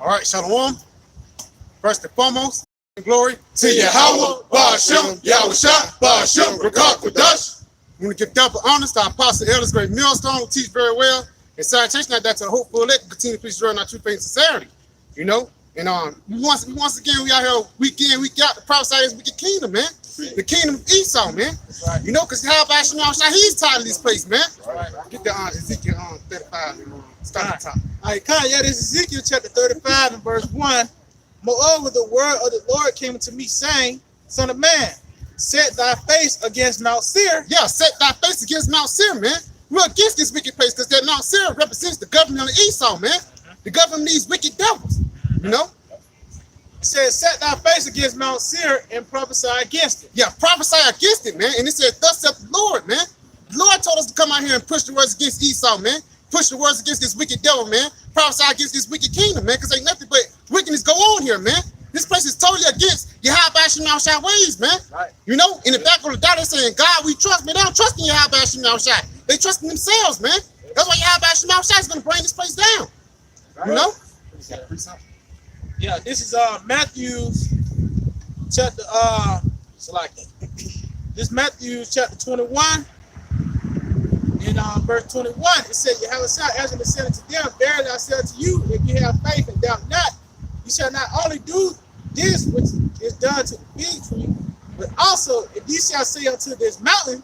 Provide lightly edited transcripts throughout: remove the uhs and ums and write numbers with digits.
All right, Shalom. First and foremost, glory to Yahweh, Ba'ashem, Yahushua, Ba'ashem, Rakak Qudash. We want to give double honors to our apostle, elders, great millstone, who teach very well. And salutation like that to the hopeful elect, continue to preach run our true faith and sincerity. You know? And once again, we out here week in, week out, the prophesy this wicked kingdom, man. The kingdom of Esau, man. Right. You know, because how about he's tired of this place, man. Right. Get the Ezekiel 35 and start the top. All right, this is Ezekiel chapter 35 and verse 1. Moreover, the word of the Lord came unto me, saying, Son of man, set thy face against Mount Seir. Yeah, set thy face against Mount Seir, man. We're against this wicked place because that Mount Seir represents the government of Esau, man. The government of these wicked devils, you know? It says, set thy face against Mount Seir and prophesy against it. Yeah, prophesy against it, man. And it says, thus saith the Lord, man. The Lord told us to come out here and push the words against Esau, man. Push the words against this wicked devil, man. Prophesy against this wicked kingdom, man, because ain't nothing but wickedness go on here, man. This place is totally against Yahweh Shai ways, man. Right. You know, in the back of the dot, they're saying, God, we trust, man. They don't trust in Yahweh Shai. They trust in themselves, man. That's why Yahweh Shai is going to bring this place down. Right. You know? Yeah, this is Matthew's chapter, this Matthew chapter 21. In verse 21, it said, Yahweh answered and said unto them, verily I say unto you, if you have faith and doubt not, you shall not only do this which is done to the fig tree, but also if you shall say unto this mountain,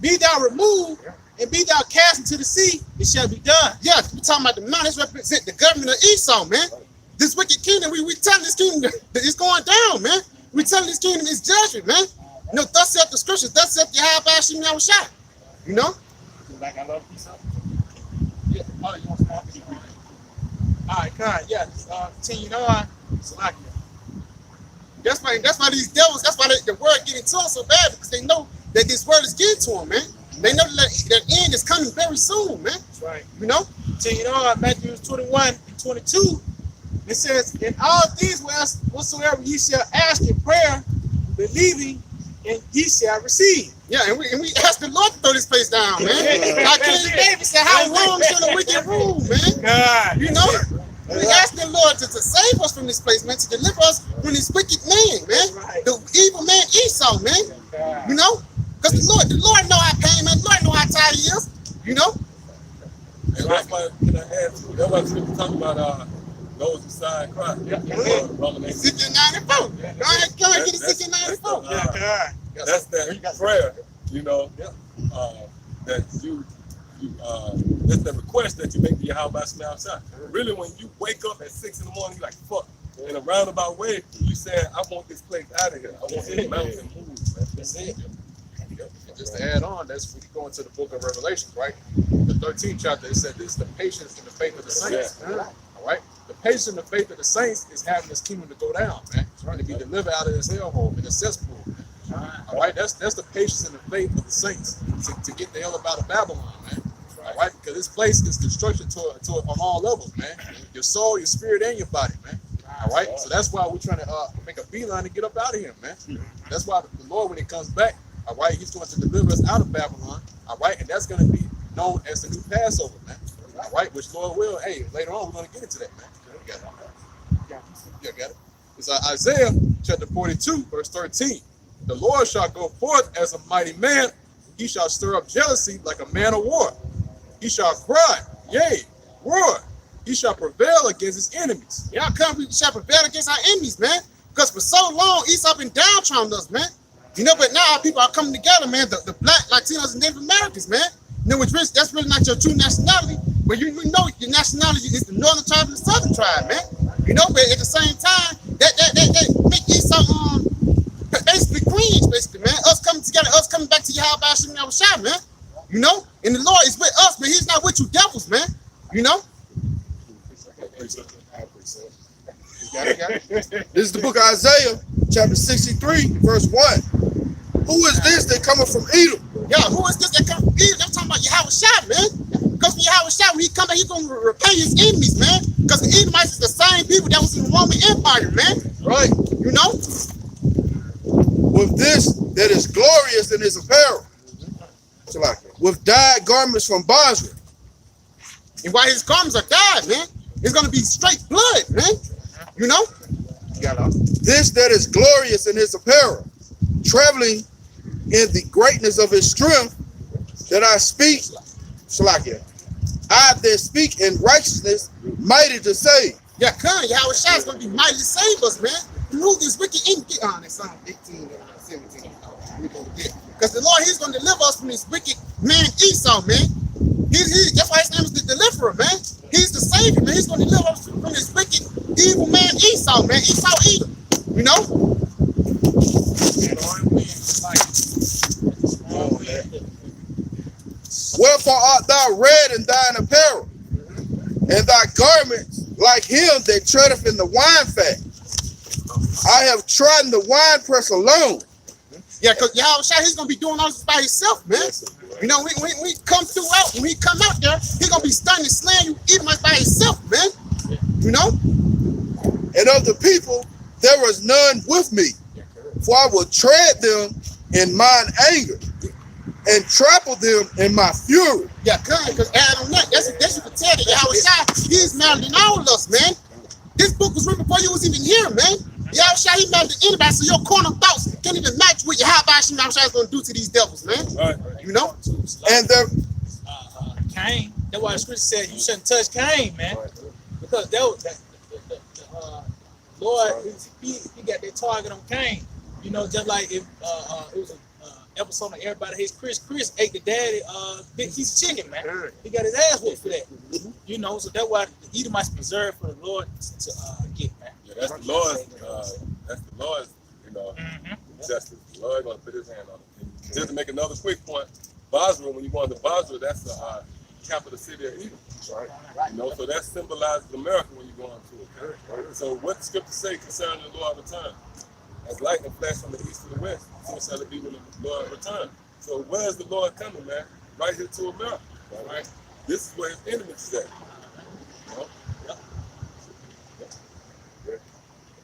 be thou removed, and be thou cast into the sea, it shall be done. Yeah, we're talking about the mountains represent the government of Esau, man. This wicked kingdom, we telling this kingdom that it's going down, man. We telling this kingdom is judgment, man. You know, thus saith the scriptures, thus saith Yahweh Shai. You know? Like I love Esau. Yeah. Oh, you want some more? All right, yeah. Continuing on. That's why these devils, that's why the word getting to them so bad, because they know that this word is getting to them, man. They know that end is coming very soon, man. That's right. You know? Continuing on, Matthew 21 and 22. It says, in all things whatsoever ye shall ask in prayer, believing, and ye shall receive. Yeah, and we asked the Lord to throw this place down, man. Like King David said, how long shall the wicked rule, man? God. You know? We asked the Lord to save us from this place, man, to deliver us from this wicked man, man. Right. The evil man Esau, man. God. You know? Because the Lord know our pain, man. The Lord know how tired he is. You know? And that's why, can I add to it? That's why we're talking about those beside Christ. Ezekiel 94. Go ahead, get Ezekiel 94. That's that prayer, you know, that that's the request that you make to Yahweh Shai. Really, when you wake up at 6 in the morning, you're like, fuck. In a roundabout way, you said, I want this place out of here. I want this mountain moved. That's it. Just to add on, that's when you go into the book of Revelation, right? The 13th chapter, it said this is the patience and the faith of the saints. Yeah. All right? The patience and the faith of the saints is having this kingdom to go down, man. Trying to be delivered out of this hellhole in the cesspool, man. All right? That's the patience and the faith of the saints to get the hell up out of Babylon, man. All right? Because this place is destruction to on all levels, man. Your soul, your spirit, and your body, man. All right? So that's why we're trying to make a beeline to get up out of here, man. That's why the Lord, when he comes back, all right, he's going to deliver us out of Babylon, all right? And that's going to be known as the new Passover, man. All right? Which Lord will, hey, later on, we're going to get into that, man. You got it. You got it. It's Isaiah chapter 42, verse 13. The Lord shall go forth as a mighty man. He shall stir up jealousy like a man of war. He shall cry, yea, roar. He shall prevail against his enemies. Y'all come, we shall prevail against our enemies, man. Because for so long, Esau been downtrodden us, man. You know, but now our people are coming together, man. The black, Latinos, and Native Americans, man. You know, that's really not your true nationality. But you know your nationality is the northern tribe and the southern tribe, man. You know, but at the same time, that make Esau basically cringe, basically, man. Us coming together, us coming back to Yahweh Shai, man. You know, and the Lord is with us, man. He's not with you devils, man. You know. This is the book of Isaiah, chapter 63, verse 1. Who is this that cometh from Edom? Yeah, who is this that cometh from Edom? I'm talking about Yahweh Shai, man. Because when Yahweh Shai, when he come back, he's going to repay his enemies, man. Because the Edomites is the same people that was in the Roman Empire, man. Right. You know? With this that is glorious in his apparel. With dyed garments from Basra. And why his garments are dyed, man? It's gonna be straight blood, man. You know? This that is glorious in his apparel, traveling in the greatness of his strength, that I speak, Shalakia. I that speak in righteousness, mighty to save. Yeah, come, Yahweh Shai is gonna be mighty to save us, man. Remove this wicked enemy. That's Psalm 18 and 17. Because the Lord, he's gonna deliver us from this wicked man Esau, man. That's why his name is the deliverer, man. He's the savior, man. He's gonna deliver us from this wicked, evil man Esau, man. Esau Edom. You know? Wherefore art thou red in thine apparel, and thy garments like him that treadeth in the wine fat? I have trodden the winepress alone. Yeah, because Yahweh Shai, he's gonna be doing all this by himself, man. You know, when we come throughout, when he come out there, he's gonna be stunning and slaying you even by himself, man. You know? And of the people there was none with me, for I will tread them in mine anger, and trample them in my fury. Yeah, because add on that, that's you can tell that Yahweh Shai, he's madder than all of us, man. This book was written before you was even here, man. Yahweh Shai, he madder than anybody, so your corner thoughts can't even match what Yahweh Shai is gonna do to these devils, man. Right. You know? And there, Cain. That's why the scripture said you shouldn't touch Cain, man. Because that was the Lord, he got that target on Cain. You know, just like if it was an episode of Everybody Hates Chris. Chris ate the daddy big piece of chicken, man. He got his ass whooped for that. You know, so that's why the Edomites preserved for the Lord to get, man. Yeah, that's the Lord's. You know, justice. The Lord gonna put his hand on it. And just to make another quick point, Basra, when you go into Basra, that's the capital city of Edom. You know, so that symbolizes America when you go into it. So what the scripture say concerning the Lord return? As lightning flash from the east to the west, so shall it be when the Lord return. So where's the Lord coming, man? Right here to America. Right? This is where his enemies is at. You know?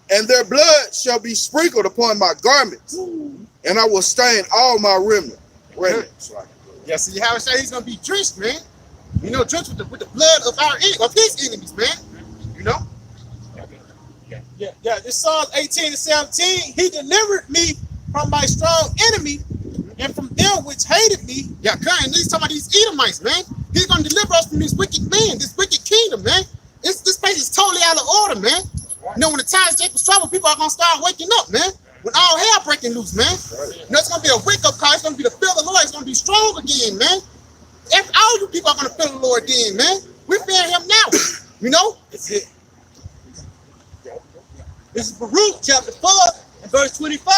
and their blood shall be sprinkled upon my garments, and I will stain all my remnants. Yeah, see how he's gonna be drenched, man. You know, drenched with the blood of his enemies, man. You know? Yeah. This Psalms 18 and 17. He delivered me from my strong enemy and from them which hated me. Yeah, and he's talking about these Edomites, man. He's gonna deliver us from this wicked man, this wicked kingdom, man. This place is totally out of order, man. You know, when the times Jacob's trouble, people are gonna start waking up, man. When all hell breaking loose, man. You know, it's gonna be a wake-up call. It's gonna be the fear of the Lord. It's gonna be strong again, man. All you people are gonna feel the Lord then, man. We fear him now. You know? This is Baruch chapter 4 and verse 25.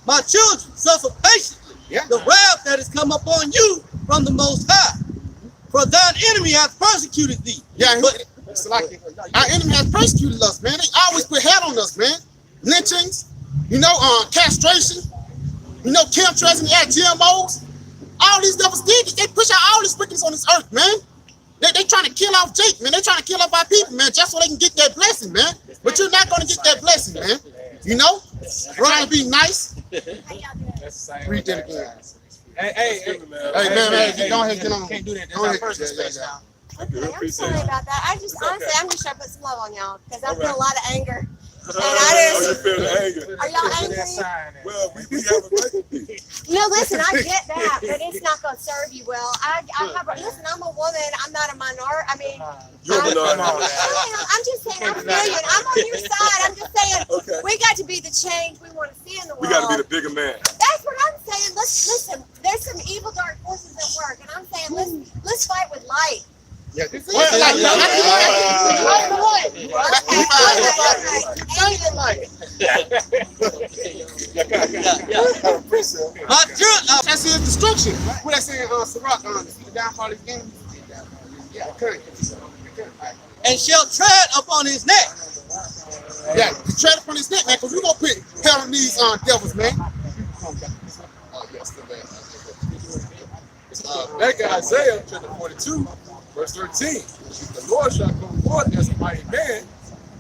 My children, suffer patiently the wrath that has come upon you from the Most High. For thine enemy hath persecuted thee. Yeah, it's like our enemy has persecuted us, man. They always put hell on us, man. Lynchings, you know, castration, you know, chemtrails and GMOs. All these devils did. They push out all this wickedness on this earth, man. They trying to kill off Jake, man. They trying to kill off our people, man, just so they can get that blessing, man. But you're not gonna get that blessing, man. You know? We're gonna be nice. Read that again. Hey, man, go ahead, get on. Can't do that. That's Go our ahead. personal space now. Okay, I'm sorry about that. Honestly, I'm just trying to put some love on y'all because I feel a lot of anger. And you feel the anger. are y'all angry? Well, we have a right to be. No, listen, I get that, but it's not going to serve you well. Listen, I'm a woman. I'm not a minority. I mean, You're a minority. I'm just saying, I'm million. I'm on your side. I'm just saying, we got to be the change we want to see in the world. We got to be the bigger man. That's what I'm saying. Listen. There's some evil, dark forces at work, and I'm saying, let's fight with light. Yeah, this is that's his destruction. What I say, Sirach, the downfall of his game. Yeah, okay. And shall tread upon his neck. Yeah, tread upon his neck, man, because we're gonna put hell on these devils, man. Back in Isaiah chapter 42, verse 13. The Lord shall come forth as a mighty man.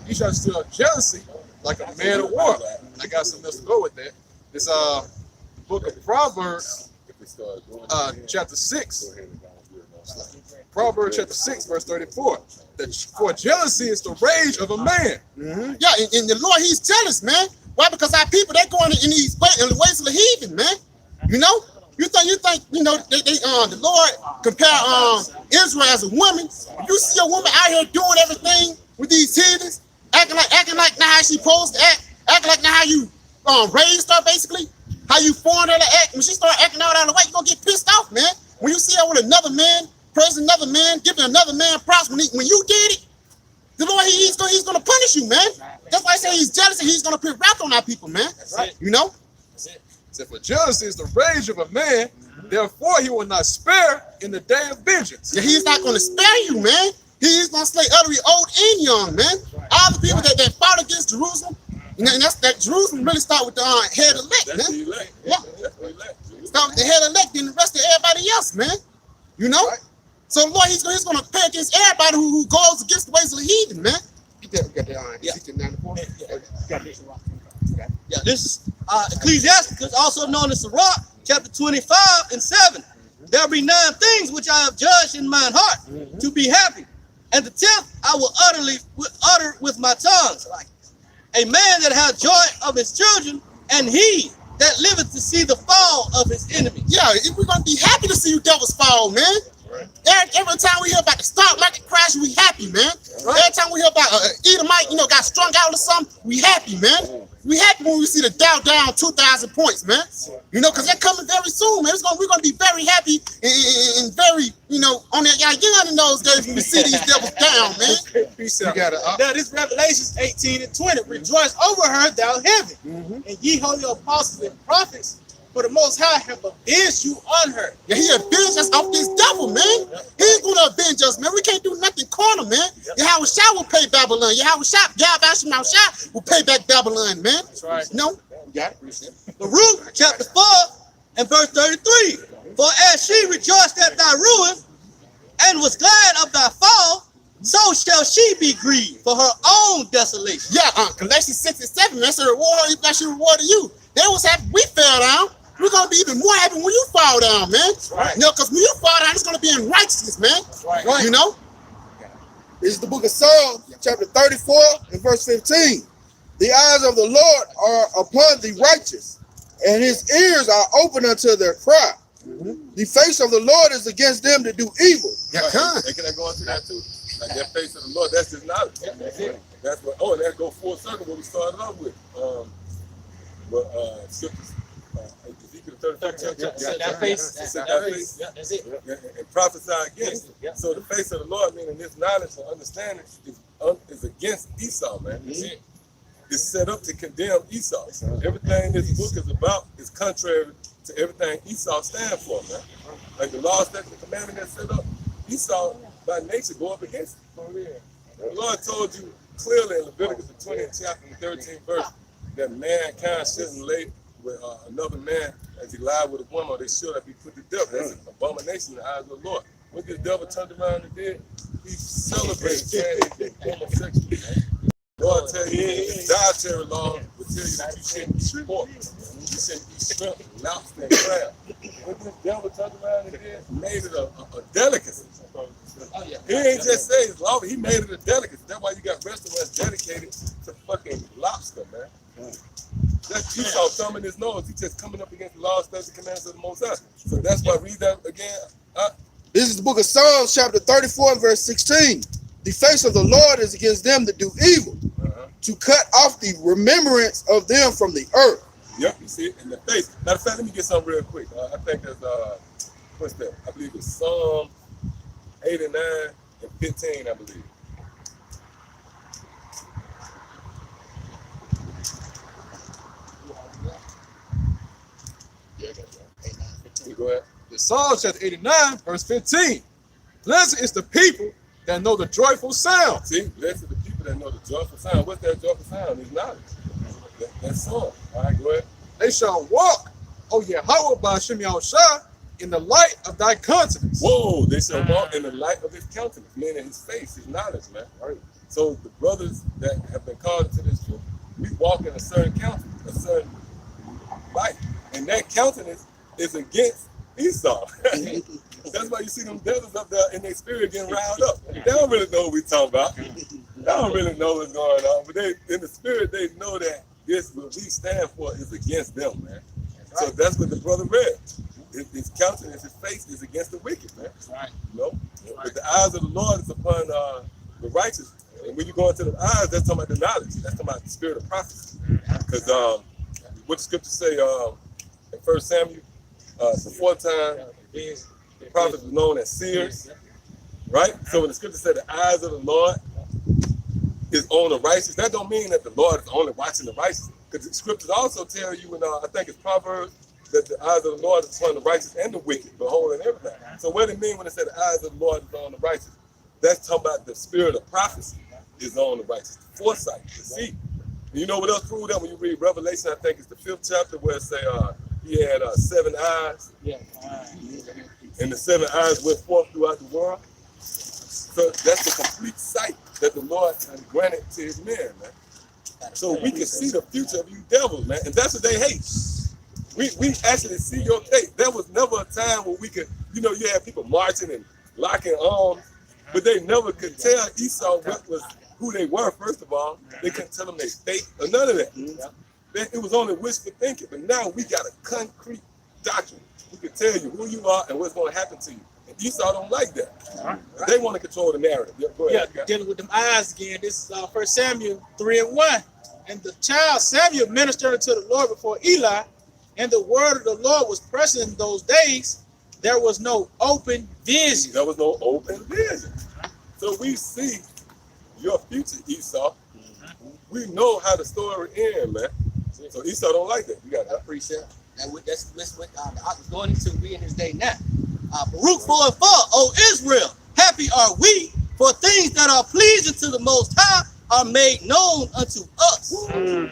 He shall stir up jealousy like a man of war. And I got something else to go with that. This book of Proverbs, chapter 6. Proverbs chapter 6, verse 34. For jealousy is the rage of a man. Yeah, and the Lord, he's jealous, man. Why? Because our people, they going in these ways, in the ways of the heathen, man. You know? You think, the Lord compare Israel as a woman. You see a woman out here doing everything with these heathens, acting like now how she supposed to act, acting like now how you raised her, basically, how you formed her to act. When she start acting out of the way, you're gonna get pissed off, man. When you see her with another man, praising another man, giving another man props, when you did it, the Lord, he's gonna punish you, man. That's why I say he's jealous and he's gonna put wrath on our people, man. You know? Said, for jealousy is the rage of a man, therefore he will not spare in the day of vengeance. Yeah, he's not gonna spare you, man. He's gonna slay utterly old and young, man. All the people that fought against Jerusalem, and that's that Jerusalem really start with the head elect, That's man. the elect. Yeah. That's the elect. Start with the head elect, then the rest of everybody else, man. You know? So Lord, he's gonna pay against everybody who goes against the ways of the heathen, man. Get that Ezekiel 94. Yeah, this is Ecclesiasticus, also known as Sirach, chapter 25 and 7. There be 9 things which I have judged in mine heart to be happy, and the 10th I will utter with my tongue. Like a man that hath joy of his children, and he that liveth to see the fall of his enemy. Yeah, we're gonna be happy to see you devils fall, man. Every time we hear about the stock market crash, we happy, man. Every time we hear about Edomite, got strung out or something, we happy, man. We happy when we see the Dow down 2,000 points, man. Because they're coming very soon, man. We're gonna be very happy and very, on that young in those days when we see these devils down, man. Peace You out. gotta Now this Revelations 18 and 20. Rejoice over her, thou heaven, and ye holy apostles and prophets, for the Most High have avenged you on her. Yeah, he avenged us off this devil, man. He's gonna avenge us, man. We can't do nothing corner, man. Yahweh Shah will pay Babylon. Yahweh Shah will pay back Babylon, man. That's right. No? Baruch chapter 4 and verse 33. For as she rejoiced at thy ruin and was glad of thy fall, so shall she be grieved for her own desolation. Yeah, Galatians 6 and 7, that's a reward, that she rewarded you. They was happy we fell down. We're gonna be even more happy when you fall down, man. Right. Because when you fall down, it's gonna be in righteousness, man. Right. You know? This is the book of Psalms, chapter 34 and verse 15. The eyes of the Lord are upon the righteous, and his ears are open unto their cry. The face of the Lord is against them that do evil. Yeah, come. Can I go into that too? Like that face of the Lord, that's his knowledge. That's what. Oh, and that go full circle what we started off with. Scriptures. Ezekiel 35 chapter. That face. Yeah, that's it. And prophesy against. So the face of the Lord, meaning this knowledge and understanding, is against Esau, man. It's set up to condemn Esau. Everything this book is about is contrary to everything Esau stands for, man. Like the law, statute, and commandment that's set up, Esau by nature go up against it. The Lord told you clearly in Leviticus the 20th chapter and 13th verse that mankind shouldn't lay with another man as he lied with a woman, or they should have been put to death. That's an abomination in the eyes of the Lord. What the devil turned around and did, he celebrated homosexuality. Lord tell you, the dietary law will tell you that you shouldn't eat pork, you shouldn't eat shrimp, lobster, and crab. What this devil turned around and did, made it a delicacy. He ain't just say it's law, he made it a delicacy. That's why you got restaurants dedicated to fucking lobster, man. That's Esau thumbing his nose. He's just coming up against the law, statutes, and commandments of the Most High. So that's why, read that again. This is the book of Psalms, chapter 34 and verse 16. The face of the Lord is against them that do evil, to cut off the remembrance of them from the earth. Yep, you see it in the face. Matter of fact, let me get something real quick. I think that's, what's that? I believe it's Psalm 89 and 15, I believe. Go ahead. The Psalm chapter 89, verse 15. Blessed is the people that know the joyful sound. See, blessed are the people that know the joyful sound. What's that joyful sound? It's knowledge. That's song. All right, go ahead. They shall walk, O Yahweh Ba'ashem Yahushua, in the light of thy countenance. Whoa, they shall walk in the light of his countenance, meaning his face, his knowledge, man. Right. So the brothers that have been called into this group, we walk in a certain countenance, a certain light. And that countenance is against Esau. That's why you see them devils up there in their spirit getting riled up. They don't really know what we talking about. They don't really know what's going on, but they in the spirit they know that this what we stand for is against them, man. So that's what the brother read. His countenance, his face is against the wicked, man. Right. You know, but the eyes of the Lord is upon the righteous. And when you go into the eyes, that's talking about the knowledge. That's talking about the spirit of prophecy. Because what the scriptures say in 1 Samuel, before time, the prophets were known as seers, right? So when the scripture said the eyes of the Lord is on the righteous, that don't mean that the Lord is only watching the righteous. Because the scriptures also tell you in, I think it's Proverbs, that the eyes of the Lord is upon the righteous and the wicked, beholding everything. So what do it mean when it said the eyes of the Lord is on the righteous? That's talking about the spirit of prophecy is on the righteous, the foresight, to see. And you know what else proved that when you read Revelation? I think it's the 5th chapter where it say he had 7 eyes, Yeah. and the 7 eyes went forth throughout the world. So that's the complete sight that the Lord granted to his men, man. So we can see the future of you devils, man, and that's what they hate. We actually see your fate. There was never a time where we could, you know, you had people marching and locking arms, but they never could tell Esau what was who they were. First of all, they couldn't tell them their fate or none of that. It was only wishful thinking. But now we got a concrete doctrine. We can tell you who you are and what's going to happen to you. And Esau don't like that. They want to control the narrative. Go ahead. Yeah, dealing with them eyes again. This is 1 Samuel 3:1. And the child Samuel ministered to the Lord before Eli, and the word of the Lord was present in those days. There was no open vision. There was no open vision. So we see your future, Esau. We know how the story ends, man. So Esau don't like that. You got that. Precept. That's what I was going into reading this day now. Baruch 4:4, O Israel, happy are we, for things that are pleasing to the Most High are made known unto us. The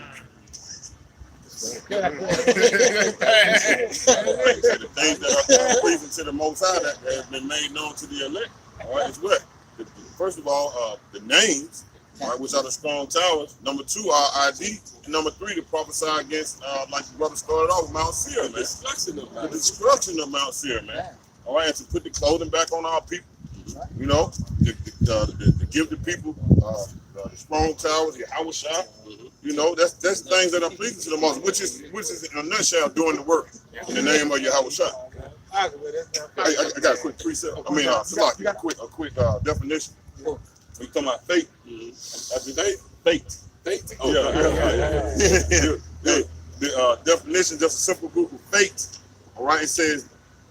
things that are pleasing to the Most High that have been made known to the elect. All right, is what? First of all, the names, all right, which are the strong towers. Number 2, our ID. And number 3, to prophesy against, like the brother started off, Mount Seir, man. The destruction of Mount Seir, man. All right, and to put the clothing back on our people. You know, to give the people the strong towers, the Yahushua. You know, that's things that are pleasing to the most, which is in a nutshell doing the work in the name of Yahushua. I got a quick precept. I mean, Salaki, a quick definition. We talking about fate. Fate. Fate. Oh, yeah. The definition, just a simple Google, fate. All right, it says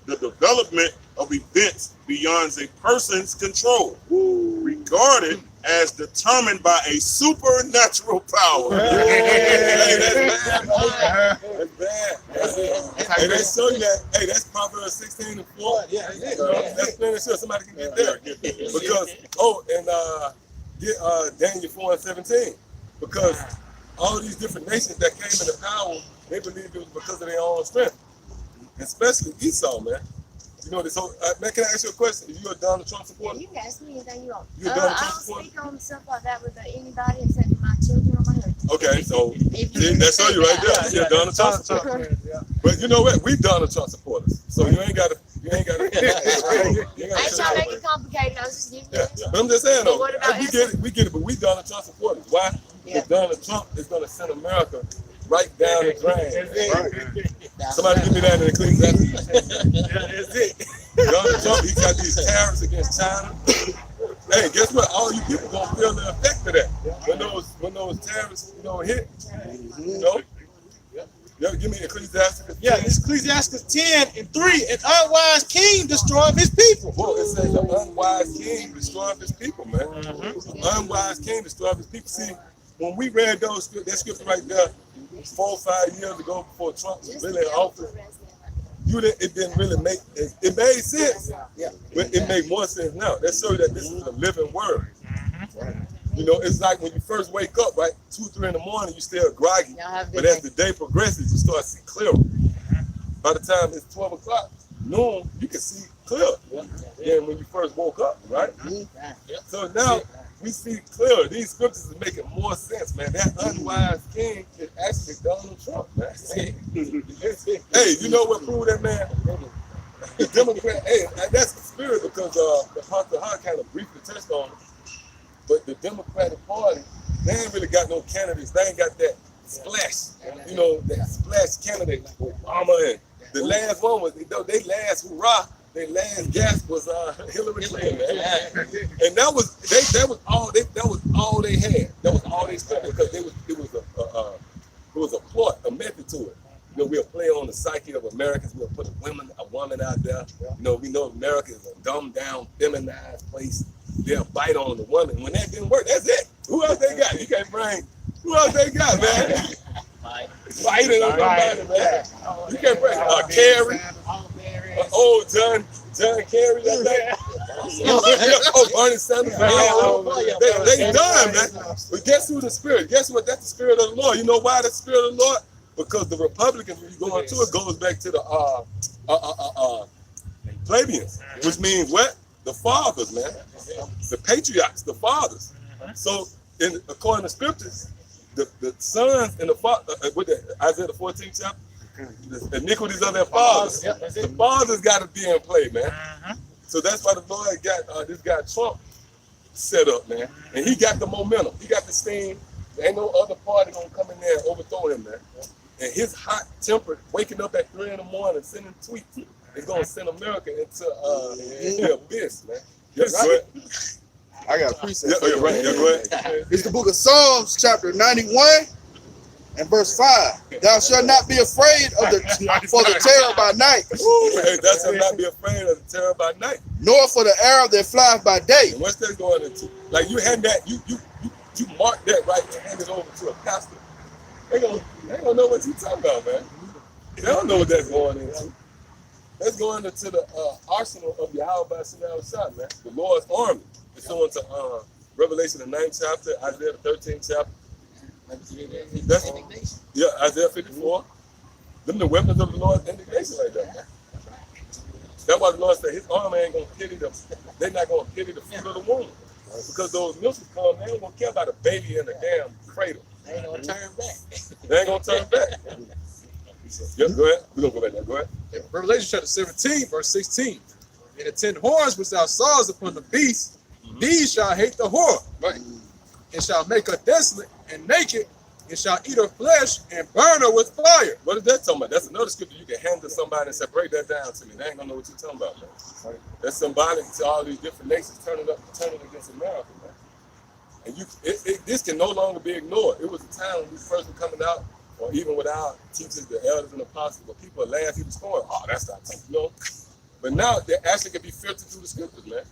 the development of events beyond a person's control, regarded as determined by a supernatural power. That's bad. Hey, they show you that. Hey, that's Proverbs 16:4. Yeah, That's plenty sure somebody can get there. Because get Daniel 4:17. Because all these different nations that came into power, they believed it was because of their own strength. Especially Esau, man. You know this whole man, can I ask you a question? Are you a Donald Trump supporter? You can ask me anything you want. You a I Donald Trump don't supporter? speak on stuff like that with anybody except for my children or my husband. Okay, so If you that's all you right there. You're a Donald Trump supporter. But you know what? We Donald Trump supporters. So you ain't gotta I ain't trying to make it complicated. I was just giving you. But I'm just saying though, But what about we get it, but we Donald Trump supporters. Why? Because Donald Trump is gonna send America right down the drain. Somebody give me that in Ecclesiastes. That's it. Donald Trump, he got these tariffs against China. Hey, guess what? All you people gonna feel the effect of that when those tariffs, hit. You know? Yeah, give me Ecclesiastes. Yeah, it's Ecclesiastes 10:3. An unwise king destroyed his people. Well, it says an unwise king destroyed his people, man. An unwise king destroyed his people. See, when we read that scripture right there 4 or 5 years ago before Trump was really in office, it didn't really make it made sense, but it made more sense now. That shows you that this is a living word. You know, it's like when you first wake up, right? 2, 3 in the morning, you still groggy, but as the day progresses, you start to see clearer. By the time it's 12 o'clock, noon, you can see clear than when you first woke up, right? So now we see clearer. These scriptures are making more sense, man. That unwise king is actually Donald Trump, man. Hey, you know what proved that, man? The Democrat, hey, and that's the spirit because Pastor Hart kind of briefly touched on it. But the Democratic Party, they ain't really got no candidates. They ain't got that splash, you know, that splash candidate, Obama. And the last one was, they last hurrah, their last gasp was Hillary Clinton, man. And that was all they had. That was all they spent because it was a plot, a method to it. You know, we'll play on the psyche of Americans. We'll put a woman out there. You know, we know America is a dumbed down, feminized place. They'll bite on the woman. When that didn't work, that's it. Who else they got? You can't bring. Who else they got, man? Biting on somebody, man. You can't bring Kerry. Old John Kerry, I think. Oh, Bernie Sanders. They done, man. But guess who the spirit? Guess what? That's the spirit of the Lord. You know why the spirit of the Lord? Because the Republicans, when you go into it, goes back to the plebeians, which means what? The fathers, man. The patriarchs, the fathers. So, according to scriptures, the sons and the father, with Isaiah the 14th chapter, the iniquities of their fathers. The fathers got to be in play, man. So that's why the Lord got this guy Trump set up, man. And he got the momentum. He got the steam. There ain't no other party gonna come in there and overthrow him, man. And his hot temper, waking up at 3 in the morning, sending tweets, is gonna send America into the abyss, man. Yes, right. I got a precept. Yeah, right. Yeah, go ahead. It's the book of Psalms, chapter 91 and verse 5. Thou shalt not be afraid for the terror by night, Hey, thou shalt not be afraid of the terror by night. nor for the arrow that flies by day. And what's that going into? Like you hand that, you mark that right and hand it over to a pastor. They gonna know what you talking about, man. They don't know what that's going into. That's going into the arsenal of Yahweh by Shah, man. The Lord's army. It's going to Revelation the 9th chapter, Isaiah the 13th chapter. Yeah, Isaiah 54. Them the weapons of the Lord's indignation like that, man. That's why the Lord said his army ain't gonna pity them. They're not gonna pity the fruit of the womb. Because those milks come, they ain't gonna care about a baby in a damn cradle. They ain't gonna turn back. They ain't gonna turn back. Yep, go ahead. We're gonna go back there. Go ahead. Revelation chapter 17, verse 16. And the 10 horns which thou sawest upon the beast, these shall hate the whore, Right. and shall make her desolate and naked, and shall eat her flesh and burn her with fire. What is that talking about? That's another scripture you can hand to somebody and say, break that down to me. They ain't gonna know what you're talking about, man. Right. That's symbolic to all these different nations turning against America, man. And this can no longer be ignored. It was a time when we first were coming out, or even with our teachers, the elders and apostles, but people laugh, people scorn. Oh, that's not something, you know. But now they actually can be filtered through the scriptures, man.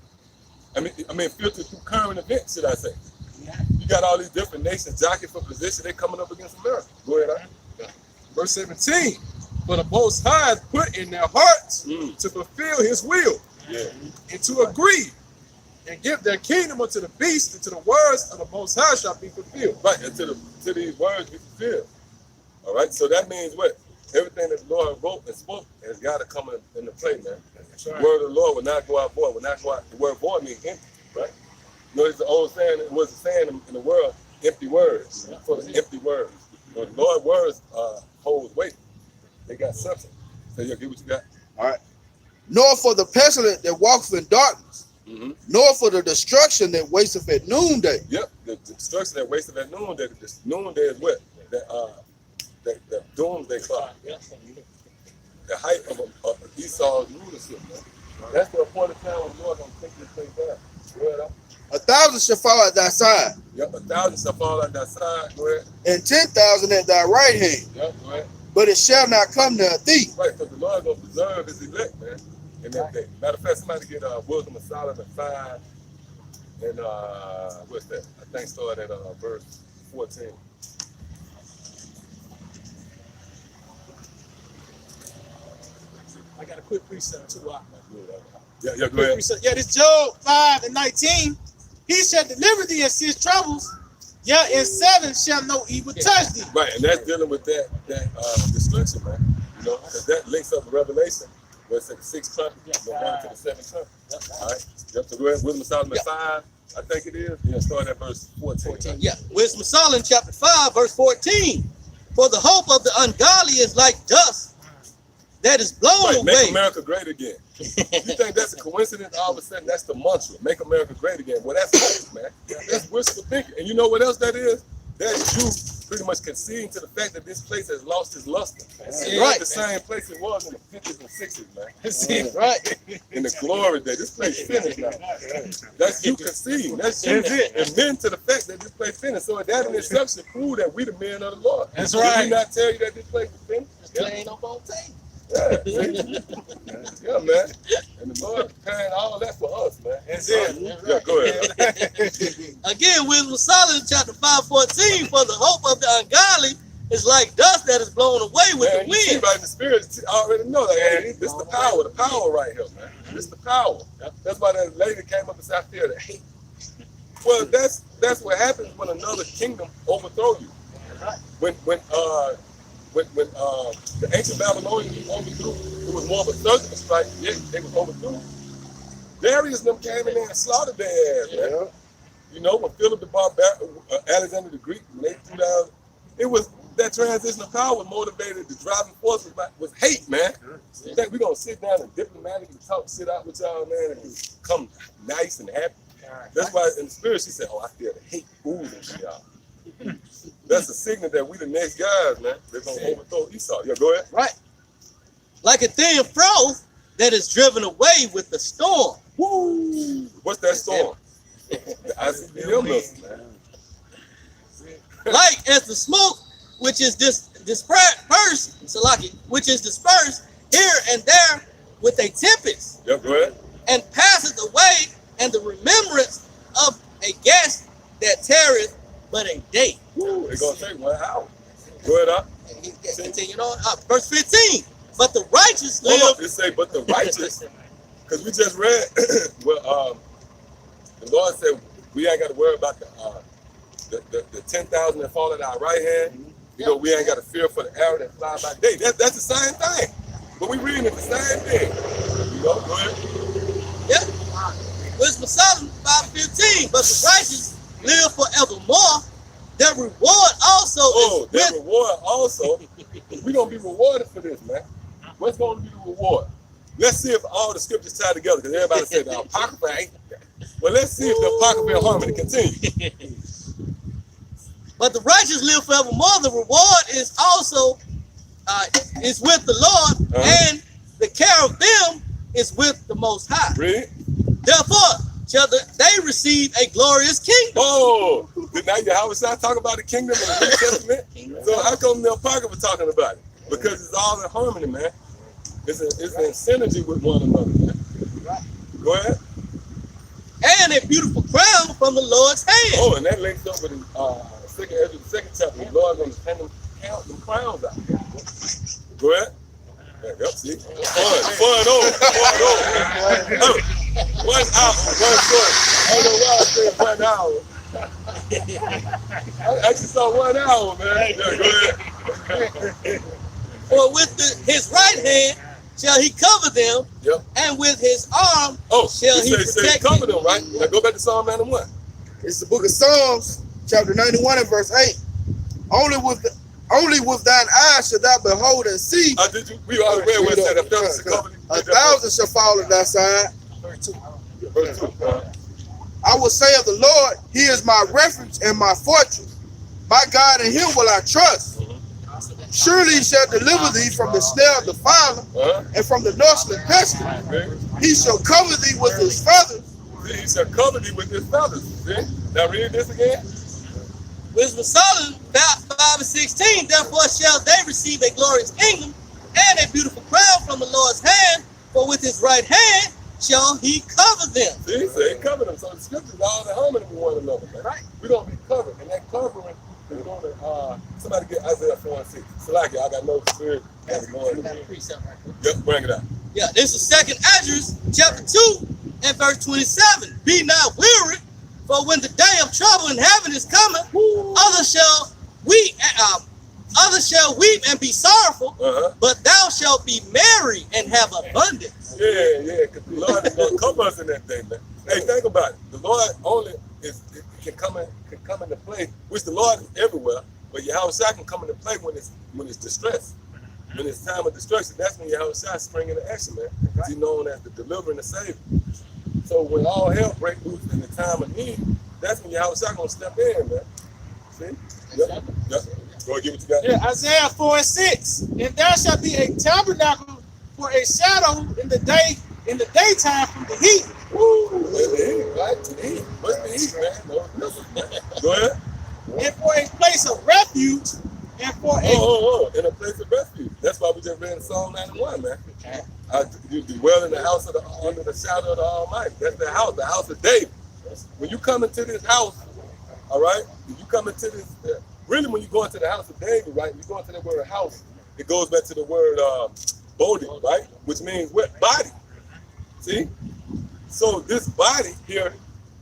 I mean, filtered through current events, should I say? You got all these different nations jockeying for position. They coming up against America. Go ahead, Verse 17. For the Most High hath put in their hearts to fulfill his will, and to agree, and give their kingdom unto the beast, and to the words of the Most High shall be fulfilled. Right, and to these words be fulfilled. All right, so that means what? Everything that the Lord wrote and spoke has got to come into play, man. The word of the Lord will not go out void. Will not go out. The word void means empty, right? You know, it's the old saying. It was a saying in the world: empty words, for the empty words. You know, the Lord's words hold weight. They got substance. So you get what you got. All right. Nor for the pestilence that walketh in darkness, nor for the destruction that wasteth at noonday. Yep, the destruction that wasteth at noonday. The noonday is what? The doomsday clock. The height of Esau's rulership, man. That's the appointed time when the Lord gonna take this place down. Go ahead. 1,000 shall fall at thy side, Yep, 1,000 shall fall at thy side. Go ahead. and 10,000 at thy right hand, Yep, go ahead. but it shall not come near thee. Right, because the Lord gonna preserve his elect, man. In that day. Matter of fact, somebody get Wisdom of Solomon 5 and what's that? I think start at verse 14. I got a quick precept too. Yeah, go ahead. Yeah, this Job 5 and 19. He shall deliver thee in 6 troubles. Yeah, in 7 shall no evil touch thee. Right, and that's dealing with that destruction, man. You know, because that links up with Revelation, where it's at the 6th trumpet, going to the 7th trumpet. All right. Yep, so go ahead. Wisdom of Solomon 5, I think it is. Yeah, start at verse 14. Right? Yeah, Wisdom of Solomon chapter 5, verse 14. For the hope of the ungodly is like dust, that is blown Right, away. make America great again. You think that's a coincidence? All of a sudden, that's the mantra. Make America great again. Well, that's false, man. That's wishful thinking. And you know what else that is? That is you pretty much conceding to the fact that this place has lost its luster. It's Right. not the same place it was in the 50s and 60s, man. Right. In the glory day, this place finished now. That's you conceding. That's you admitting to the fact that this place finished. So that in itself should prove that we the men of the Lord. That's Did right. we not tell you that this place was finished? Playing up on tape. Yeah, yeah, man. And the Lord preparing all that for us, man. That's it. Yeah, go ahead. Again, wisdom is solid in chapter 5:14. For the hope of the ungodly is like dust that is blown away with Man, the you see wind. right in the spirit, I already know that. Hey, this the power right here, man. This the power. That's why that lady came up and said, I feel the hate. Well, that's what happens when another kingdom overthrow you. When the ancient Babylonians overthrew, it was more of a surgical strike, yet they was overthrew. Darius and them came in there and slaughtered their ass, man. You know, when Philip the Alexander the Greek, when they threw down, it was that transition of power motivated. The driving force was hate, man. You think we're gonna sit down and diplomatically talk shit out with y'all, man, and become nice and happy? That's why in the spirit she said, "Oh, I feel the hate oozing from y'all." That's a signal that we the next guys, man. They're gonna overthrow Esau. Yeah, go ahead. Right. Like a thin froth that is driven away with the storm. Woo! What's that storm? The ICBM missile, man. Like as the smoke which is dispersed, which is dispersed here and there with a tempest, Yeah, go ahead. and passeth away, and the remembrance of a guest that tarrieth but a day. Woo! It's gonna take 1 hour. Go ahead, up. And he continued on, verse 15. But the righteous Hold live. up, it say, but the righteous, because we just read, well, the Lord said we ain't got to worry about the 10,000 that fall at our right hand. You know, we ain't got to fear for the arrow that fly by day. That's the same thing. But we reading it the same thing. You know, go ahead. Yep. Wisdom of Solomon 5:15. But the righteous live forevermore. Their reward also Oh, is their with. reward also. We're going to be rewarded for this, man. What's going to be the reward? Let's see if all the scriptures tie together, because everybody said the Apocrypha ain't. Well, let's see if the Apocrypha and harmony continue. But the righteous live forevermore. The reward is also is with the Lord, and the care of them is with the Most High. Read. Therefore, shall they receive a glorious kingdom. Oh, now Yahweh Shai talk about the kingdom in the New Testament. So how come the Apocrypha talking about it? Because it's all in harmony, man. It's in synergy with one another, man. Go ahead. And a beautiful crown from the Lord's hand. Oh, and that links up with the second chapter. The Lord's going to count them crowns out. Go ahead. Yep, see? Fun over. 1 hour, 1 foot. I don't know why I said 1 hour. I actually saw 1 hour, man. Yeah, go ahead. For with his right hand shall he cover them, Yep. and with his arm Oh, shall he say protect cover them. them, right? Now go back to Psalm 91. It's the book of Psalms, chapter 91 and verse 8. Only with thine eyes shall thou behold and see. We already read where it said, cover them. 1,000 shall fall at thy side. Verse 2. I will say of the Lord, he is my refuge and my fortress. My God, in him will I trust. Surely he shall deliver thee from the snare of the fowler and from the noisome pestilence. He shall cover thee with his feathers. He shall cover thee with his feathers. See? Now read this again. Wisdom of Solomon 5:16. Therefore shall they receive a glorious kingdom and a beautiful crown from the Lord's hand. For with his right hand shall he cover them. See, so he covered them. So the scriptures are all in harmony with one another, man. Right. We're going to be covered. And that covering is going to, somebody get Isaiah 4:6. Salaki, I got no spirit. Yep, bring it out. Yeah, this is 2nd Esdras chapter 2 and verse 27. Be not weary, for when the day of trouble in heaven is coming, others shall weep and be sorrowful, but thou shalt be merry and have abundance. Yeah, because the Lord is going to cover us in that thing, man. Hey, think about it. The Lord only can come into play, which the Lord is everywhere, but Yahweh Shai can come into play when it's distress. in his time of destruction, that's when Yahushua spring into action, man. He's known as the deliverer and the savior. So when all hell breaks loose in the time of need, that's when Yahushua gonna step in, man. See? Yep. Yep. Go ahead, give it to that. Yeah, Isaiah 4:6. And there shall be a tabernacle for a shadow in the daytime from the heat. Woo! What's the heat, right? The heat. What's the heat, man? No. Go ahead. And for a place of refuge, and for a In a place of refuge. That's why we just read in Psalm 91, man. You dwell in the house of under the shadow of the Almighty. That's the house of David. When you come into this house, all right, when you come into this, really when you go into the house of David, right, you go into the word house, it goes back to the word bodhi, right, which means what? Body. See? So this body here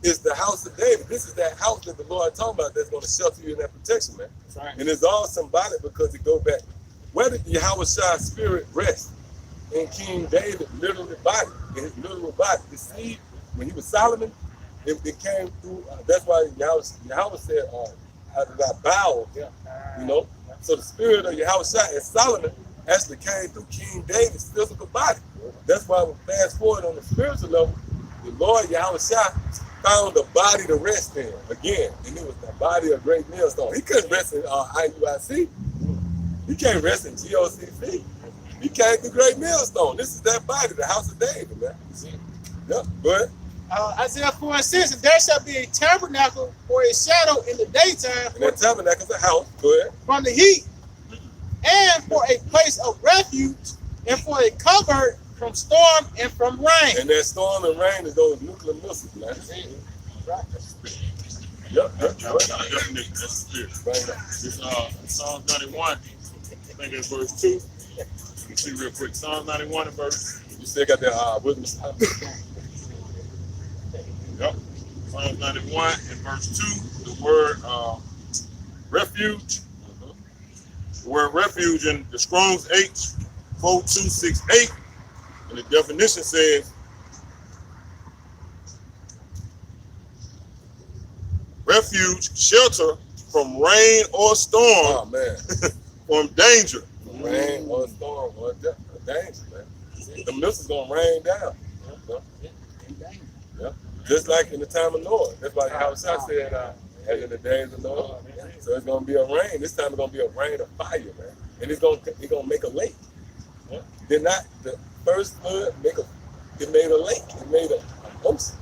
is the house of David. This is that house that the Lord talking about that's going to shelter you in that protection, man. Right. And it's all symbolic because it goes back. Where did Yahushua's spirit rest? In King David, literally body, in his literal body. The seed, when he was Solomon, it came through. That's why Yahweh said, out of that bowel, you know. So the spirit of Yahushua and Solomon actually came through King David's physical body. That's why we fast forward on the spiritual level, the Lord Yahushua found a body to rest in again, and it was the body of great millstone. He couldn't rest in IUIC. He can't rest in GOCC. He came through great millstone. This is that body, the house of David, man. Yep, go ahead. Isaiah 4:6, and there shall be a tabernacle for a shadow in the daytime And that tabernacle is a house. Go ahead. from the heat, and for a place of refuge, and for a covert from storm and from rain. And that storm and rain is those nuclear missiles, man. Yep. Definitely, that's the spirit. Right. It's Psalm 91. I think it's verse 2. Let me see real quick. Psalm 91 and verse. You still got that wisdom. Yep. Psalm 91 and verse 2. The word refuge. The word refuge in the Strong's H4268. And the definition says, refuge, shelter from rain or storm, Oh, man. from danger. Rain or storm or danger, man. The missiles gonna rain down. Yep. Just like in the time of Noah. That's why Yahushua said, as in the days of Noah. So it's gonna be a rain. This time it's gonna be a rain of fire, man. And it's gonna make a lake. Did not the first flood it made a lake. It made a ocean.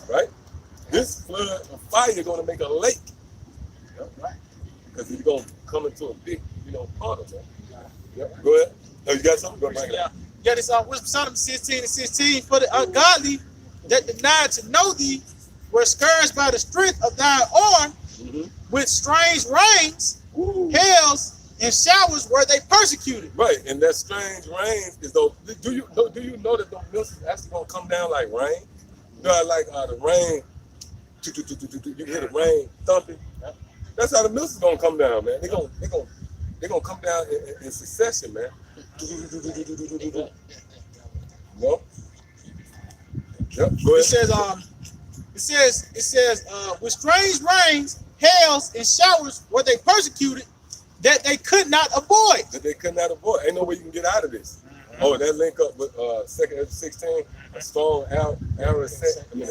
Right? This flood of fire is gonna make a lake. Because it's gonna come into a big, part of it. Yep. Go ahead. Oh, you got something? Go back. Yeah, this Wisdom Solomon 16:16. For the ungodly that denied to know thee were scourged by the strength of thine arm, with strange rains, hails, and showers were they persecuted. Right, and that strange rain is those. Do you know that those missiles actually gonna come down like rain? You know, like the rain. You hear the rain thumping. That's how the missiles gonna come down, man. They're gonna come down in succession, man. No. Yep. Go It ahead. says, with strange rains, hails, and showers were they persecuted, that they could not avoid. That they could not avoid. Ain't no way you can get out of this. Oh, that link up with 2 16, a strong arrow set. We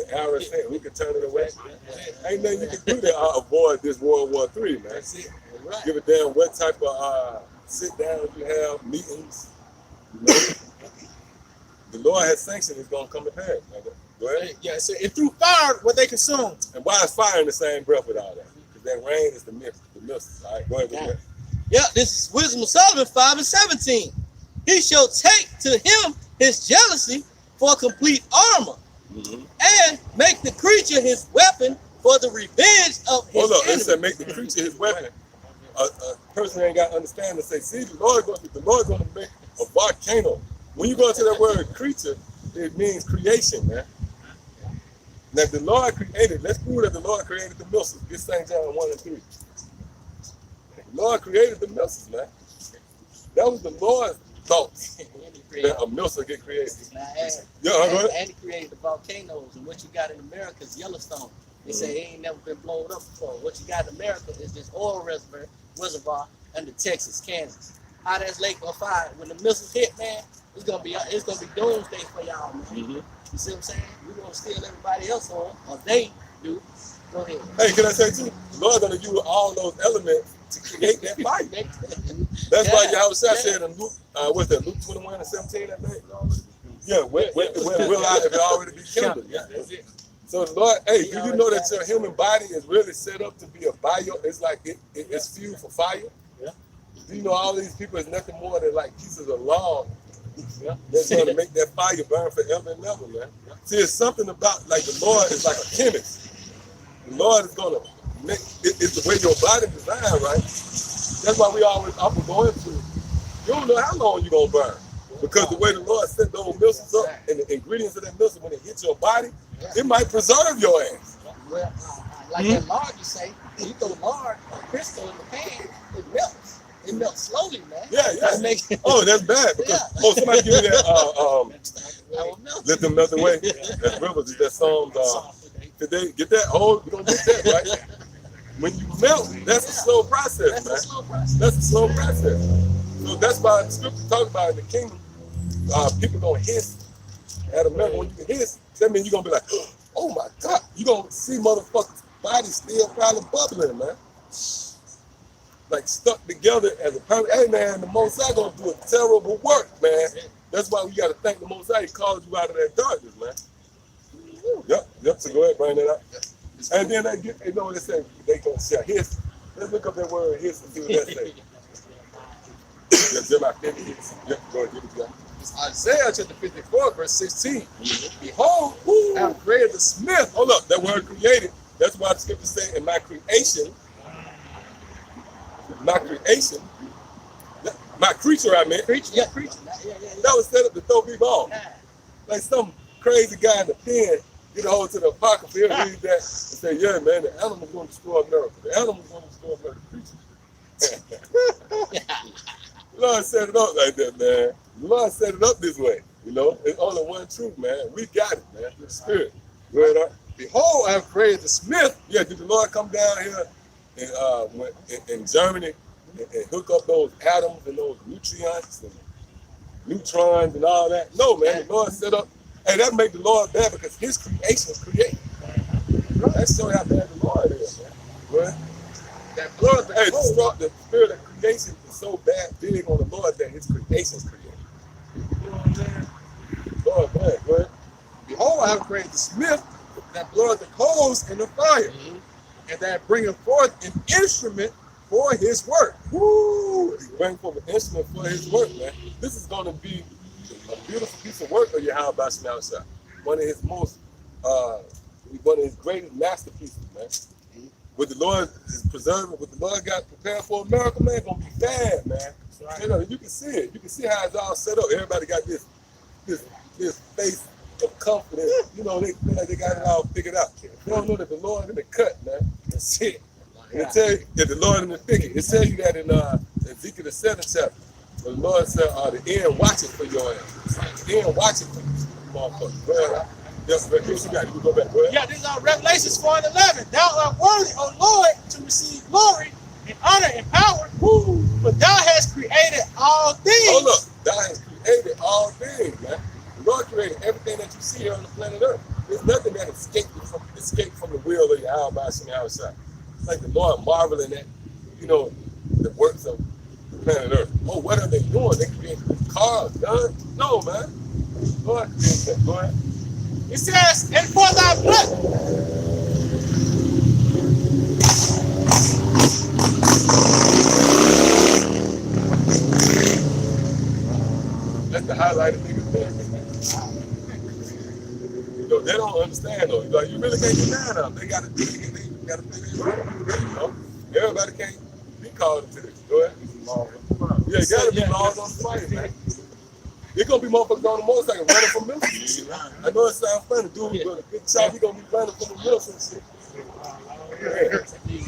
can turn it away. Ain't nothing you can do to avoid this World War III, man. Give a damn what type of sit downs you have, meetings. The Lord has sanctioned it's gonna come to pass. Go ahead. Yeah, so and through fire were they consumed. And why is fire in the same breath with all that? Because that rain is the mist. All right, go ahead with that. Yeah, this is Wisdom of Solomon 5:17. He shall take to him his jealousy for complete armor, and make the creature his weapon for the revenge of his Hold up, it enemy. said make the creature his weapon. A person ain't got to understand and say, see, the Lord going to make a volcano. When you go into that word creature, it means creation, man. Now, if the Lord created, let's prove that the Lord created the missiles. This St. John 1 and 3. The Lord created the missiles, man. That was the Lord's thoughts that a missile get created. Yeah, go ahead. And he created the volcanoes, and what you got in America is Yellowstone. They say it ain't never been blown up before. What you got in America is this oil reservoir under Texas, Kansas. hot as lake of fire. When the missiles hit, man, it's gonna be doomsday for y'all, man. Mm-hmm. You see what I'm saying? We're gonna steal everybody else on, or they do. Go ahead. Hey, can I say too? The Lord's gonna use all those elements to create that fire. That's why Yahweh said in Luke, what's that? Luke 21 and 17, I think. Yeah, when will I if it already be kindled? Yeah. So the Lord, hey, do you know that your human body is really set up to be a bio? It's like it's fuel for fire. Yeah. Do you know all these people is nothing more than like pieces of log that's going to make that fire burn forever and ever, man. See, it's something about like the Lord is like a chemist. The Lord is going to make it's the way your body designed, right? That's why we always often go into. You don't know how long you're gonna burn. Because the way the Lord set those missiles up and the ingredients of that missile, when it hits your body, it might preserve your ass. Well, like that lard you say, you throw lard or crystal in the pan, it melts. It melts slowly, man. Yeah. That makes it, Oh, that's bad. Because, somebody give me that let them melt away. That rivers, that Psalms today. Get that? Oh, you gonna get that, right? When you melt, that's a slow process, man. That's a slow process. So that's why the scripture talks about in the kingdom, people gonna hiss at a melt. When you hiss, that means you're gonna be like, oh my God, you're gonna see motherfuckers' bodies still probably bubbling, man. Like stuck together as a permanent. Hey man, the Most High gonna do a terrible work, man. That's why we gotta thank the Most High. He called you out of that darkness, man. Yep. So go ahead, bring that up. And then they get, you know what they say? They gonna say hiss. Let's look up that word hiss and see what that say. Yep, go ahead, give it to that. It's Isaiah chapter 54, verse 16. Behold, I have created the smith. Hold up, that word created. That's why the scripture say in my creation, my creature, I meant. creature. That was set up to throw people off. Like some crazy guy in the pen get a hold to the apocrypha, he'll read that and say, yeah, man, the animal's going to destroy America. The animal's going to destroy America. The Lord set it up like that, man. The Lord set it up this way. You know, it's only one truth, man. We got it, man. The Spirit. Go ahead, up. Behold, I have created the smith. Yeah, did the Lord come down here in Germany and hook up those atoms and those nutrients and neutrons and all that? No, man. The Lord set up. Hey, that make the Lord bad because his creation created. That shows how bad the Lord is, man. Right? That blood, Hey, the spirit of creation is so big on the Lord that his creation is created. You know what I'm saying? Lord, man, go ahead. Behold, I have created the smith that bloweth the coals in the fire, and that bringeth forth an instrument for his work. Woo! He bring forth an instrument for his work, man. This is going to be a beautiful piece of work of Yahweh Basham Shah. One of his greatest masterpieces, man. What the Lord is preserving, what the Lord got prepared for America, man, gonna be bad, man. Right. You know, you can see it. You can see how it's all set up. Everybody got this face of confidence. You know, they feel like they got it all figured out. They don't know that the Lord in the cut, man. That's it. And it tell you that the Lord in the thicket. It tells you that in Ezekiel the 7th chapter. The Lord said, the end watching for your ass. The end watching for you, motherfucker. Well, yes, but you got it. You go back. Go ahead. Yeah, this is Revelations 4 and 11. Thou art worthy, O Lord, to receive glory and honor and power. Woo. For thou hast created all things. Hold up. Thou hast created all things, man. The Lord created everything that you see here on the planet Earth. There's nothing that escaped from the will of Yahweh Basham outside. Like the Lord marveling at, you know, the works of the planet Earth. Oh, what are they doing? They created cars, guns? No, man. Lord created that. Go ahead. It says, and for thy blood. That's the highlighted niggas there. You know, they don't understand though. Like, you really can't get down on them. They gotta figure this out. You know? Everybody can't be called into this. Go ahead. Yeah, it gotta be laws on the fight, man. There's gonna be motherfuckers on the motorcycle running from Milton. I know it sounds funny, dude, but a good shot, he gonna be running from the Milton shit. Yeah.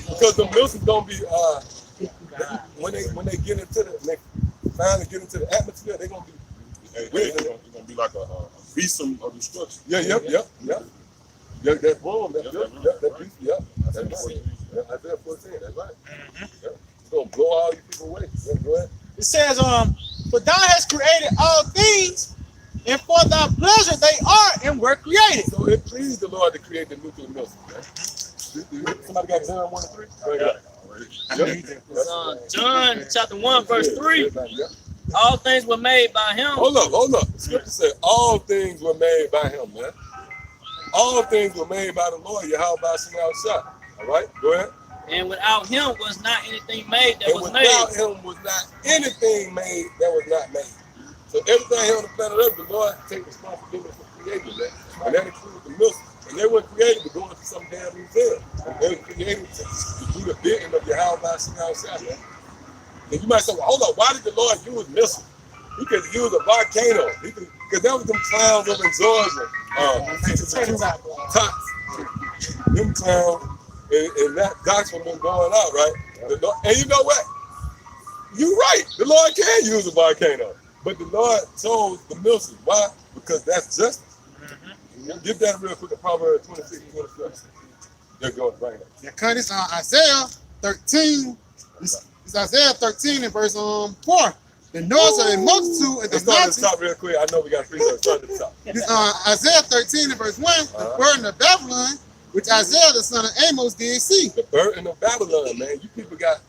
Because the Milton's gonna be when they get into they finally get into the atmosphere, they're gonna be It's gonna be like a beast of destruction. Yeah, yep. Yeah, that boom, that beast, yep. That's right. Yeah, Isaiah 14, that's right. Yep. It's gonna blow all you people away. Yeah, go ahead. It says, for thou hast created all things, and for thy pleasure they are and were created. So it pleased the Lord to create the nuclear mills, man. Somebody got John 1 and 3? Go ahead. John chapter 1, verse 3. All things were made by him. Hold up. Scripture said all things were made by him, man. All things were made by the Lord, Yahweh Shah. All right, go ahead. And without him was not anything made that And was without made. him was not anything made that was not made. So everything here on the planet Earth, the Lord take responsibility for creating that. And that includes the milk. And they weren't created to go into some damn museum. They were created to do the bidding of Yahweh Shah. And you might say, well, hold up, why did the Lord use missiles? He could use a volcano. Because that was them clowns over in Georgia. Tops. Them clowns. And that gospel been going out, right? And you know what? You're right. The Lord can use a volcano. But the Lord chose the missiles. Why? Because that's justice. Give that real quick. Proverbs 26 and 27. There goes right now. Yeah, cut this on Isaiah 13. It's Isaiah 13 and verse 4. The noise of a multitude at Let's the start at mountain. the top real quick. I know we got 3 minutes. Start at the top. This, Isaiah 13 and verse 1. The burden of Babylon, which Isaiah the son of Amos did see. The burden of Babylon, man. You people got,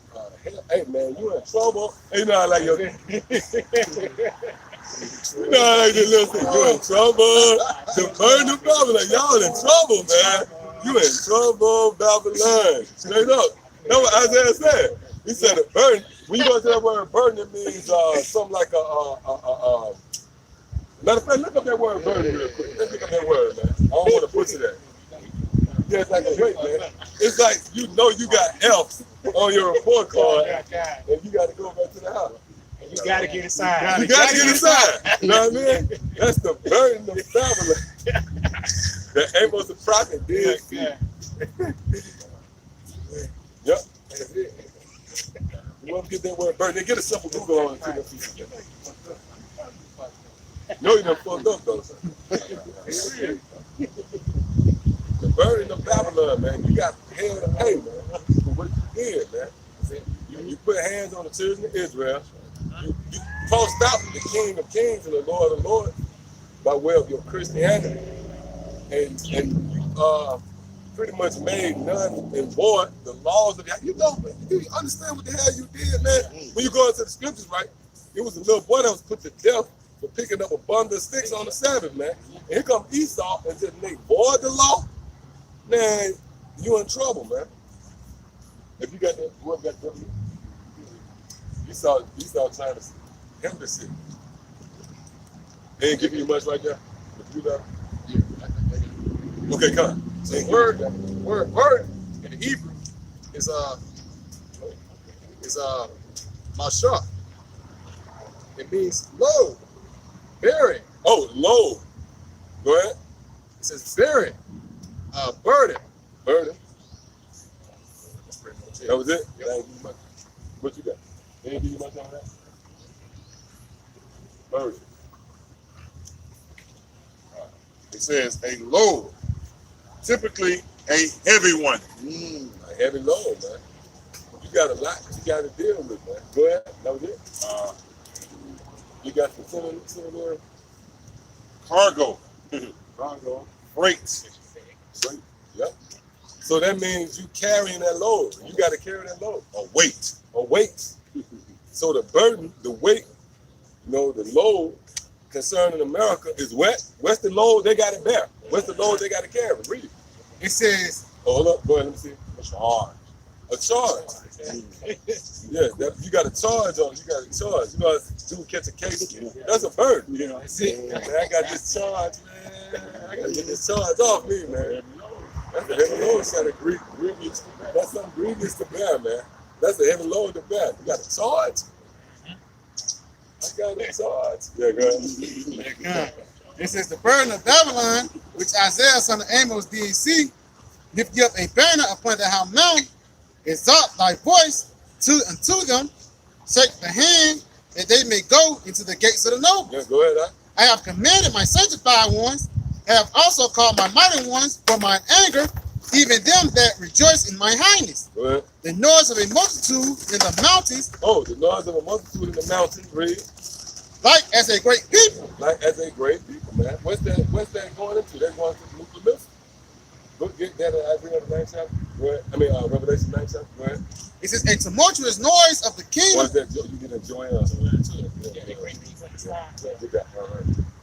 hey, man, you in trouble. Hey, you know I like your You know I like this little thing. You in trouble. The burden of Babylon. Y'all in trouble, man. You in trouble, Babylon. Straight up. That's what Isaiah said. He said a burden. When you go to that word burden, it means something like matter of fact, look up that word burden real quick. Let's look up that word, man. I don't want to butcher that. Yeah, it's like a weight, man. It's like you know you got F on your report card, and you got to go back to the house. You gotta get inside. You got to get inside. You know what I mean? That's the burden of Babylon. The Amos the prophet did see. Yep. That's it. You want to get that word burden? Then get a simple Google on it too. No, you done fucked up though. The burden of Babylon, man. You got hell to pay, man, for what you did, man. You put hands on the children of Israel. You tossed out the King of Kings and the Lord of Lords by way of your Christianity. And you pretty much made none and void the laws of God. You know, man, you understand what the hell you did, man? When you go into the scriptures, right? It was a little boy that was put to death for picking up a bundle of sticks on the Sabbath, man. And here comes Esau and just make void the law. Man, you in trouble, man. If you got that, whoever got that, Esau trying to help the city. They ain't giving you much right there. If you got, okay, come on. So the word in the Hebrew is mashah. It means load, bearing. Oh, load. Go ahead. It says bearing, burden. Burden. That was it? Yeah. What you got? They didn't give you much on that? Burden. It says a load, typically a heavy one. A heavy load, man. You got a lot that you got to deal with, man. Go ahead. That was it? You got the similar Cargo, cargo. freight. Yep. So that means you carrying that load. You got to carry that load. A weight. A weight. So the burden, the weight, the load concerning America is what? What's the load they got to bear? What's the load they got to carry? Read it. It says, Hold up. Go ahead. Let me see. A charge. Yeah, you got a charge on it. You got a charge. You know, dude catch a case. That's a burden. You know, that's it. Man, I got this charge, man. I got to get this charge off me, man. That's a heavy load. That's something grievous to bear, man. That's a heavy load to bear. You got a charge? I got a charge. Yeah, go ahead. it says, the burden of Babylon, which Isaiah son of Amos did see, lift you up a banner upon the high mountain, exalt thy voice unto them, shake the hand, that they may go into the gates of the noble. Yeah, go ahead, huh? I have commanded my sanctified ones, I have also called my mighty ones for mine anger, even them that rejoice in my highness. Go ahead. The noise of a multitude in the mountains, Oh, the noise of a multitude in the mountains, read. like as a great people. Like as a great people, man. What's that going into? They're going to the nuclear missile. Go get that in Isaiah the 9th chapter. Go ahead. I mean, Revelation 9th chapter. Go ahead. It says, a tumultuous noise of the kingdom. What's that? You get a joy on.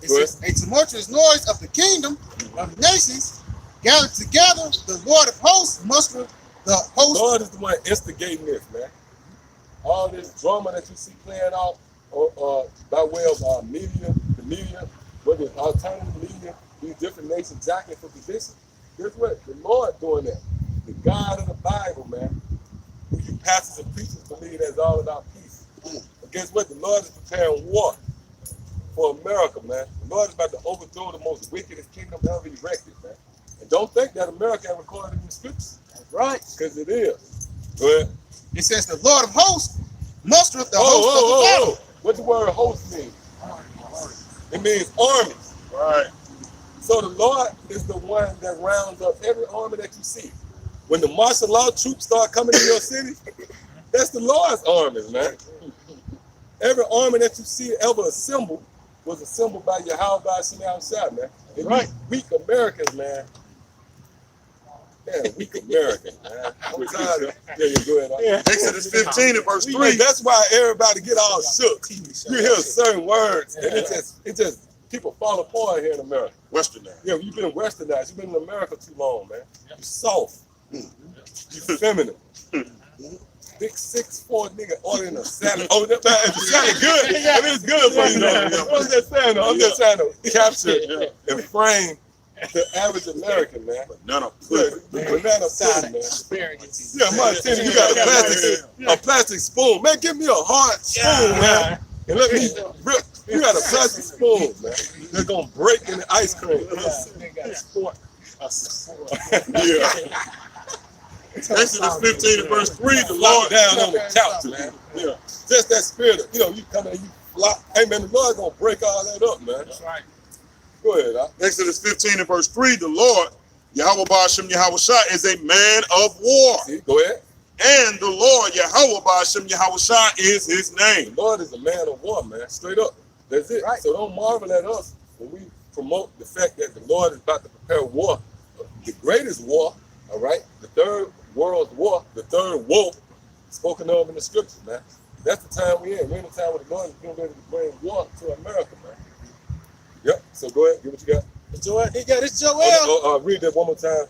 It says, a tumultuous noise of the kingdom of nations gathered together. The Lord of hosts muster the host. Lord is the one instigating this, man. All this drama that you see playing out by way of the media, whether it's alternative media, these different nations jockeying for position. Guess what? The Lord doing that. The God of the Bible, man. Who you pastors and preachers believe that's all about peace. But guess what? The Lord is preparing war for America, man. The Lord is about to overthrow the most wickedest kingdom ever erected, man. And don't think that America ain't recorded in the scriptures. That's right. Because it is. Go ahead. It says, the Lord of hosts mustereth the host of the battle. What the word host mean? It means armies. Right. So the Lord is the one that rounds up every army that you see. When the martial law troops start coming to your city, that's the Lord's armies, man. Every army that you see ever assembled was assembled by Yahweh outside, man. And Right. Weak Americans, man. Yeah, weak Americans, man. I'm tired of go ahead. Exodus 15 and verse 3. That's why everybody get all shook. You hear certain words, and it just people fall apart here in America. Westernized. Yeah, you've been westernized. You've been in America too long, man. You soft. You feminine. Big 6'4" nigga ordering a salad. Oh, that salad good. It is good for you, though. I'm just saying, though. I'm just trying to capture and frame the average American, man. Banana Good. pudding. Banana pudding, man. Yeah, Martin, you got a plastic spoon. Man, give me a hard spoon, man. And let me rip. You got a plastic spoon, man. They're gonna break in the ice cream. Yeah. Exodus 15 and verse 3. The Lock Lord down on the couch, man. Yeah. Just that spirit of, you come in and you flop. Hey, man, the Lord's gonna break all that up, man. That's right. Go ahead, Doc. Exodus 15 and verse 3. The Lord, Yahweh Ba'ashem Yahushua, is a man of war. See, go ahead. And the Lord, Yahweh Ba'ashem Yahushua, is his name. The Lord is a man of war, man. Straight up. That's it. Right. So don't marvel at us when we promote the fact that the Lord is about to prepare war. The greatest war, all right? The third world's war, the third war spoken of in the scriptures, man. That's the time we're in. We're in the time where the Lord is getting ready to bring war to America, man. Yep. So go ahead, get what you got. Joel, this Joel. Read that one more time.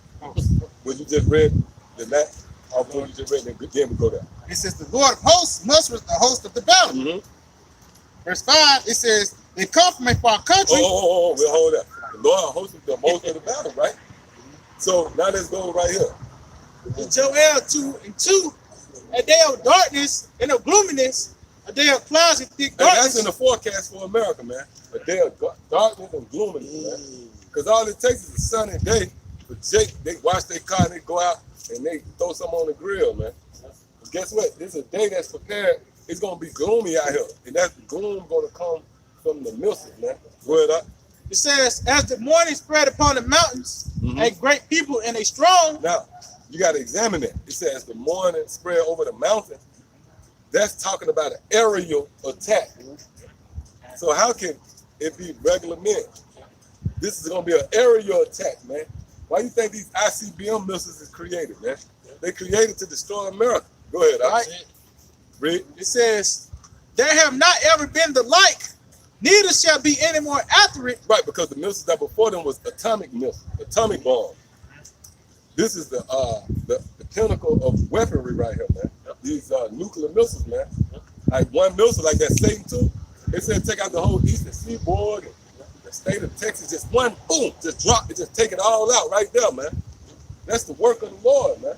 What you just read, the last, what you just read, then we go there. It says, the Lord of hosts mustereth the host of the battle. Mm-hmm. Verse 5, it says, they come from a far country. We'll hold up. The Lord hosted the most of the battle, right? So now let's go right here. Joel 2:2, a day of darkness and of gloominess, a day of clouds and thick And darkness. that's in the forecast for America, man. A day of darkness and gloominess, man. Because all it takes is a sunny day for Jake. They wash their car and they go out and they throw something on the grill, man. But guess what? This is a day that's prepared. It's going to be gloomy out here. And that gloom going to come from the mills, man. Go ahead, up. It says, as the morning spread upon the mountains, a great people and a strong. Now, you got to examine it. It says the morning spread over the mountain. That's talking about an aerial attack. So how can it be regular men? This is going to be an aerial attack, man. Why you think these ICBM missiles is created, man? They created to destroy America. Go ahead, all right? Read. It says, there have not ever been the like, neither shall be any more after it. Right, because the missiles that before them was atomic missiles, atomic bomb. This is the pinnacle of weaponry right here, man. These nuclear missiles, man. Like one missile, like that Satan II, it said take out the whole eastern seaboard and the state of Texas, just one boom, just drop it, just take it all out right there, man. That's the work of the Lord, man.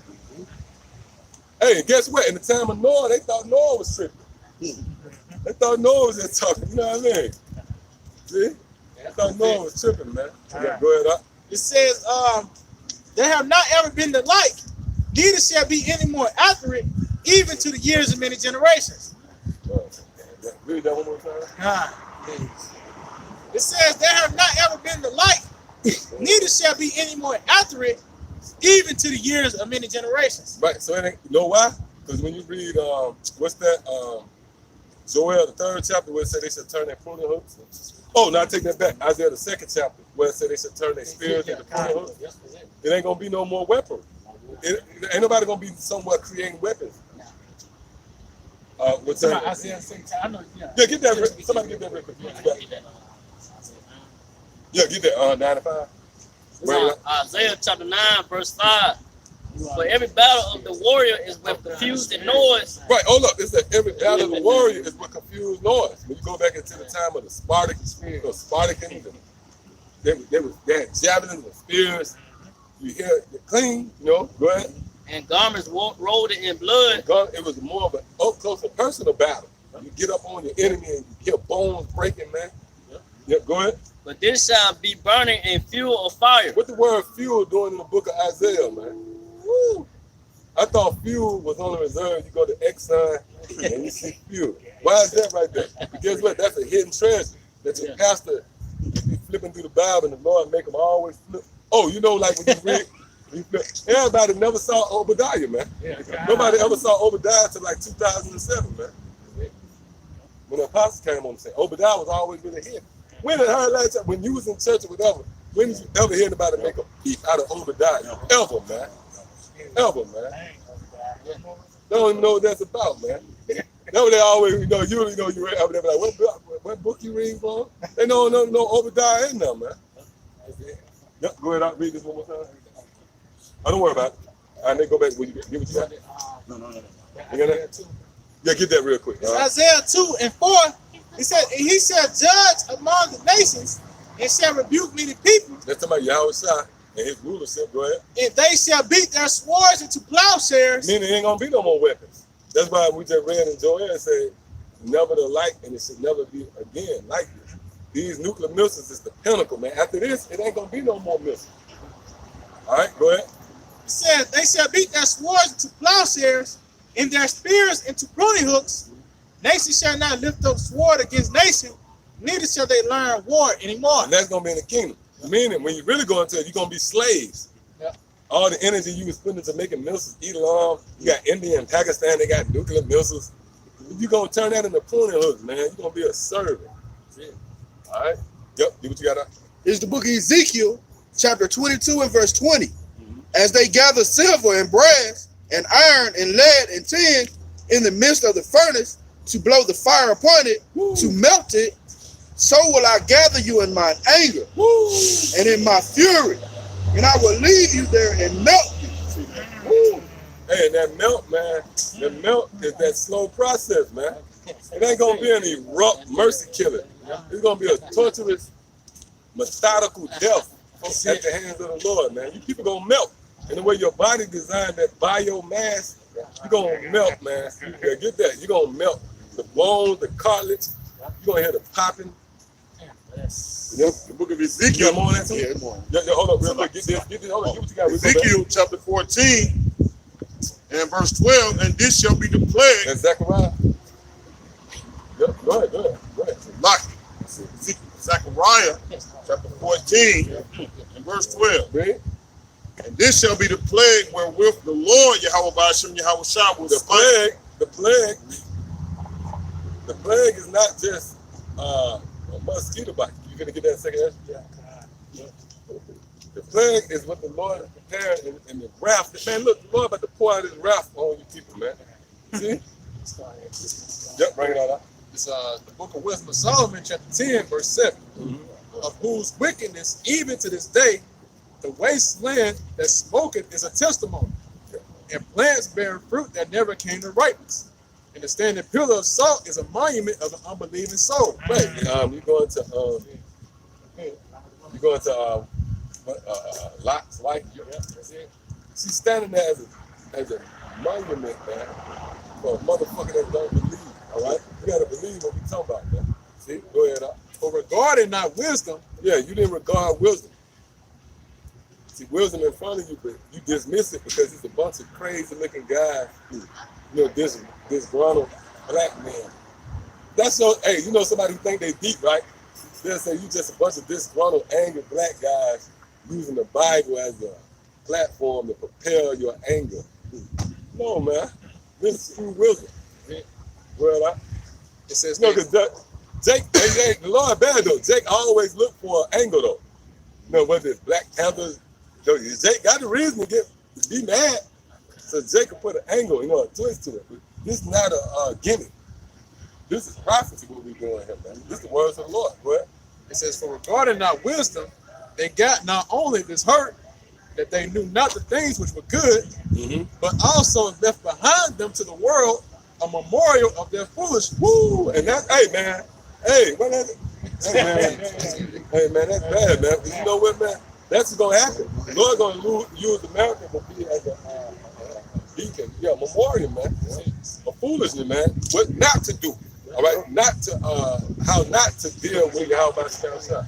Hey, and guess what? In the time of Noah, they thought Noah was tripping. They thought Noah was just talking, you know what I mean? See? They thought Noah was tripping, man. Yeah, go ahead, up. It says, there have not ever been the like, neither shall be any more after it, even to the years of many generations. Read that one more time. It says, there have not ever been the like, neither shall be any more after it, even to the years of many generations. Right. So it ain't, you know why? Because when you read what's that? Joel, the 3rd chapter, where it said they should turn their pruning hooks. Oh, no, I take that back. Isaiah, the 2nd chapter, where it said they should turn their spears into pruning hooks. It ain't gonna be no more weaponry. Ain't nobody gonna be somewhat creating weapons. What's that? Isaiah 6. I know. Yeah. Yeah, get that. Somebody get that real quick. Yeah, get that. 95. Isaiah chapter 9, verse 5. For every battle of the warrior is with confused noise. Right, hold up. It said every battle of the warrior is with confused noise. When you go back into the time of the Spartans, they had javelins and spears. You hear it clean, go ahead. And garments rolled in blood. It was more of an up close and personal battle. You get up on your enemy and you hear bones breaking, man. Yeah, go ahead. But this shall be burning in fuel of fire. What the word fuel doing in the book of Isaiah, man? Woo. I thought fuel was on the reserve. You go to Exxon and you see fuel. Why is that right there? But guess what? That's a hidden treasure that your pastor be flipping through the Bible and the Lord make them always flip. Oh, like when you read, everybody never saw Obadiah, man. Nobody ever saw Obadiah till like 2007, man. When the apostles came on and said, Obadiah was always really hidden. When did her last time, when you was in church or whatever, when did you ever hear anybody make a peep out of Obadiah? Ever, man. Ever, man. Don't even know what that's about, man. That's what they always, you ever they be like, what book you reading from? They know Obadiah in there, man. Yep, go ahead, I'll read this one more time. Oh, don't worry about it. All right, then go back. Will you give what you got? No. You got that? Yeah, get that real quick. Isaiah 2 and 4. He said, judge among the nations and shall rebuke many people. That's talking about Yahushua and his ruler said, go ahead. And they shall beat their swords into plowshares. Meaning there ain't gonna be no more weapons. That's why we just read in Joel and said, never the like, and it should never be again like this. These nuclear missiles is the pinnacle, man. After this, it ain't gonna be no more missiles. All right, go ahead. It said, they shall beat their swords into plowshares and their spears into pruning hooks. Nation shall not lift up sword against nation, neither shall they learn war anymore. And that's gonna be in the kingdom. Meaning, when you really go into it, you're gonna be slaves. Yep. All the energy you was spending to making missiles, Elam, you got India and Pakistan, they got nuclear missiles. You're gonna turn that into pruning hooks, man. You're gonna be a servant. All right. Yep. Do what you got. It's the book of Ezekiel, chapter 22 and verse 20. As they gather silver and brass and iron and lead and tin in the midst of the furnace to blow the fire upon it, to melt it, so will I gather you in my anger and in my fury, and I will leave you there and melt you. Hey, and that melt, man, the melt is that slow process, man. It ain't gonna be an abrupt mercy killing. It's gonna be a torturous, methodical death at the hands of the Lord, man. You people gonna melt. And the way your body designed that biomass, you're gonna melt, man. Yeah, get that. You're gonna melt the bones, the cartilage. You're gonna hear the popping. Yep. The book of Ezekiel. You got more on that too? Yeah, more. Yeah, hold up, real quick. Get this. Hold on, get what you got. Ezekiel chapter 14 and verse 12, and this shall be the plague. And Zechariah. Yep, go ahead. Lock it. Zechariah chapter 14 and verse 12. Read. And this shall be the plague wherewith the Lord Yahweh Ba'ashem Yahweh Shah will The plague is not just a mosquito bite. You gonna get that second? The plague is what the Lord prepared in the wrath. Man, look, the Lord about to pour out his wrath on you people, man. See? Yep, bring it all out. It's the book of Wisdom of Solomon, chapter 10, verse 7. Of whose wickedness, even to this day, the wasteland that smoketh is a testimony, and plants bearing fruit that never came to ripeness. And the standing pillar of salt is a monument of an unbelieving soul. Right. You go into Lot's wife. She's standing there as a monument, man, for a motherfucker that don't believe. All right, you gotta believe what we talking about, man. See, go ahead. For regarding not wisdom, Yeah, you didn't regard wisdom. See, wisdom in front of you, but you dismiss it because it's a bunch of crazy-looking guys who, disgruntled black men. That's so. Hey, somebody who think they deep, right? They'll say you just a bunch of disgruntled, angry black guys using the Bible as platform to propel your anger. No, man. This is true wisdom. Well, It says, no, because Jake, the Lord bad though. Jake always look for an angle though. You know, whether it's Black Panthers, Jake got the reason to be mad. So Jake could put an angle, a twist to it. But this is not a gimmick. This is prophecy what we're doing here, man. This is the words of the Lord, boy. it says, for regarding not wisdom, they got not only this hurt, that they knew not the things which were good, but also left behind them to the world a memorial of their foolishness. Woo! And that's, hey, man. Hey, what is it? Hey, man, that's bad, man. 'Cause you know what, man? That's going to happen. The Lord going to use America to be as a beacon, memorial, man. A foolishness, man. What not to do. All right? Not to, how not to deal with Yahweh Shah.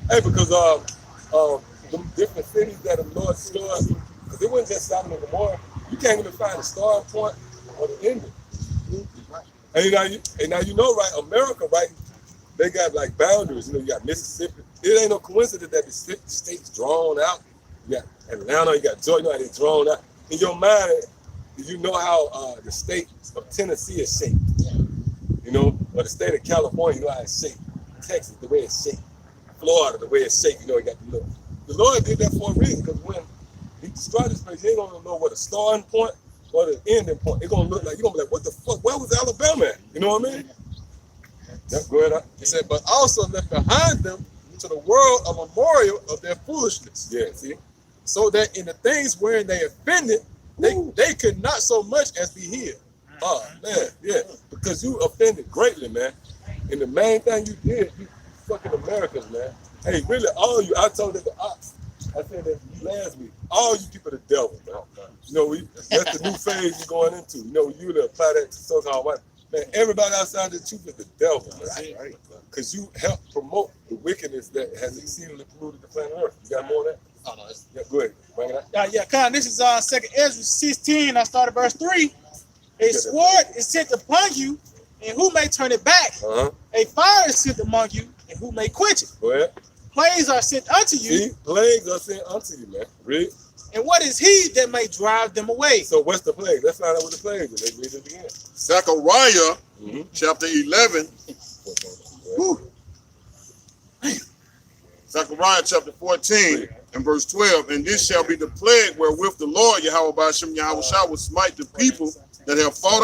Hey, because the different cities that the Lord destroyed, because it wasn't just Sodom and Gomorrah. You can't even find a starting point or the ending. And now you know, right? America, right? They got like boundaries. You got Mississippi. It ain't no coincidence that the state's drawn out. You got Atlanta. You got Georgia. They're drawn out. In your mind, you know how the state of Tennessee is shaped. Or the state of California, you know how it's shaped. Texas, the way it's shaped. Florida, the way it's shaped. You got the look. The Lord did that for a reason, because when He destroyed this place, He ain't gonna know what a starting point or the ending point. It's gonna look like, you're gonna be like, what the fuck? Where was Alabama at? You know what I mean? Go ahead. It said, but also left behind them to the world a memorial of their foolishness. Yeah, see? So that in the things wherein they offended, they could not so much as be healed. Oh, man, yeah. Because you offended greatly, man. And the main thing you did, you fucking Americans, man. Hey, really, all you, I told it to Ox. I said that last week. All you people the devil, man. That's the new phase you're going into. You to apply that to so-called white. Man, everybody outside the truth is the devil, man. Because you help promote the wickedness that has exceedingly polluted the planet Earth. You got more of that? Oh, no, Yeah, go ahead. Bring it out. Con, this is 2nd Ezra 16. I started verse 3. A sword is sent upon you, and who may turn it back? A fire is sent among you, and who may quench it? Go ahead. Plagues are sent unto you. See, plagues are sent unto you, man. Read. And what is he that may drive them away? So what's the plague? Let's find out what the plague is. Let's read it again. Zechariah chapter 11. Zechariah chapter 14 and verse 12. And this shall be the plague wherewith the Lord Yahweh Ba'ashem Yahweh Shah will smite the people that have fought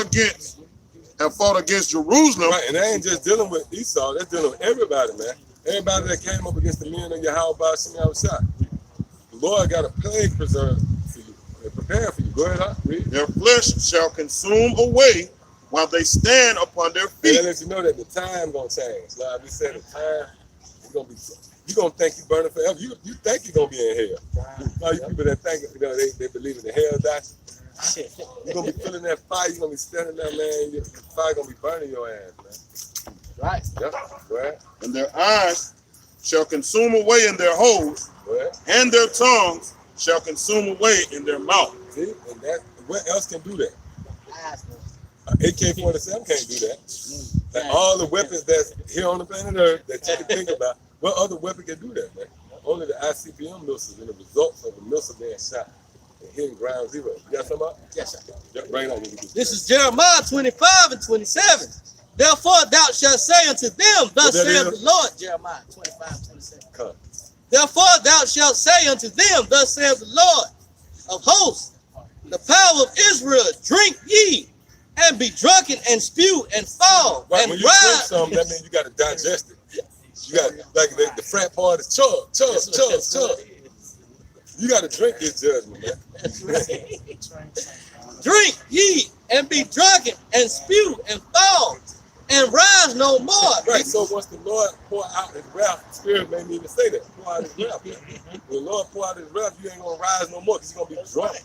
against Jerusalem. Right, and they ain't just dealing with Esau, they're dealing with everybody, man. Everybody that came up against the men of Yahweh Ba'ashem Yahweh Shah. The Lord got a plague preserved for you. They're prepared for you. Go ahead, read. Their flesh shall consume away while they stand upon their And feet. that lets you know that the time gonna change. Like we said, the time is gonna be. You gonna think you burning forever. You think you're gonna be in hell. All you people that think they believe in the hell doctrine. You're gonna be feeling that fire. You're gonna be standing there, man. The fire gonna be burning your ass, man. Right. Yep. Go ahead. And their eyes shall consume away in their holes, Go ahead. and their tongues shall consume away in their mouth. See, and that what else can do that? AK-47 can't do that. Like all the weapons that's here on the planet Earth that you can think about, what other weapon can do that, man? Only the ICBM missiles and the results of the missile being shot and hitting ground zero. You got something? Yes, sir. Yep, bring it on. This is Jeremiah 25 and 27. Therefore thou shalt say unto them, thus saith the Lord. Jeremiah 25, 27. Come. Therefore thou shalt say unto them, thus saith the Lord of hosts, the power of Israel, drink ye, and be drunken, and spew, and fall, Right, and when you drink rise. something, that means you got to digest it. You got, like the frat part is chug. You got to drink this judgment, man. Drink ye, and be drunken, and spew, and fall, and rise no more. Right, so once the Lord pour out his wrath, the Spirit made me even say that. Pour out his wrath, man. When the Lord pour out his wrath, you ain't going to rise no more because you're going to be drunk.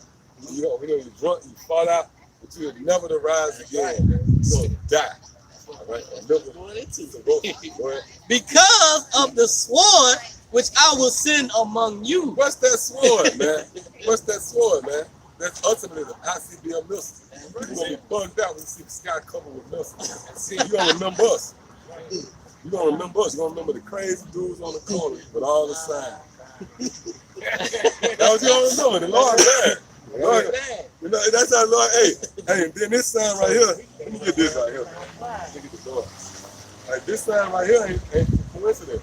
You're going to be drunk, you fall out, but you're never to rise again, man. You're going to die. All right? Because of the sword which I will send among you. What's that sword, man? What's that sword, man? That's ultimately the ICBM missile. You're going to be bugged out when you see the sky covered with missiles. See, you're going to remember us. You're going to remember us. You're going to remember the crazy dudes on the corner with all the signs. That was your remember. The Lord mad. The Lord, you know, that's how the Lord, hey, and then this sign right here, let me get this right here. Let me get the door. Like this sign right here ain't coincidence.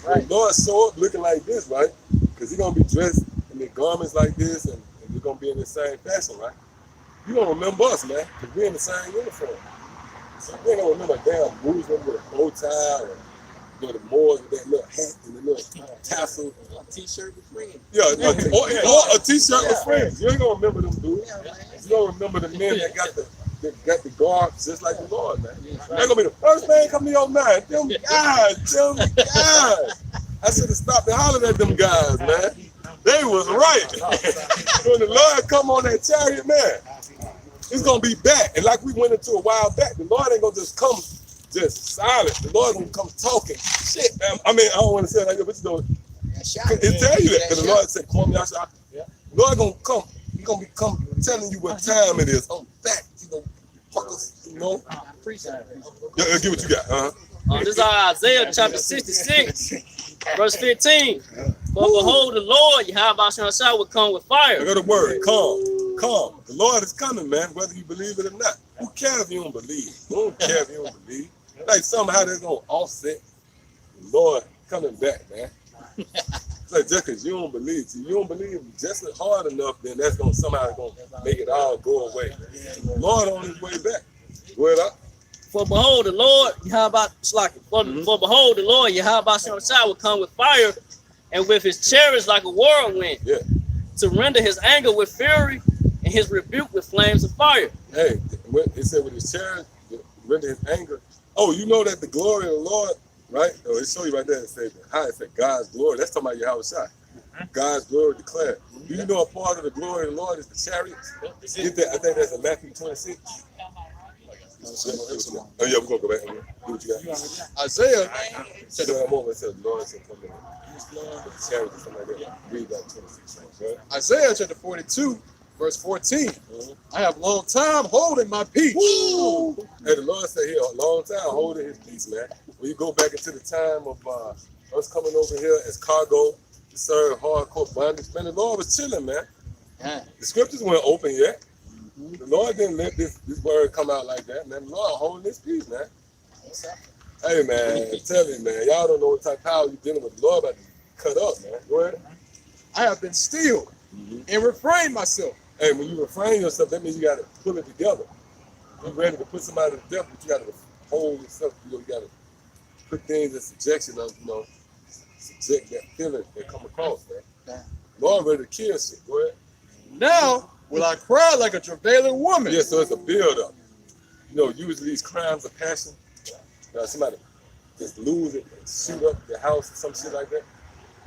Right. The Lord show up looking like this, right? Because he's gonna be dressed in the garments like this, and we're gonna be in the same fashion, right? You gonna remember us, man, because we're in the same uniform. So you ain't gonna remember a damn Muslim with a bow tie, or you know, the Moors with that little hat and the little tassel. A t-shirt with friends. Yeah, or a t-shirt with friends. You ain't gonna remember them dudes. You gonna remember the men that got the garb just like the Lord, man. They're gonna be the first thing come to your mind. Them guys. I should have stopped and hollered at them guys, man. They was right. When the Lord come on that chariot, man, it's gonna be back. And like we went into a while back, the Lord ain't gonna just come just silent. The Lord gonna come talking. Shit, man. I mean, I don't want to say it like that, but you know, it tell you that. Because the Lord said, "Call me out." The Lord gonna come. He gonna come telling you what time it is. I'm back. You know, fuckers. You know. I appreciate it. Yeah, get what you got. This is Isaiah chapter 66, verse 15. For behold, the Lord, Yahweh Shah will come with fire. I got a word. Come. The Lord is coming, man, whether you believe it or not. Who cares if you don't believe? We don't care if you don't believe. Like somehow that's gonna offset the Lord coming back, man. It's like just because you don't believe, if you don't believe just hard enough, then that's gonna somehow make it all go away. The Lord on his way back. Go ahead up. For behold, the Lord, Yahweh For behold, the Lord, Yahweh Shah will come with fire, and with his chariots like a whirlwind, to render his anger with fury, and his rebuke with flames of fire. Hey, it said with his chariot, render his anger. Oh, you know that the glory of the Lord, right? Oh, it show you right there. It said God's glory. That's talking about Yahweh Shai. God's glory declared. Do you know a part of the glory of the Lord is the chariots? Get that? I think that's in Matthew 26. Oh yeah, we're gonna go back. Do what you got. Isaiah said the Lord said come in. The chariots or something like that. Read that 26. Right? Isaiah chapter 42, verse 14. I have long time holding my peace. Woo! Hey, the Lord said here a long time holding his peace, man. When you go back into the time of us coming over here as cargo to serve hardcore bondage, man, the Lord was chilling, man. The scriptures weren't open yet. The Lord didn't let this word come out like that, man. The Lord holding his peace, man. Hey, man, tell me, man. Y'all don't know what type of power you're dealing with. The Lord about to cut up, man. Go ahead. I have been still and refrained myself. Hey, when you refrain yourself, that means you got to pull it together. You're ready to put somebody to death, but you got to hold yourself. You got to put things in subjection of, subject that feeling that come across, man. Lord ready to kill shit. Go ahead. Now will I cry like a travailing woman. Yeah, so it's a build-up. Usually these crimes of passion, somebody just lose it and shoot up their house or some shit like that.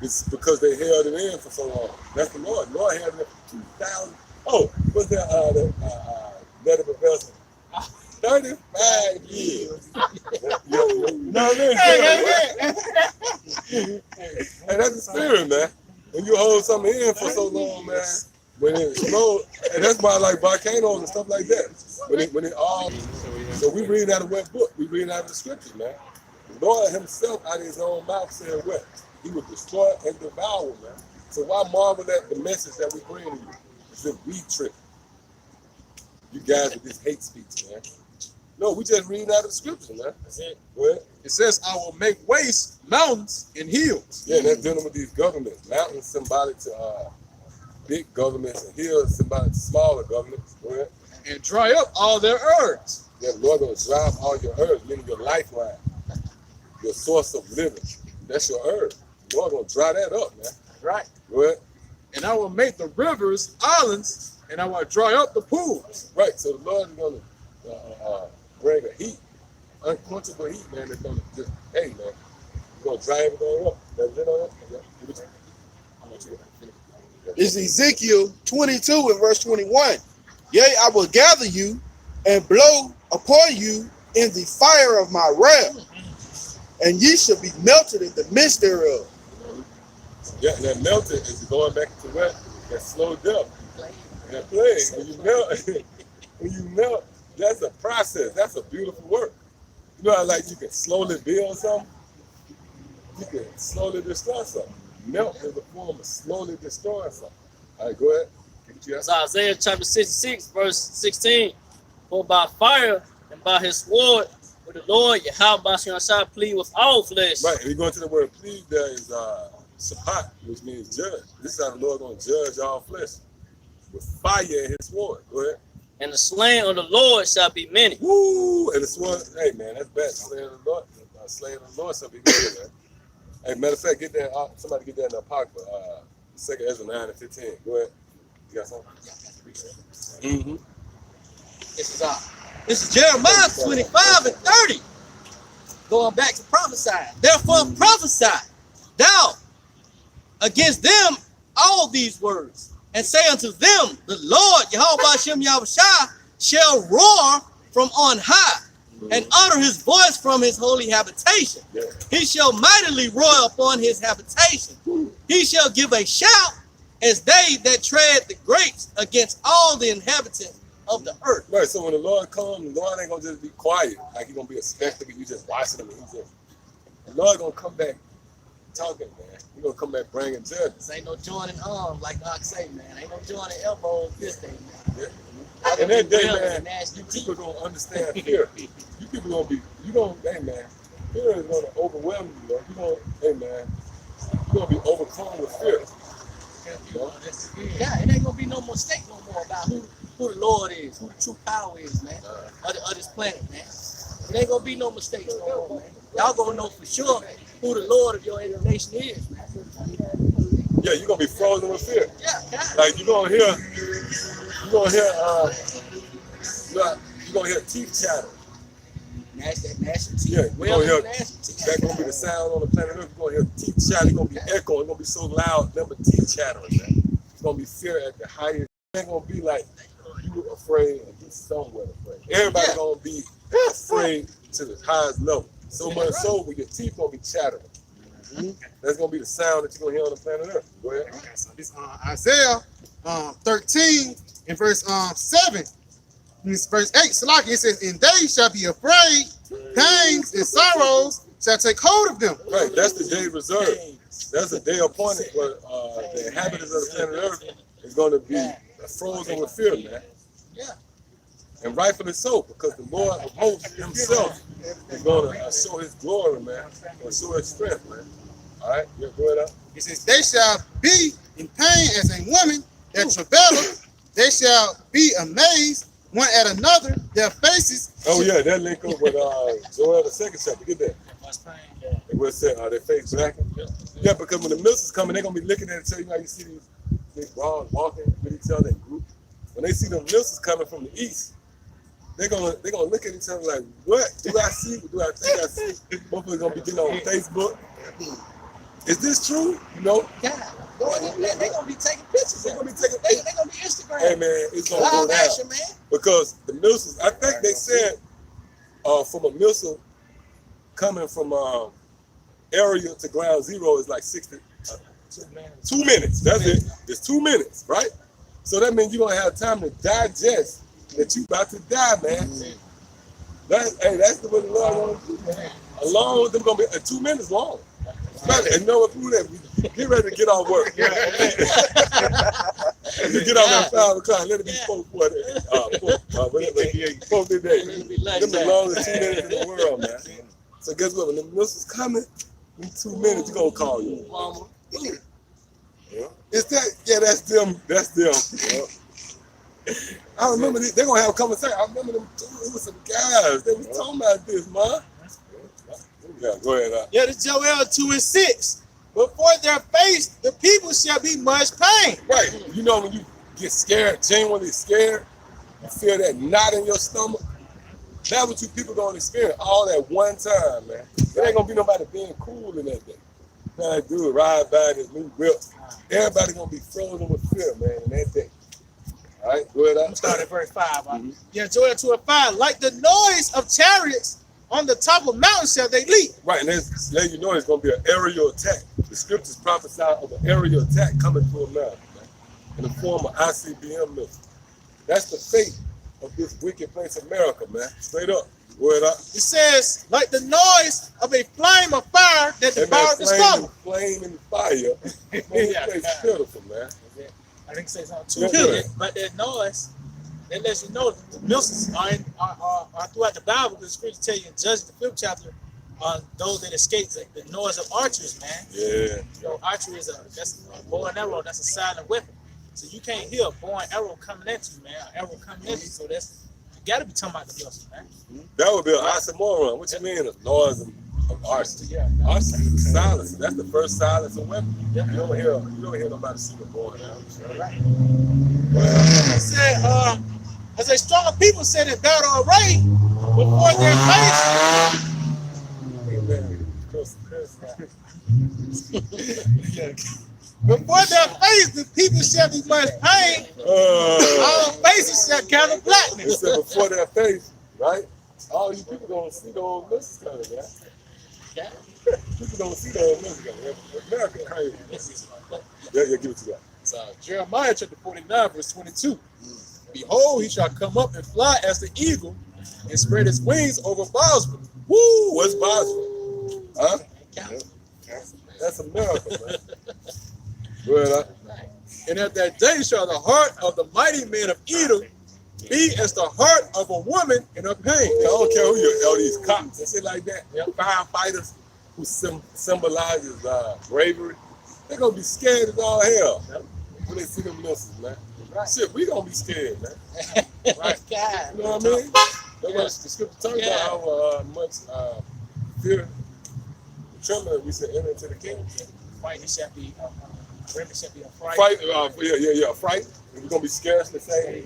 It's because they held it in for so long. That's the Lord. The Lord held it in for 2,000. Oh, what's that? Letter professor. 35 years. You know what I mean? And that's the spirit, man. When you hold something in for so long, man, when it explodes, and that's why I like volcanoes and stuff like that. When it all, so we read out of what book? We read out of the scriptures, man. The Lord himself out of his own mouth said what? He would destroy and devour, man. So why marvel at the message that we bring to you? As if we trick you guys with this hate speech, man. No, we just reading out of the scriptures, man. That's it. Go ahead. It says, I will make waste mountains and hills. Yeah, that's dealing with these governments. Mountains symbolic to big governments, and hills symbolic to smaller governments. Go ahead. And dry up all their herbs. Yeah, the Lord gonna dry up all your herbs, meaning your lifeline, your source of living. That's your herb. The Lord gonna dry that up, man. Right. Go ahead. And I will make the rivers islands, and I will dry up the pools. Right. So the Lord is gonna bring a heat, unquenchable heat, man. That's gonna just, hey, man, you're gonna dry everything up. That's it on that. It's Ezekiel 22 and verse 21. Yea, I will gather you and blow upon you in the fire of my wrath, and ye shall be melted in the midst thereof. Yeah, and that melted is going back to what? That slow death. That plague. When you melt, that's a process. That's a beautiful work. You know how like you can slowly build something? You can slowly destroy something. melt in the form of slowly destroying something. All right, go ahead. It's Isaiah chapter 66, verse 16. For by fire and by his sword with the Lord Yahweh shall plead with all flesh. Right, and we go into the word plead, there is sapat, which means judge. This is how the Lord going to judge all flesh with fire and his sword. Go ahead. And the slain of the Lord shall be many. Woo! And the sword, hey man, that's bad. Slaying of the Lord, slaying of the Lord shall be many, man. Hey, matter of fact, get that. Somebody get that in the Apocrypha. 2 Ezra 9 and 15. Go ahead. You got something? Mm-hmm. This is Jeremiah 25 and 30. Going back to prophesying. Therefore prophesy thou against them all these words, and say unto them, the Lord Yahweh Hashem Yahushua shall roar from on high, and utter his voice from his holy habitation. Yeah. He shall mightily roar upon his habitation. He shall give a shout as they that tread the grapes against all the inhabitants of the earth. Right, so when the Lord comes, the Lord ain't gonna just be quiet, like he's gonna be a spectacle, you just watching him, and he's just, the Lord gonna come back talking, man. He's gonna come back bringing judgment. This ain't no joining arms, like Doc say, man. Ain't no joining elbows this day, man. Yeah. And that day, man, you people gonna understand fear. You people gonna be, you gonna, hey man, fear is gonna overwhelm you, man. You gonna, hey man, you gonna be overcome with fear. You know? Yeah, it ain't gonna be no mistake no more about who the Lord is, who the true power is, man, of this planet, man. It ain't gonna be no mistakes no more, man. Y'all gonna know for sure who the Lord of your nation is, man. Yeah, you're gonna be frozen with fear. Yeah. Like you're gonna hear teeth chatter. Gnashing teeth. Yeah, you're gonna hear gnashing teeth. that's gonna be the sound on the planet Earth. You're gonna hear teeth chatter. It's gonna be echoing. It's gonna be so loud. Number teeth chattering, man. It's gonna be fear at the highest. It ain't gonna be like you afraid and you somewhat afraid. Everybody gonna be afraid to the highest level. So much so with your teeth gonna be chattering. That's gonna be the sound that you're gonna hear on the planet Earth. Go ahead. Okay, so this Isaiah 13 and verse 7. And it's verse 8. Salaki, it says, and they shall be afraid, pangs and sorrows shall take hold of them. Right, that's the day reserved. That's the day appointed where the inhabitants of the planet Earth is going to be frozen with fear, man. Yeah. And rightfully so, because the Lord of hosts himself is going to show his glory, man, and show his strength, man. All right, yeah, go ahead. It says, they shall be in pain as a woman that travaileth. They shall be amazed one at another, their faces. Oh, yeah, that link up with Joel, the second chapter. Get that. It will say, their face black. Yeah, because when the missiles coming, they're going to be looking at each other. You know, you see these big brawls walking with each other in groups. When they see the missiles coming from the east, they're gonna look at each other like, what do I see? What do I think I see? Both of them gonna be getting on Facebook. Is this true? You know? Yeah. They're gonna be taking pictures. They're gonna be Instagram. Hey man, it's gonna Live go down. action, man. Because the missiles, I think they said from a missile coming from area to ground zero is like 2 minutes. That's it. It's 2 minutes, right? So that means you're gonna have time to digest that you about to die, man. That's the way the Lord wants to do, man. Along with them gonna be 2 minutes long. And you know what, get ready to get off work. You get off at 5 o'clock, let it be 4 today. Them the longest 2 minutes in the world, man. So guess what? When the missiles coming, in 2 minutes, you're gonna call you. Yeah. Is that? Yeah, that's them. That's them. Yeah. I remember they're gonna have a conversation. I remember them. It was some guys. They was talking about this, man. Yeah, go ahead. Yeah, this Joel 2 and 6. Before their face, the people shall be much pain. Right. You know when you get scared, genuinely scared, you feel that knot in your stomach. That's what you people gonna experience all at one time, man. There ain't gonna be nobody being cool in that day. Man, dude, ride by this new whip. Everybody gonna be frozen with fear, man, in that day. All right, go ahead. Start at verse 5. Yeah, Joel 2 and 5. Like the noise of chariots on the top of mountains shall they leap. Right, and let you know it's gonna be an aerial attack. The scriptures prophesy of an aerial attack coming to America, man, in the form of ICBM missiles. That's the fate of this wicked place, America, man. Straight up. Go ahead. It says, like the noise of a flame of fire that That devoured the stomach. flame and fire. Man, Yeah. it's beautiful, man. I think say something too. Yeah. But that noise, that lets you know the mills are throughout the Bible. Because the scripture tell you in Judges the 5th chapter, those that escape the noise of archers, man. Yeah. You know, archery is that's a bow and arrow. That's a silent weapon. So you can't hear a bow and arrow coming at you, man. An arrow coming at you. So that's you got to be talking about the mills, man. That would be an oxymoron. What you mean? A noise of arson. Yeah. Arson is silence. That's the first silence of weapon. You don't hear nobody shooting going out. He said, as a stronger people said in battle array before their face. Before their face, the people shall be much pain. All faces shall gather He blackness. said before their face, right? All you people gonna see those missiles coming, man. People don't see those missiles coming. America crazy. Yeah, give it to that. It's, Jeremiah chapter 49, verse 22. Behold, he shall come up and fly as the eagle and spread his wings over Bosra. Woo! What's Bosra? Huh? That's America, man. Go ahead, And at that day shall the heart of the mighty man of Edom be as the heart of a woman in her pain. I don't care who you are, these cops and shit like that. Firefighters who symbolizes bravery. They're gonna be scared as all hell when they see them missiles, man. Shit, we gonna be scared, man. Right. You know what I mean? That's what the scripture talks about how much fear, trembling we should enter into the kingdom. Frightened shall be, women shall be afraid. Fright, fright. We're gonna be scared to say.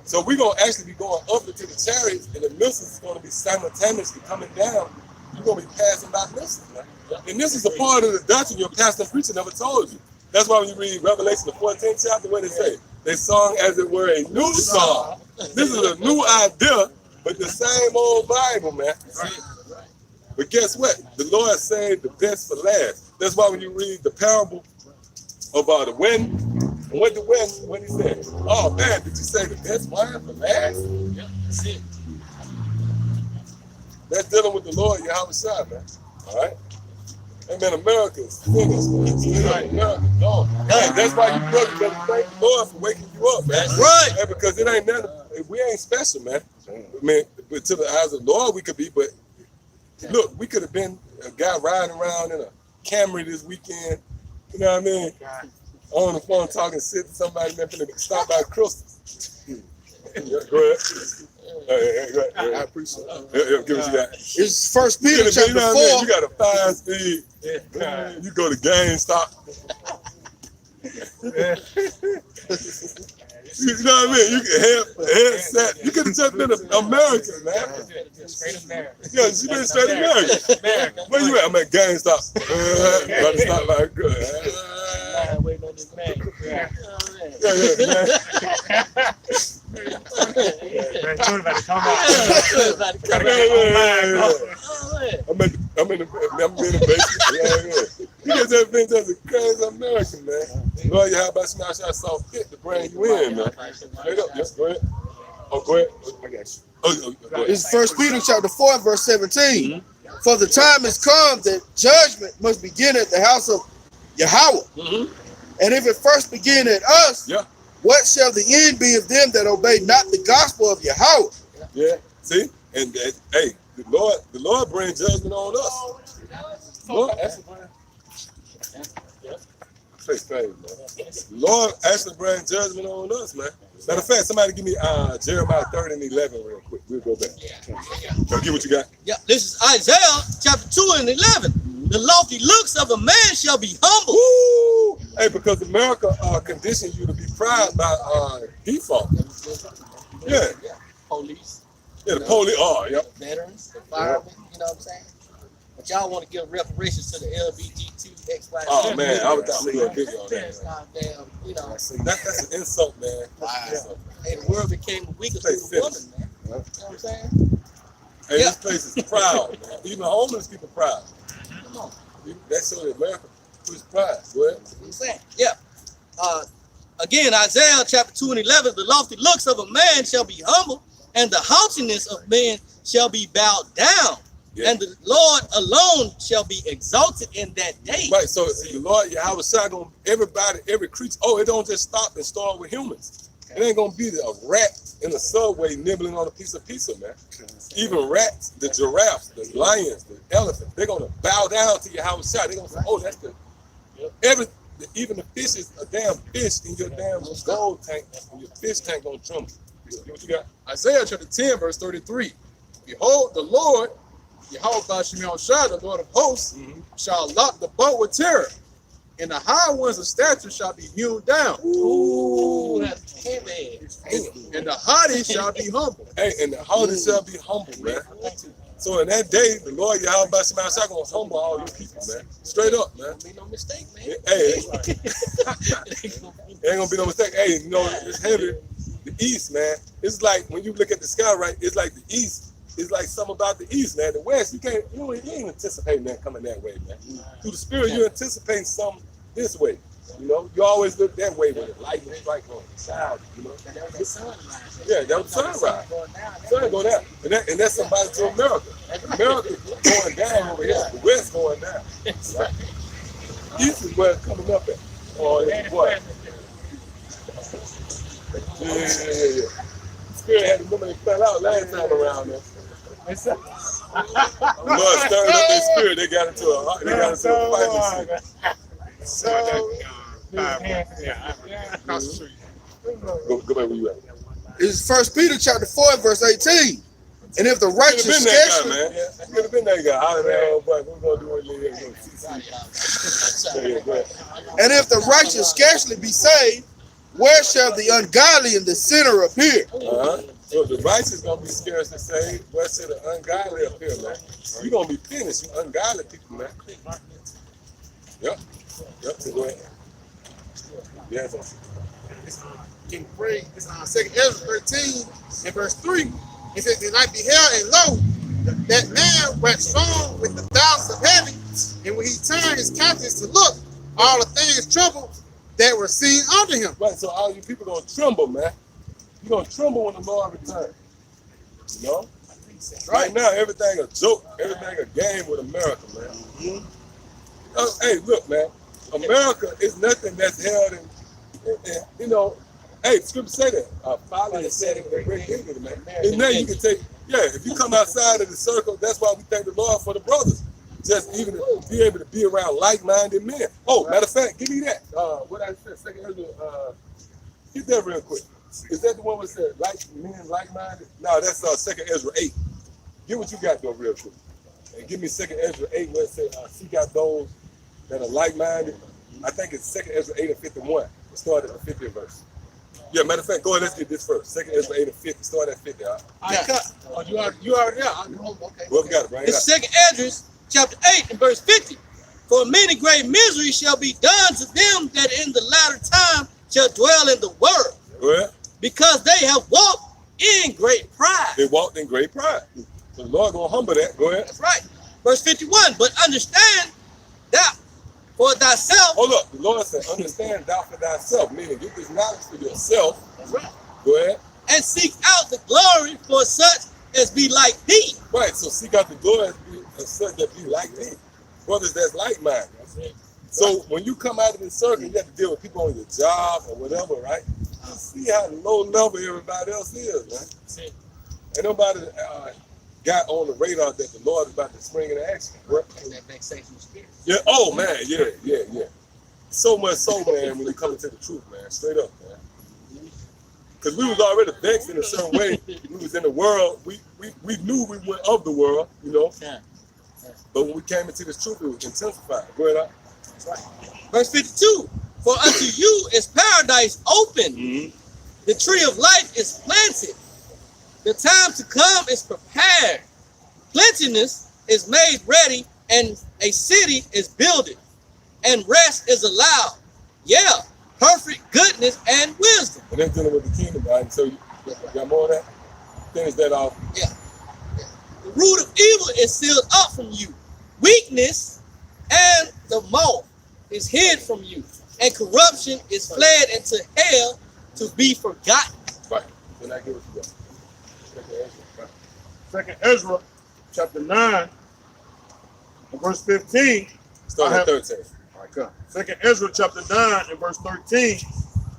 So we're gonna actually be going up into the chariots, and the missiles is gonna be simultaneously coming down. You're gonna be passing by missiles, man. And this is a part of the doctrine your pastor and preacher never told you. That's why when you read Revelation, the 14th chapter, what they say? They sung as it were a new song. This is a new idea, but the same old Bible, man. But guess what? The Lord saved the best for last. That's why when you read the parable about the wind, and what the wind, what he said, oh man, did you say the best wine for last? Yeah, that's it. That's dealing with the Lord, Yahweh Shai, man. All right? Amen. America's finished, man. So, right. America, no. Hey, that's why you brothers better thank the Lord for waking you up, man. That's right. Hey, because it ain't nothing. We ain't special, man. I mean, but to the eyes of the Lord, we could be, but look, we could have been a guy riding around in a Camry this weekend. You know what I mean? On the phone talking shit to somebody that finna stop by Crystal. Go ahead. I appreciate it. Give it to that. It's 1 Peter You chapter know 4. what I mean? You got a 5-speed. You go to GameStop. You know what I mean? You can headset. You could have just been an American, man. Straight American. Yeah, she been straight American. Where you at? I'm at GameStop. About to stop by good. Waiting on this man. Yeah, Tony about to come out. I'm in the basement. You guys have been just a crazy American, man. Lord, you how about smash I saw fit to bring you in, man. Straight up, yes, go ahead. Oh, go ahead. I got you. Go ahead. It's 1 Peter chapter 4, verse 17. For the time has come that judgment must begin at the house of Yahweh. And if it first begin at us, what shall the end be of them that obey not the gospel of Yahweh? Yeah, see? And hey, the Lord brings judgment on us. Lord, that's crazy, man. The Lord actually brings judgment on us, man. Matter of fact, somebody give me Jeremiah 30 and 11 real quick. We'll go back. So get what you got. Yeah, this is Isaiah chapter 2 and 11. The lofty looks of a man shall be humble. Woo! Hey, because America conditioned you to be proud by default. Yeah. Police. Yeah, the police are, yep. Veterans, the firemen, you know what I'm saying? But y'all want to give reparations to the LGBTQXY. Oh man, I was thought we were big on that. Damn, you know. That's an insult, man. Hey, the world became weaker through the woman, man. You know what I'm saying? Hey, this place is proud, man. Even homeless people proud. Come on. That's so America who's proud. Go ahead. What I'm saying? Yeah. Again, Isaiah chapter 2 and 11, the lofty looks of a man shall be humble, and the haughtiness of men shall be bowed down. Yeah. And the Lord alone shall be exalted in that day. Right, so the Lord Yahweh Shai gonna everybody, every creature. Oh, it don't just stop and start with humans. It ain't gonna be a rat in the subway nibbling on a piece of pizza, man. Even rats, the giraffes, the lions, the elephants, they're gonna bow down to Yahweh Shai. They're gonna say, oh, that's the even the fishes, a damn fish in your damn gold tank, and your fish tank gonna tremble. What you got? Isaiah chapter 10, verse 33. Behold, the Lord, Yahweh Bashim Shai, the Lord of hosts, shall lock the boat with terror, and the high ones of stature shall be hewn down. Ooh, that's heavy. And the haughty shall be humble. Hey, and the haughty shall be humble, man. So in that day, the Lord Yahweh Bashim Shai gonna humble all you people, man. Straight up, man. Make no mistake, man. Hey, ain't gonna be no mistake. Hey, you know, it's heavy. The East, man. It's like when you look at the sky, right? It's like the East. It's like something about the East, man. The West, you ain't anticipating that coming that way, man. Through the Spirit, you're anticipating something this way. You know, you always look that way when the light is strike on the side, you know. Yeah, that was sunrise. Sun go down. And that's somebody to America. America going down over here. The West going down. Right? East is where it's coming up at. Oh, it's what? Yeah. Spirit had to remember they fell out last time around there. The Lord stirred up their spirit. They got into a fight. Go back where you at. It's 1 Peter chapter 4, verse 18. And if the righteous Could have been that scarcely, guy, man. Could have been that guy. Holler that but we're gonna do it later. and if the righteous scarcely be saved, where shall the ungodly and the sinner appear? So the righteous gonna be scarcely saved. Where shall the ungodly appear, man? You gonna be finished, you ungodly people, man. Yep. So go ahead. Yes. King Free, it's on 2nd Ezra 13 and verse 3. It says, and I beheld, and lo, that man waxed strong with the thousands of heaven, and when he turned his countenance to look, all the things trembled that were seen unto him. Right, so all you people gonna tremble, man. You're gonna tremble when the Lord returns. You know? Right now, everything a joke, everything a game with America, man. Hey, look, man. America is nothing that's held in you know, hey, the scripture say that. Folly is setting a great kingdom, man. And now you can take, if you come outside of the circle, that's why we thank the Lord for the brothers. Just even to be able to be around like-minded men. Oh, matter of fact, give me that. What I said, 2nd Ezra, get that real quick. Is that the one that said men like-minded? No, that's 2nd Ezra 8. Get what you got though real quick. And give me 2nd Ezra 8 where it says, seek out those that are like-minded. I think it's 2nd Ezra 8 and 51. It started at the 50th verse. Yeah, matter of fact, go ahead, let's get this first. 2nd Ezra 8 and 50. Start at 50. You already there. Okay. Well, we got it, right? It's 2nd Ezra, chapter 8 and verse 50. For many great misery shall be done to them that in the latter time shall dwell in the world. Go ahead. Because they have walked in great pride. They walked in great pride. So the Lord gonna humble that. Go ahead. That's right. Verse 51. But understand that for thyself. Hold up. The Lord said, understand thou for thyself, meaning get this knowledge for yourself. That's right. Go ahead. And seek out the glory for such as be like thee. Right. So seek out the glory for such that be like thee. Brothers that's like minded. So when you come out of this circle, you have to deal with people on your job or whatever, right? You see how low level everybody else is, man. Ain't nobody got on the radar that the Lord is about to spring into action. Right? That vexation spirit. Yeah. Oh man. Yeah. So much so, man. When you come into the truth, man. Straight up, man. Because we was already vexed in a certain way. We was in the world. We knew we went of the world, you know. Yeah. But when we came into this truth, it was intensified. Go ahead. That's right. Verse 52. For unto you is paradise open. The tree of life is planted. The time to come is prepared. Plenteousness is made ready, and a city is builded, and rest is allowed. Yeah, perfect goodness and wisdom. And that's dealing with the kingdom, right? So you got more of that? Finish that off. Yeah. The root of evil is sealed up from you. Weakness and the mouth is hid from you, and corruption is fled into hell to be forgotten. Right. Then I give it to you. 2nd Ezra, chapter 9 In verse 15, Start at 13. all right, come. 2 Ezra chapter 9 and verse 13.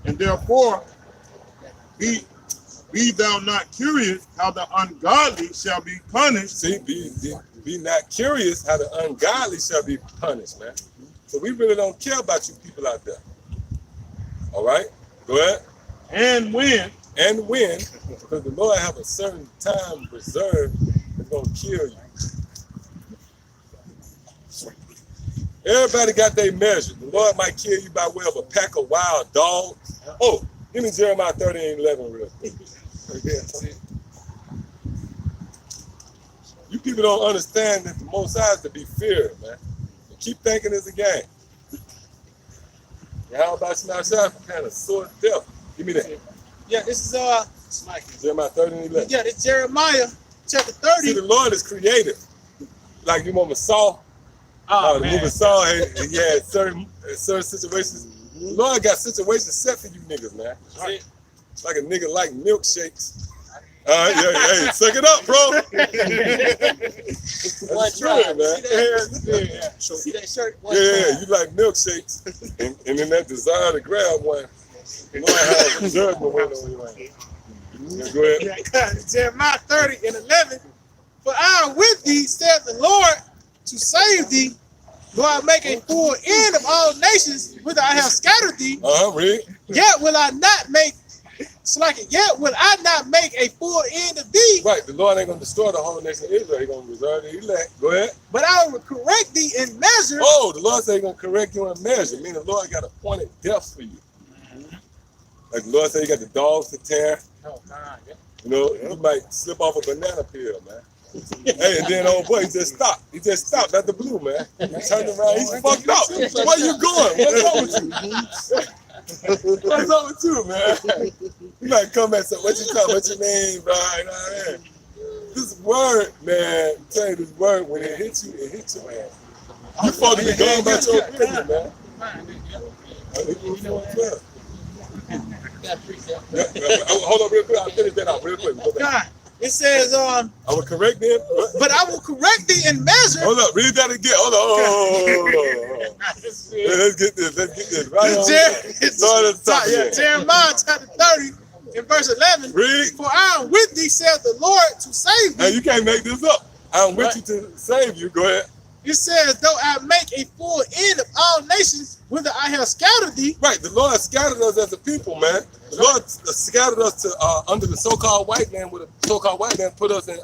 And therefore, be thou not curious how the ungodly shall be punished. See, be not curious how the ungodly shall be punished, man. So we really don't care about you people out there. All right? Go ahead. And when Because the Lord have a certain time reserved that's going to kill you. Everybody got their measure. The Lord might kill you by way of a pack of wild dogs. Oh, give me Jeremiah 30:11 real quick. You people don't understand that the Most High is to be feared, man. You keep thinking it's a game. How about some kind of sword of death? Give me that. Yeah, this is Jeremiah 30:11. yeah, it's Jeremiah chapter 30. See, the Lord is creative. Like you remember Saul? Oh, The man. movie Saul he had certain situations. The Lord got situations set for you niggas, man. It's like a nigga like milkshakes. Hey, suck it up, bro. That's true, man. See that shirt? Yeah, you like milkshakes, and then that desire to grab one. The Lord has a judgment waiting on you. Yeah, go ahead. Yeah, Jeremiah 30:11. For I am with thee, saith the Lord, to save thee. Though I make a full end of all nations, whither I have scattered thee, Read. yet will I not make a full end of thee, Right, the Lord ain't gonna destroy the whole nation of Israel. He's gonna reserve the elect. Go ahead. but I will correct thee in measure. Oh, the Lord said he's gonna correct you in measure. Meaning the Lord got appointed death for you. Like the Lord said he got the dogs to tear. You know, you might slip off a banana peel, man. Hey, and then old boy, he just stopped. He just stopped at the blue, man. He turned around, he's fucked up. Where you going? What's up with you? What's up with you, man? You might come and say, what you talking? What's your name, bro? You know what I mean? This word, man, I'm telling you, this word, when it hits you, man. You supposed to be going about your opinion, man. Hold on real quick. I'll finish that out real quick. Go back. God, it says, I will correct them. but I will correct thee in measure. Hold up, read that again. Hold on. Let's get this. Right on. Start at the top. Yeah, Jeremiah chapter 30 and verse 11. Read. For I am with thee, saith the Lord, to save thee. Hey, you can't make this up. I'm with you to save you. Go ahead. It says, though I make a full end of all nations, whither I have scattered thee. Right, the Lord scattered us as a people, man. The Lord scattered us to under the so-called white man. With a so-called white man put us in.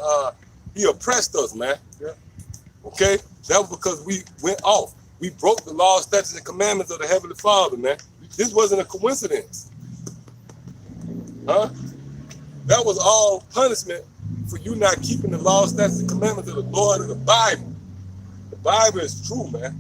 He oppressed us, man. Yeah. Okay, that was because we went off. We broke the law, statutes, and commandments of the Heavenly Father, man. This wasn't a coincidence, huh? That was all punishment for you not keeping the law, statutes, and commandments of the Lord of the Bible. The Bible is true, man.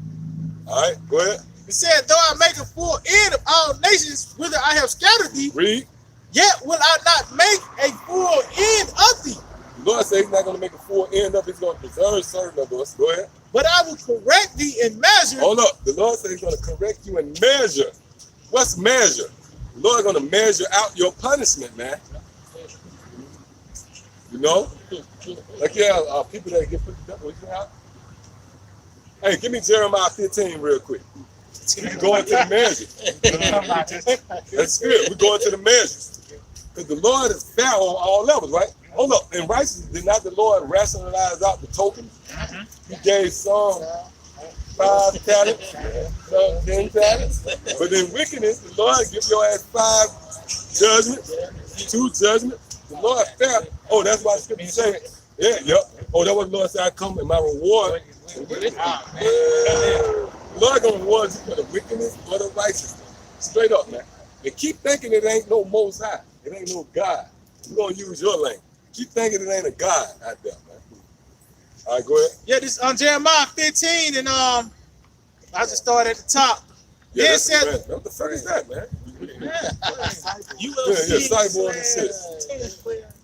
All right, go ahead. It said, though I make a full end of all nations, whither I have scattered thee, Read. yet will I not make a full end of thee. The Lord said he's not going to make a full end up. He's going to preserve certain of us. Go ahead. But I will correct thee in measure. Hold up. The Lord said he's going to correct you in measure. What's measure? The Lord going to measure out your punishment, man. You know? Like, yeah, people that get put to death. Out. Hey, give me Jeremiah 15 real quick. We're going to the measure. That's good. We're going to the measures. Because the Lord is fair on all levels, right? Hold up. In righteousness, did not the Lord rationalize out the tokens? He gave some 5 talents, some 10 talents. But in wickedness, the Lord give your ass 5 judgments, 2 judgments. The Lord fair. Oh, that's why the scripture says, Oh, that was the Lord said, I come in my reward. The Lord gonna reward you for the wickedness or the righteousness. Straight up, man. And keep thinking it ain't no Most High. It ain't no God. You're gonna use your language. Keep thinking it ain't a God out there, man. All right, go ahead. Yeah, this on Jeremiah 15, and I just started at the top. Yeah, Then that's said, what the fuck is that, man? You Yeah, Cyborg and shit.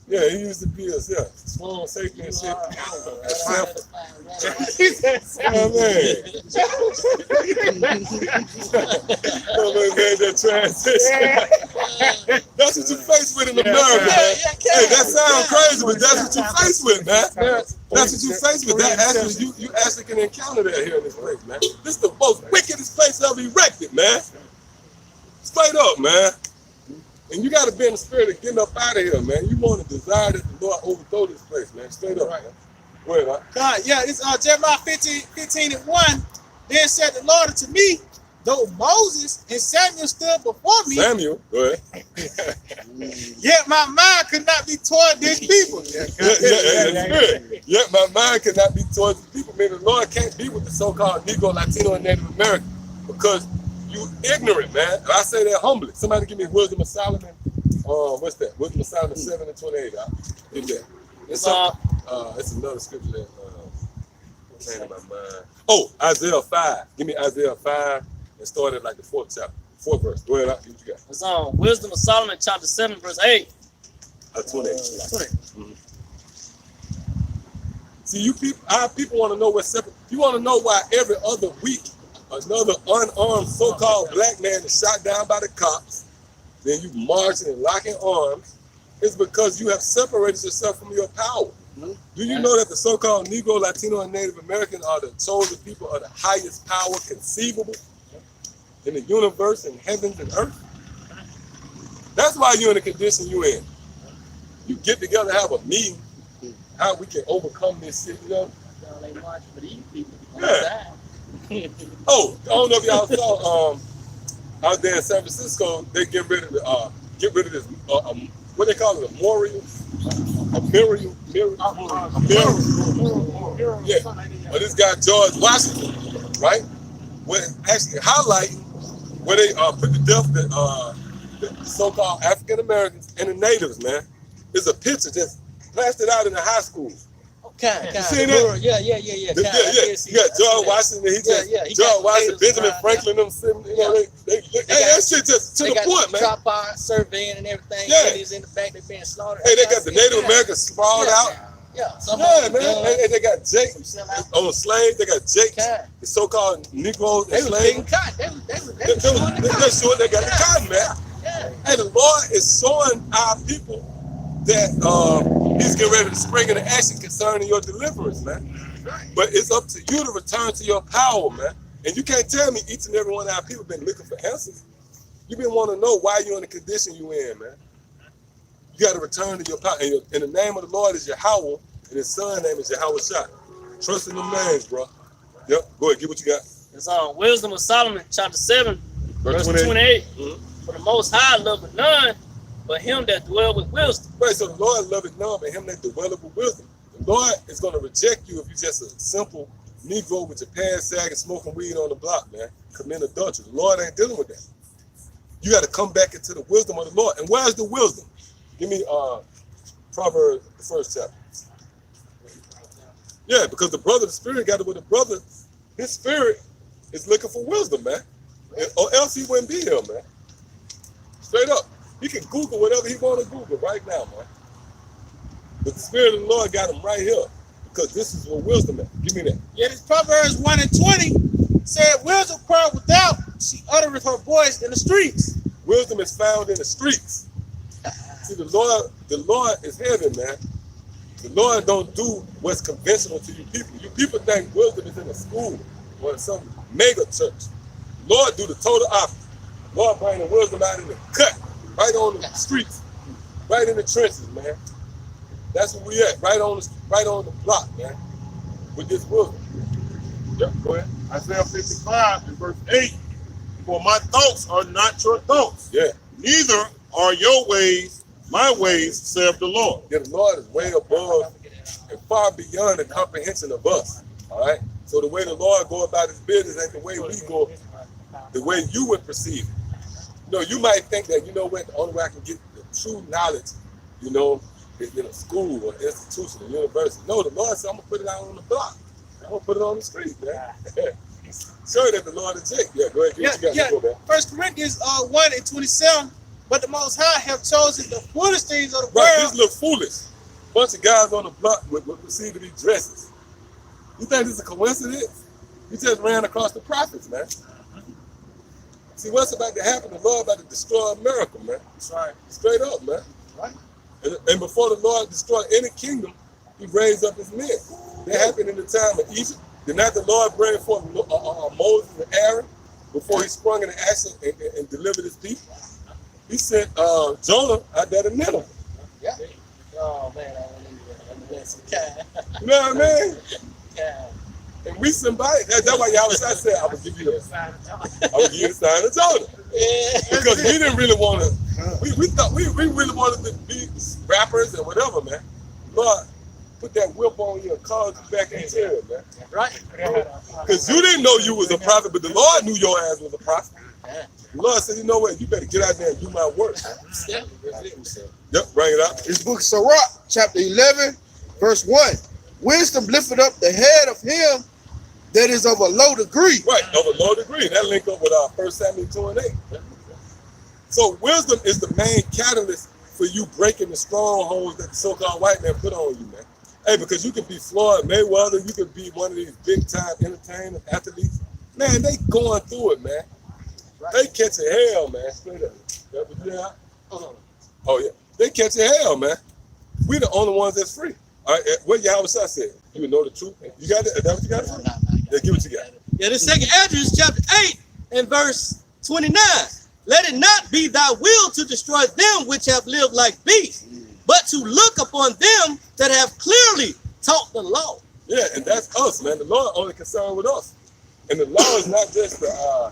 Yeah, he used to be a small safety and shit. He said, Oh man. Oh man, that transition. That's what you face with in America, man. Hey, that sounds crazy, but that's what you face with, man. That's what you face with. That actually, you actually can encounter that here in this place, man. This is the most wickedest place ever erected, man. Straight up, man. And you got to be in the spirit of getting up out of here, man. You want to desire that the Lord overthrow this place, man. Straight up, man. Go ahead, man. God, yeah, it's Jeremiah 15:1. Then said the Lord unto me, though Moses and Samuel stood before me, Samuel, go ahead. yet my mind could not be toward these people. Yet my mind cannot be towards the people. Man, the Lord can't be with the so-called Negro, Latino, and Native American because you ignorant, man. And I say that humbly. Somebody give me Wisdom of Solomon. What's that? Wisdom of Solomon 7:28. Get that. It's another scripture that came to my mind. Oh, Isaiah 5. Give me Isaiah 5 and start at like the 4th chapter. 4th verse. Go ahead. What you got? It's on Wisdom of Solomon, chapter 7, verse 8. 28. See, our people want to know what's separate. You want to know why every other week another unarmed so-called black man is shot down by the cops, then you marching and locking arms. It's because you have separated yourself from your power. Do you know that the so-called Negro, Latino, and Native American are the chosen people of the highest power conceivable in the universe and heavens and earth? That's why you're in the condition you're in. You get together, have a meeting, how we can overcome this shit, you know? Yeah. Oh, I don't know if y'all saw out there in San Francisco, they get rid of this what they call it, a memorial. Yeah. Well, this guy George Washington, right? When actually highlighting where they put to death the so-called African Americans and the natives, man. There's a picture just plastered out in the high school. You see that? Yeah. You got George Washington. George Washington, Benjamin Franklin, them sitting. You know, that shit just to the point, man. Chop art, surveying, and everything. Yeah. Indians in the back, they being slaughtered. Hey, they got the Native Americans sprawled out. Yeah, man. And they got Jake on slaves. They got Jake, the so-called Negroes and They was slaves. getting cotton. They They're showing they got the cotton, man. Hey, the Lord is showing our people that he's getting ready to spring into action concerning your deliverance, man. But it's up to you to return to your power, man. And you can't tell me each and every one of our people been looking for answers. You've been wanting to know why you're in the condition you're in, man. You got to return to your power. And the name of the Lord is Yahweh, and his son's name is Yahweh Shah. Trust in the names, bro. Yep, go ahead, get what you got. It's on Wisdom of Solomon, chapter 7, verse 28. For the Most High loveth none but him that dwell with wisdom. Right, so the Lord loveth none but him that dwelleth with wisdom. The Lord is going to reject you if you're just a simple Negro with your pants sagging, smoking weed on the block, man, committing adultery. The Lord ain't dealing with that. You got to come back into the wisdom of the Lord. And where's the wisdom? Give me Proverbs, the 1st chapter. Yeah, because the spirit got it with the brother. His spirit is looking for wisdom, man. Or else he wouldn't be here, man. Straight up. He can Google whatever he want to Google right now, man. But the Spirit of the Lord got him right here. Because this is where wisdom is. Give me that. Yeah, this Proverbs 1:20 said, wisdom cried without, she uttereth her voice in the streets. Wisdom is found in the streets. See, the Lord is heaven, man. The Lord don't do what's conventional to you people. You people think wisdom is in a school or in some mega church. The Lord do the total opposite. The Lord bring the wisdom out in the cut. Right on the streets, right in the trenches, man. That's where we at, right on the block, man, with this wisdom. Yep, go ahead. Isaiah 55 and verse 8. For my thoughts are not your thoughts. Yeah. Neither are your ways my ways, saith the Lord. Yeah, the Lord is way above and far beyond the comprehension of us. All right. So the way the Lord go about his business ain't the way we go, the way you would perceive it. You know, you might think that, you know what, the only way I can get the true knowledge, you know, is in a school or institution or university. No, the Lord said, I'm going to put it out on the block. I'm going to put it on the street, man. Show that the Lord is Jake. Yeah, go ahead. Get what you got. Go, man. 1 Corinthians 1:27 But the Most High have chosen the foolish things of the Right, world. this look foolish. Bunch of guys on the block with what perceived to be dresses. You think this is a coincidence? You just ran across the prophets, man. See, what's about to happen, the Lord about to destroy America, man. That's right. Straight up, man. Right. And before the Lord destroyed any kingdom, he raised up his men. That happened in the time of Egypt. Did not the Lord bring forth Moses and Aaron before he sprung into action and delivered his people? He sent Jonah out there to Nineveh. Yeah. Oh man, I'm gonna some kind. You know what I mean? Yeah. And we somebody. That's why Yahweh said, I would give you the sign of Jonah. Yeah. Because we didn't really want to. We thought we really wanted to be rappers and whatever, man. Lord, put that whip on you and call you back into it, man. Right. Because you didn't know you was a prophet, but the Lord knew your ass was a prophet. The Lord said, you know what? You better get out there and do my work. Yep, bring it up. This book of Sirach, chapter 11, verse 1. Wisdom lifted up the head of him that is of a low degree. Right, of a low degree. That link up with our 1 Samuel 2 and 8. So wisdom is the main catalyst for you breaking the strongholds that the so-called white man put on you, man. Hey, because you could be Floyd Mayweather, you could be one of these big-time entertainers, athletes. Man, they going through it, man. They catching hell, man. Straight up. Yeah. Oh, yeah. They catching hell, man. We the only ones that's free. All right, what Yahweh said? You know the truth. You got it? Is that what you got? Yeah, give what you got. Yeah, this 2 Esdras chapter 8 and verse 29. Let it not be thy will to destroy them which have lived like beasts, but to look upon them that have clearly taught the law. Yeah, and that's us, man. The Lord only concerned with us. And the law is not just the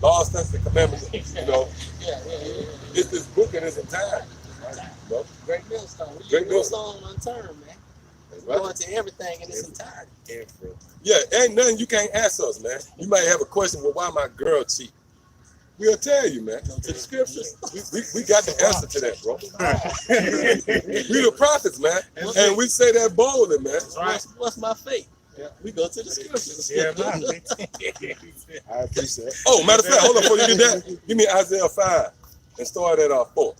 law, statutes, and commandments, you know. It's this book in its entirety. You know? Great millstone. Great millstone unturned, man. Right. Going to everything in its entirety. Yeah, ain't nothing you can't ask us, man. You might have a question, well, why my girl cheat? We'll tell you, man. To the scriptures. We got the answer to that, bro. We the prophets, man. And we say that boldly, man. What's my faith? We go to the scriptures. I appreciate it. Oh, matter of fact, hold on before you get that. Give me Isaiah 5 and start at 4.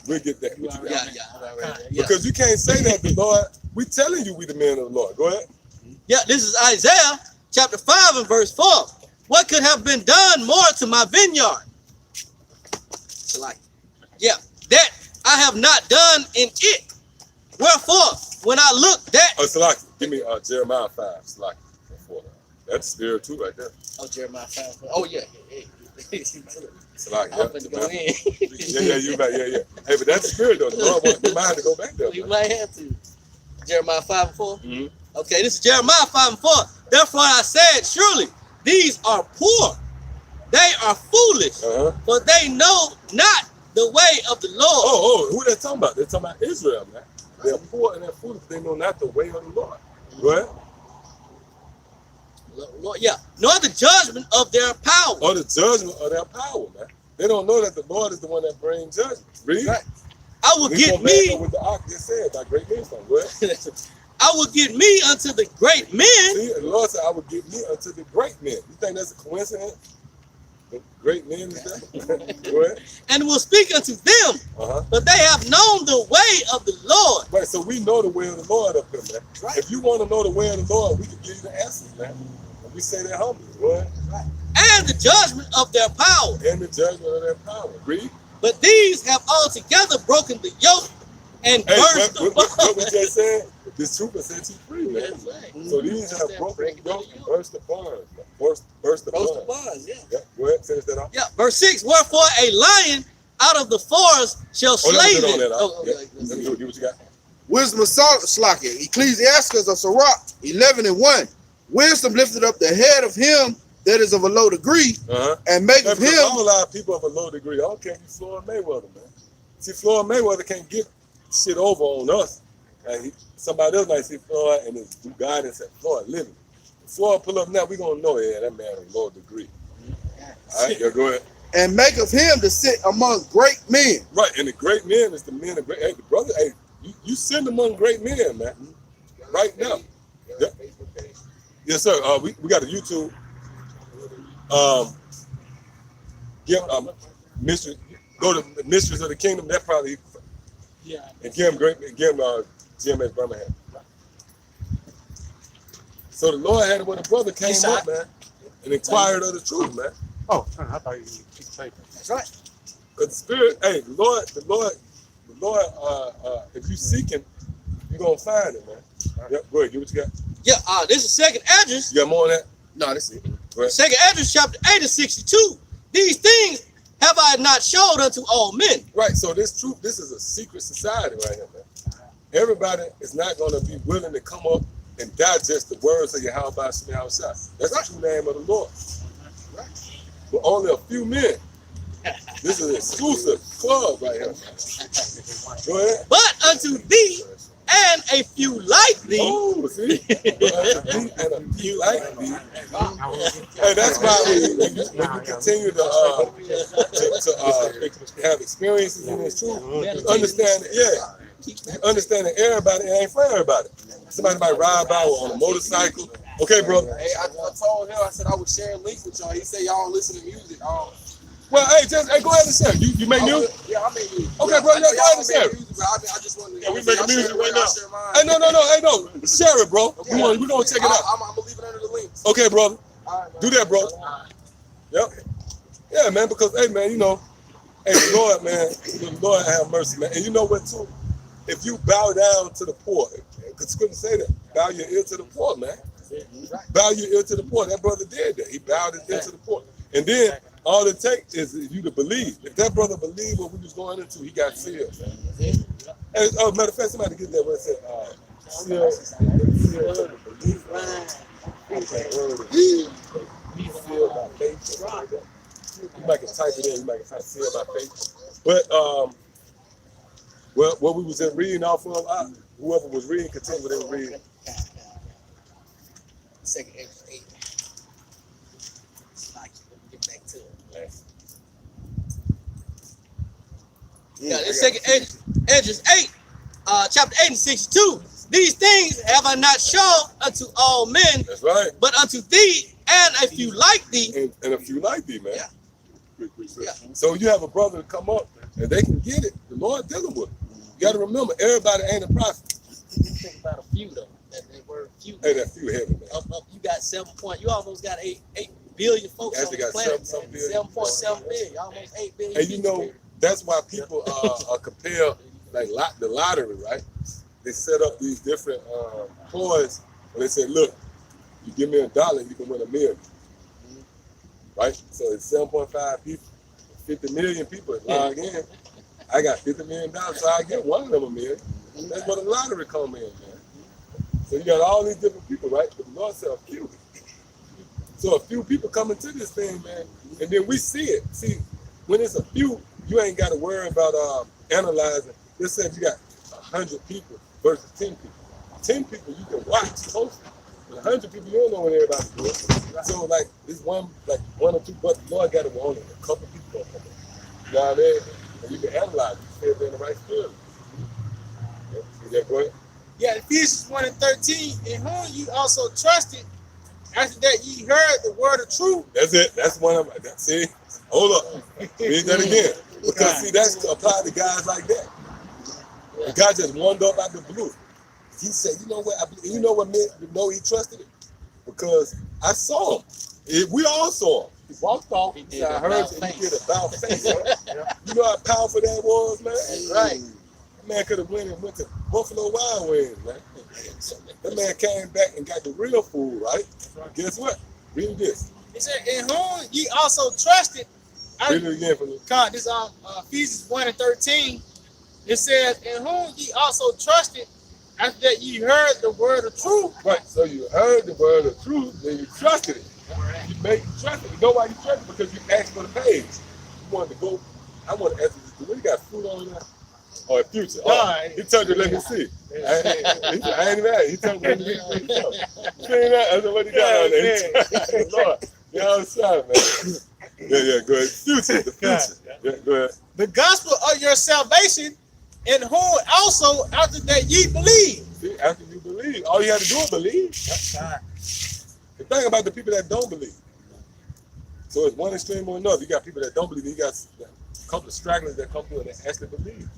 We'll get that. What you got? Because you can't say that the Lord, we telling you we the men of the Lord. Go ahead. Yeah, this is Isaiah chapter 5 and verse 4. What could have been done more to my vineyard? Yeah, that I have not done in it. Wherefore, when I looked that. Oh, Salaki, give me Jeremiah 5, Salaki. That's spirit too, right there. Oh, Jeremiah 5. Oh, yeah. Salaki, I'm going to go in. yeah, you right, yeah. Hey, but that's spirit though. The Lord wants you might have to go back there. You might have to. Jeremiah 5 and 4. Mm-hmm. Okay, this is Jeremiah 5 and 4. Therefore I said, surely these are poor. They are foolish, for they know not the way of the Lord. Oh, who they talking about? They're talking about Israel, man. They're poor and they're foolish. They know not the way of the Lord. Go ahead. Lord, yeah, nor the judgment of their power. Or the judgment of their power, man. They don't know that the Lord is the one that brings judgment. Read. Right. I will get me. With the ark just said, by great men. Go ahead. I will get me unto the great men. See, the Lord said, I will get me unto the great men. You think that's a coincidence? The great men is that? Go ahead. And will speak unto them, but they have known the way of the Lord. Right, so we know the way of the Lord up here, man. Right. If you want to know the way of the Lord, we can give you the answers, man. And we say that humbly. Go ahead. Right. And the judgment of their power. And the judgment of their power. Read. But these have altogether broken the yoke and burst the bonds. What we just said, this truth has set you free, man. Right. So these have broken the yoke and burst the bonds. Burst the bonds. Yeah. Go ahead, finish that off. Yeah, verse 6. Wherefore a lion out of the forest shall slay them. Let me do what you got. Wisdom of Slakia, Ecclesiastes of Sirach, 11 and 1. Wisdom lifted up the head of him that is of a low degree, and make of him. I'm a lot of people of a low degree. I don't care if you Floyd Mayweather, man. See, Floyd Mayweather can't get shit over on us. And somebody else might see Floyd and his guidance at Floyd living. If Floyd pull up now, we gonna know, yeah, that man is low degree. All right, go ahead. And make of him to sit among great men. Right, and the great men is the men of great. Hey, the brother, hey, you send among great men, man. Right now. Yeah. Yes, sir. We got a YouTube. Mr. go to the Mysteries of the Kingdom. That probably Yeah. and give him GMS Birmingham. So the Lord had it when the brother came Inside. up, man, and inquired of the truth, man. Oh, I thought you keep taking. That's right. Cause the Spirit, hey, the Lord, if you seek Him, you gonna find it, man. Yep, go ahead, get what you got. Yeah, this is second address. You got more on that? No, that's it. Go ahead. Second address, chapter 8 and 62. These things have I not showed unto all men. Right. So this is a secret society right here, man. Everybody is not gonna be willing to come up and digest the words of Yahweh Shema outside. That's the true name of the Lord. Right. But only a few men. This is an exclusive club right here. Go ahead. But unto thee and a few like thee. Oh, see? And a few like thee. And that's why when you continue to have experiences in this truth, you understand that, you understand that everybody ain't for everybody. Somebody might ride by on a motorcycle. Okay, brother. Hey, I told him, I said I would share a link with y'all. He said y'all don't listen to music. Well, hey, go ahead and share. You make music? Yeah, I make music. Okay, bro, go ahead and share it. I just wanted to. Yeah, we making music right now. Hey, no. Share it, bro. Okay. We're going to check it out. I'm going to leave it under the links. Okay, brother. All right, man. Do that, bro. Yep. Yeah, man, because, hey, man, hey, the Lord, man, the Lord have mercy, man. And you know what, too? If you bow down to the poor, because Scripture say that, bow your ear to the poor, man. Bow your ear to the poor. That brother did that. He bowed his ear to the poor. And then all it takes is you to believe. If that brother believed what we was going into, he got sealed. And, matter of fact, somebody get that where it said, sealed by faith. You might can type it in. You might can type sealed by faith. But well, what we was reading off of, whoever was reading, continue what they were reading. Second address 8. Get back to it. Yeah, this second address 8, chapter 8 and 62. These things have I not shown unto all men, That's right. but unto thee and a few like thee. And a few like thee, man. Yeah. So you have a brother to come up and they can get it. The Lord dealing with it. You got to remember, everybody ain't a prophet. Think about a few though. That word few. Hey, that few heavy, man. Up, you got 7 point. You almost got 8 billion folks You on actually the got planet. 7 billion. 7.7 billion. Almost 8 billion. And you know, that's why people compare like the lottery, right? They set up these different ploys and they say, look, you give me $1, you can win $1 million. Right? So it's 7.5 people, 50 million people log in. I got $50 million, so I get one of them $1 million. That's where the lottery come in, man. So you got all these different people, right? But the Lord said a few. So a few people come into this thing, man, and then we see it. See, when it's a few, you ain't got to worry about analyzing. Let's say if you got 100 people versus 10 people. 10 people you can watch closely. But 100 people, you don't know what everybody's doing. So like this one or two, but the Lord got it only a couple people gonna come in. You know what I mean? And you can analyze it. You say if they're in the right spirit. Yeah, go ahead. Yeah, Ephesians 1 and 13, in whom you also trusted, after that ye heard the word of truth. That's it. That's one of them. See? Hold up. Read that again. Because see, that's applied to guys like that. The guy just warmed up out the blue. He said, you know what? You know what made me know he trusted it? Because I saw him. We all saw him. He walked off. He said, I heard you. He did a bow face. You know how powerful that was, man? Right. That man could have went to Buffalo Wild Wings, man. That man came back and got the real food, right? Guess what? Read this. He said, in whom ye also trusted. Read it again for me. God, this Ephesians 1 and 13. It says, in whom ye also trusted, after that ye heard the word of truth. Right, so you heard the word of truth, then you trusted it. You trusted it. You know why you trusted it? Because you asked for the page. You wanted to go, I want to ask you, what you got food on there? Or a future? Oh, he told you, let me see. I ain't mad. He told me, let me see. See that? I said, what you got on there? Lord, you know what I'm saying, man? Yeah, go ahead. Future, the future. Yeah, go ahead. The gospel of your salvation, in whom also after that ye believe. See, after you believe, all you have to do is believe. The thing about the people that don't believe. So it's one extreme or another. You got people that don't believe. You got couple of stragglers that come through and they actually believe.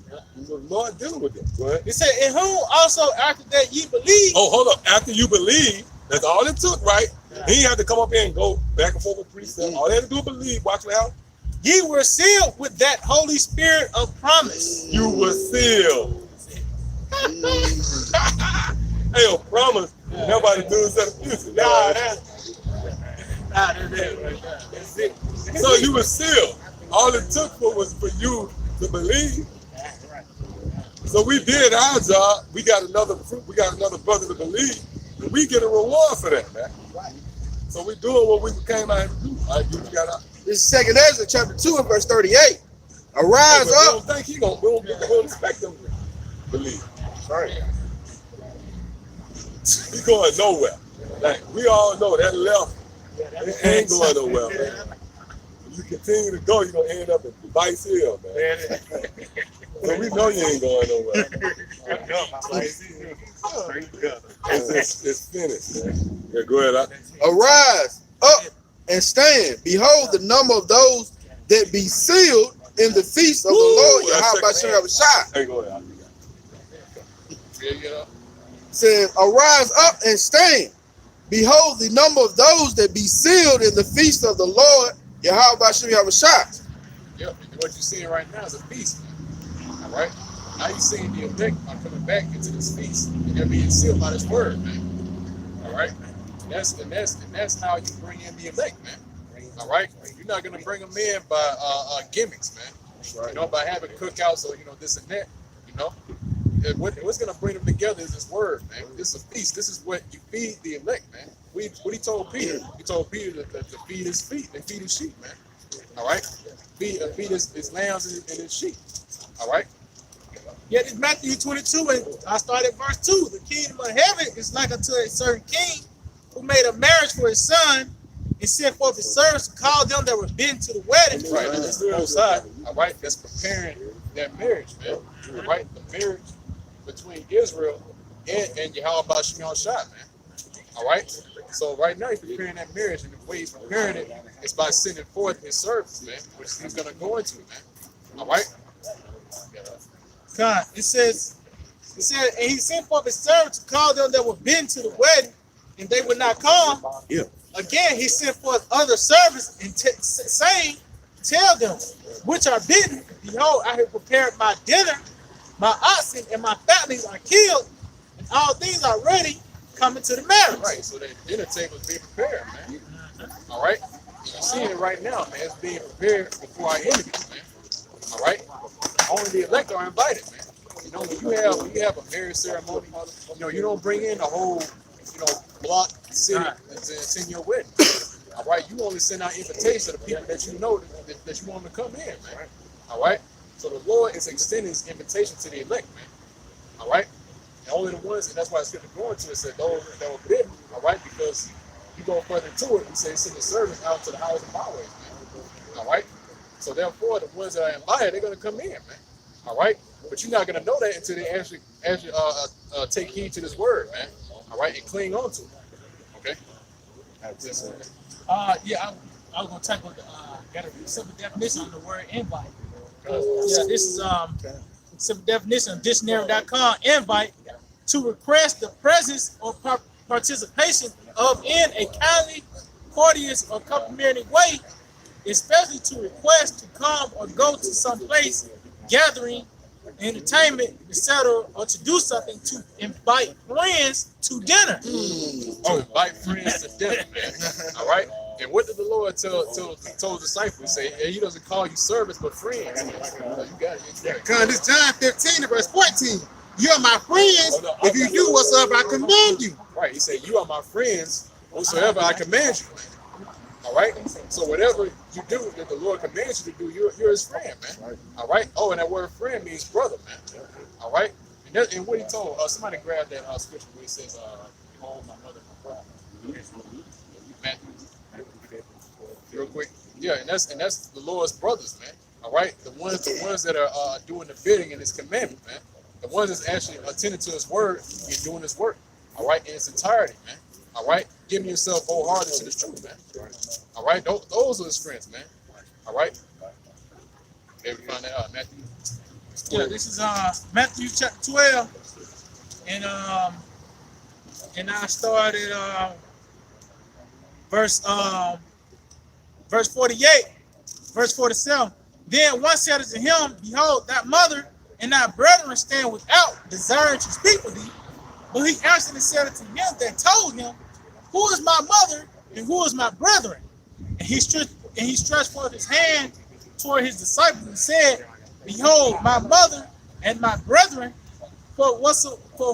So the Lord dealing with them. Go ahead. It said, in whom also after that ye believe. Oh, hold up. After you believe, that's all it took, right? He ain't had to come up here and go back and forth with precept. All they had to do is believe. Watch what happens. Ye were sealed with that Holy Spirit of promise. You were sealed. Hey, a promise. Nobody does that abuse. That's it. So you were sealed. All it took was for you to believe. So we did our job. We got another brother to believe. And we get a reward for that, man. So we doing what we came out to do. All right, you got out. This is 2 Ezra chapter 2 and verse 38. Arise We up. don't think he gonna. We don't expect him to believe. Sorry. He going nowhere. Like we all know that left. It ain't going nowhere, man. You continue to go, you're gonna end up in Vice Hill, man. So we know you ain't going nowhere. It's finished, man. Yeah, go ahead. Arise up and stand. Behold the number of those that be sealed in the feast of the Lord Yahweh Bashem Yahushua. Hey, go ahead. Says, arise up and stand. Behold the number of those that be sealed in the feast of the Lord Yahweh Bashem Yahushua. Yep, and what you're seeing right now is a feast. All right? Now you're seeing the elect are coming back into this feast, and they're being sealed by this word, man. All right? And that's how you bring in the elect, man. All right? You're not gonna bring them in by gimmicks, man. You know, by having cookouts or this and that. You know, what's gonna bring them together is this word, man. This is a feast. This is what you feed the elect, man. What he told Peter? He told Peter to feed his feet and feed his sheep, man. All right? Feed his lambs and his sheep. All right? Yet it's Matthew 22, and I started verse 2. The kingdom of heaven is like unto a certain king who made a marriage for his son and sent forth his servants to call them that were bidden to the wedding. Right, and that's the both side. All right, that's preparing that marriage, man. All right, the marriage between Israel and Yahweh Bashem Yahushua, man. All right, so right now he's preparing that marriage, and the way he's preparing it is by sending forth his servants, man, which he's gonna go into, man. All right. God, it said, and he sent forth his servants to call them that were bidden to the wedding, and they would not come. Yeah. Again, he sent forth other servants and saying, tell them which are bidden, behold, I have prepared my dinner, my oxen and my fatlings are killed, and all things are ready, coming to the marriage. Right, so that dinner table is being prepared, man. All right, you're seeing it right now, man. It's being prepared before our enemies, man. All right, only the elect are invited, man. You know, when you have a marriage ceremony, you don't bring in a whole, block city to attend your wedding. All right, you only send out invitations to the people that you know that you want them to come in, man. All right, so the Lord is extending his invitation to the elect, man. All right, and only the ones, and that's why it's good to go into it. Said those that were bidden, all right, because you go further into it, he says send the servants out to the highways and byways, man. All right, so therefore the ones that are invited, they're gonna come in, man. All right, but you're not gonna know that until they actually take heed to this word, man. All right, and cling on to it. Okay. I was gonna type got a simple definition on the word invite. This is simple definition of dictionary.com. Invite, to request the presence or participation of in a kindly, courteous, or complimentary way, especially to request to come or go to some place, gathering, entertainment, etc., or to do something, to invite friends to dinner. Oh, invite friends to dinner, man. All right. And what did the Lord told the disciples? Say, he doesn't call you servants, but friends. You got it. This John 15 and verse 14. You're my friends if you do whatsoever I command you. Right. He said, you are my friends whatsoever I command you. All right. So whatever you do that the Lord commands you to do, you're his friend, man. All right. Oh, and that word friend means brother, man. All right. And what he told, somebody grabbed that scripture where he says, "Behold, my mother, my brother." Matthew, real quick. Yeah, and that's the Lord's brothers, man. All right. The ones that are doing the bidding in his commandment, man. The ones that's actually attending to his word and doing his work. All right, in its entirety, man. All right, giving yourself wholeheartedly to this truth, man. All right, those are his friends, man. All right. Okay, we find that out. Matthew. Yeah, this is Matthew chapter 12, and I started verse 48, verse 47. Then one said unto him, Behold, thy mother and thy brethren stand without, desiring to speak with thee. But he answered and said unto him that told him, Who is my mother and who is my brethren? And he stretched forth his hand toward his disciples and said, Behold, my mother and my brethren, for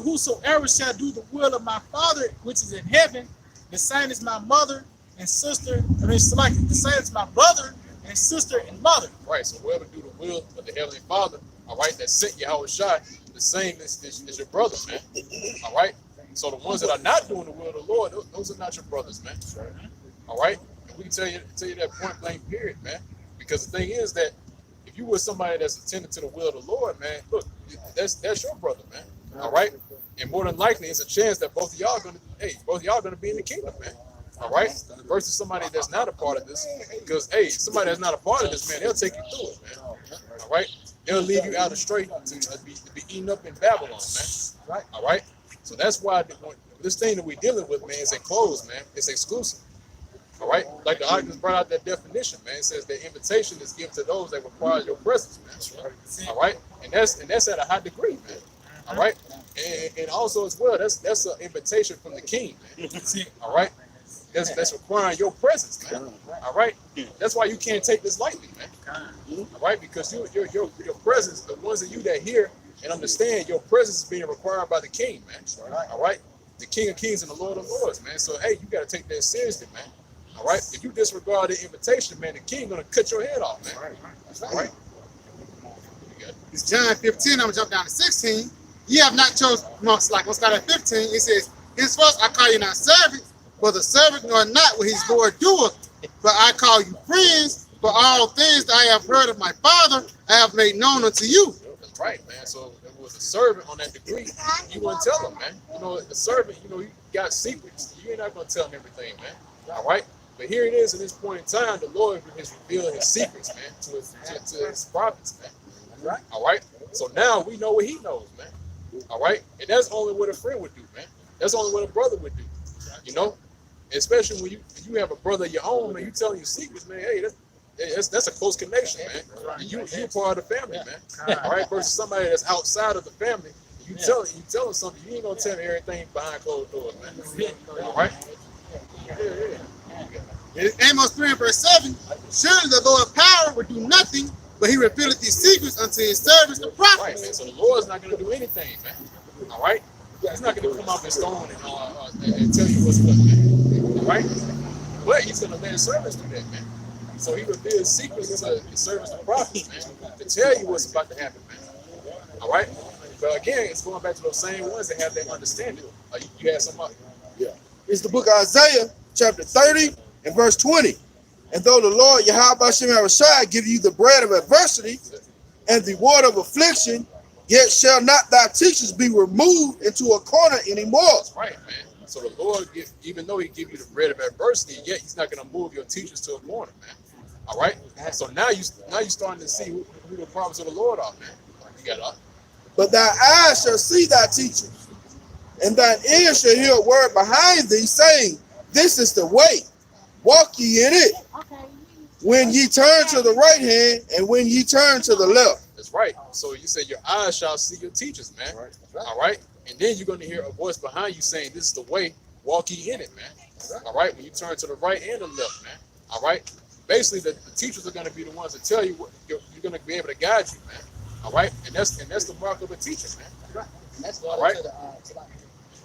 whosoever shall do the will of my Father which is in heaven, the same is my mother and sister. The same is my brother and sister and mother. Right. So whoever do the will of the Heavenly Father, all right, that sent Yahweh Shai, the same is your brother, man. All right. So the ones that are not doing the will of the Lord, those are not your brothers, man. All right. And we can tell you that point blank period, man. Because the thing is that if you were somebody that's attending to the will of the Lord, man, look, that's your brother, man. All right. And more than likely, it's a chance that both of y'all gonna be in the kingdom, man. All right. Versus somebody that's not a part of this, because somebody that's not a part of this, man, they'll take you through it, man. All right. They'll leave you out of straight to be eaten up in Babylon, man. Right. All right. So that's why this thing that we're dealing with, man, is enclosed, man. It's exclusive. All right. Like the audience brought out that definition, man. It says the invitation is given to those that require your presence, man. All right. And that's at a high degree, man. All right. And also as well, that's an invitation from the king, man. All right. That's requiring your presence, man. All right. That's why you can't take this lightly, man. All right, because your presence, the ones of you that hear and understand, your presence is being required by the king, man. All right. The King of Kings and the Lord of Lords, man. So you got to take that seriously, man. All right. If you disregard the invitation, man, the king gonna cut your head off, man. All right. It's John 15. I'm gonna jump down to 16. Ye have not chosen, let's start at 15. It says, Henceforth I call you not servants, for the servant knoweth not what his Lord doeth, but I call you friends, for all things that I have heard of my Father, I have made known unto you. That's right, man. So if it was a servant on that degree, you wouldn't tell him, man. You know, the servant, you got secrets. You're not gonna tell him everything, man. All right. But here it is at this point in time, the Lord has revealed his secrets, man, to his prophets, man. All right. So now we know what he knows, man. All right. And that's only what a friend would do, man. That's only what a brother would do. You know? Especially when you have a brother of your own, man, you telling your secrets, man. Hey, that's a close connection, man. You're part of the family, man. All right. Versus somebody that's outside of the family, you tell them something, you ain't gonna tell them everything behind closed doors, man. All right. In Amos 3 and verse 7, surely the Lord of power will do nothing, but he revealeth these secrets unto his servants, the prophets. Right, man. So the Lord's not going to do anything, man. All right? He's not going to come up and stone and tell you what's what, man. All right? But he's going to let his servants do that, man. So he reveals secrets to his servants, the prophets, man, to tell you what's about to happen, man. All right? But again, it's going back to those same ones that have that understanding. You had somebody. Yeah. It's the book of Isaiah, chapter 30 and verse 20. And though the Lord Yahweh Shem Yahushai give you the bread of adversity and the water of affliction, yet shall not thy teachers be removed into a corner anymore. That's right, man. So the Lord, even though he give you the bread of adversity, yet he's not going to move your teachers to a corner, man. All right? So now you starting to see who the prophets of the Lord are, man. You got up. But thy eyes shall see thy teachers, and thine ears shall hear a word behind thee, saying, This is the way, walk ye in it. When ye turn to the right hand, and when ye turn to the left. That's right. So you said your eyes shall see your teachers, man. All right. And then you're going to hear a voice behind you saying, This is the way, walk ye in it, man. All right. When you turn to the right and the left, man. All right. Basically, the teachers are going to be the ones that tell you what you're going to be able to guide you, man. All right. And that's the mark of a teacher, man. That's going into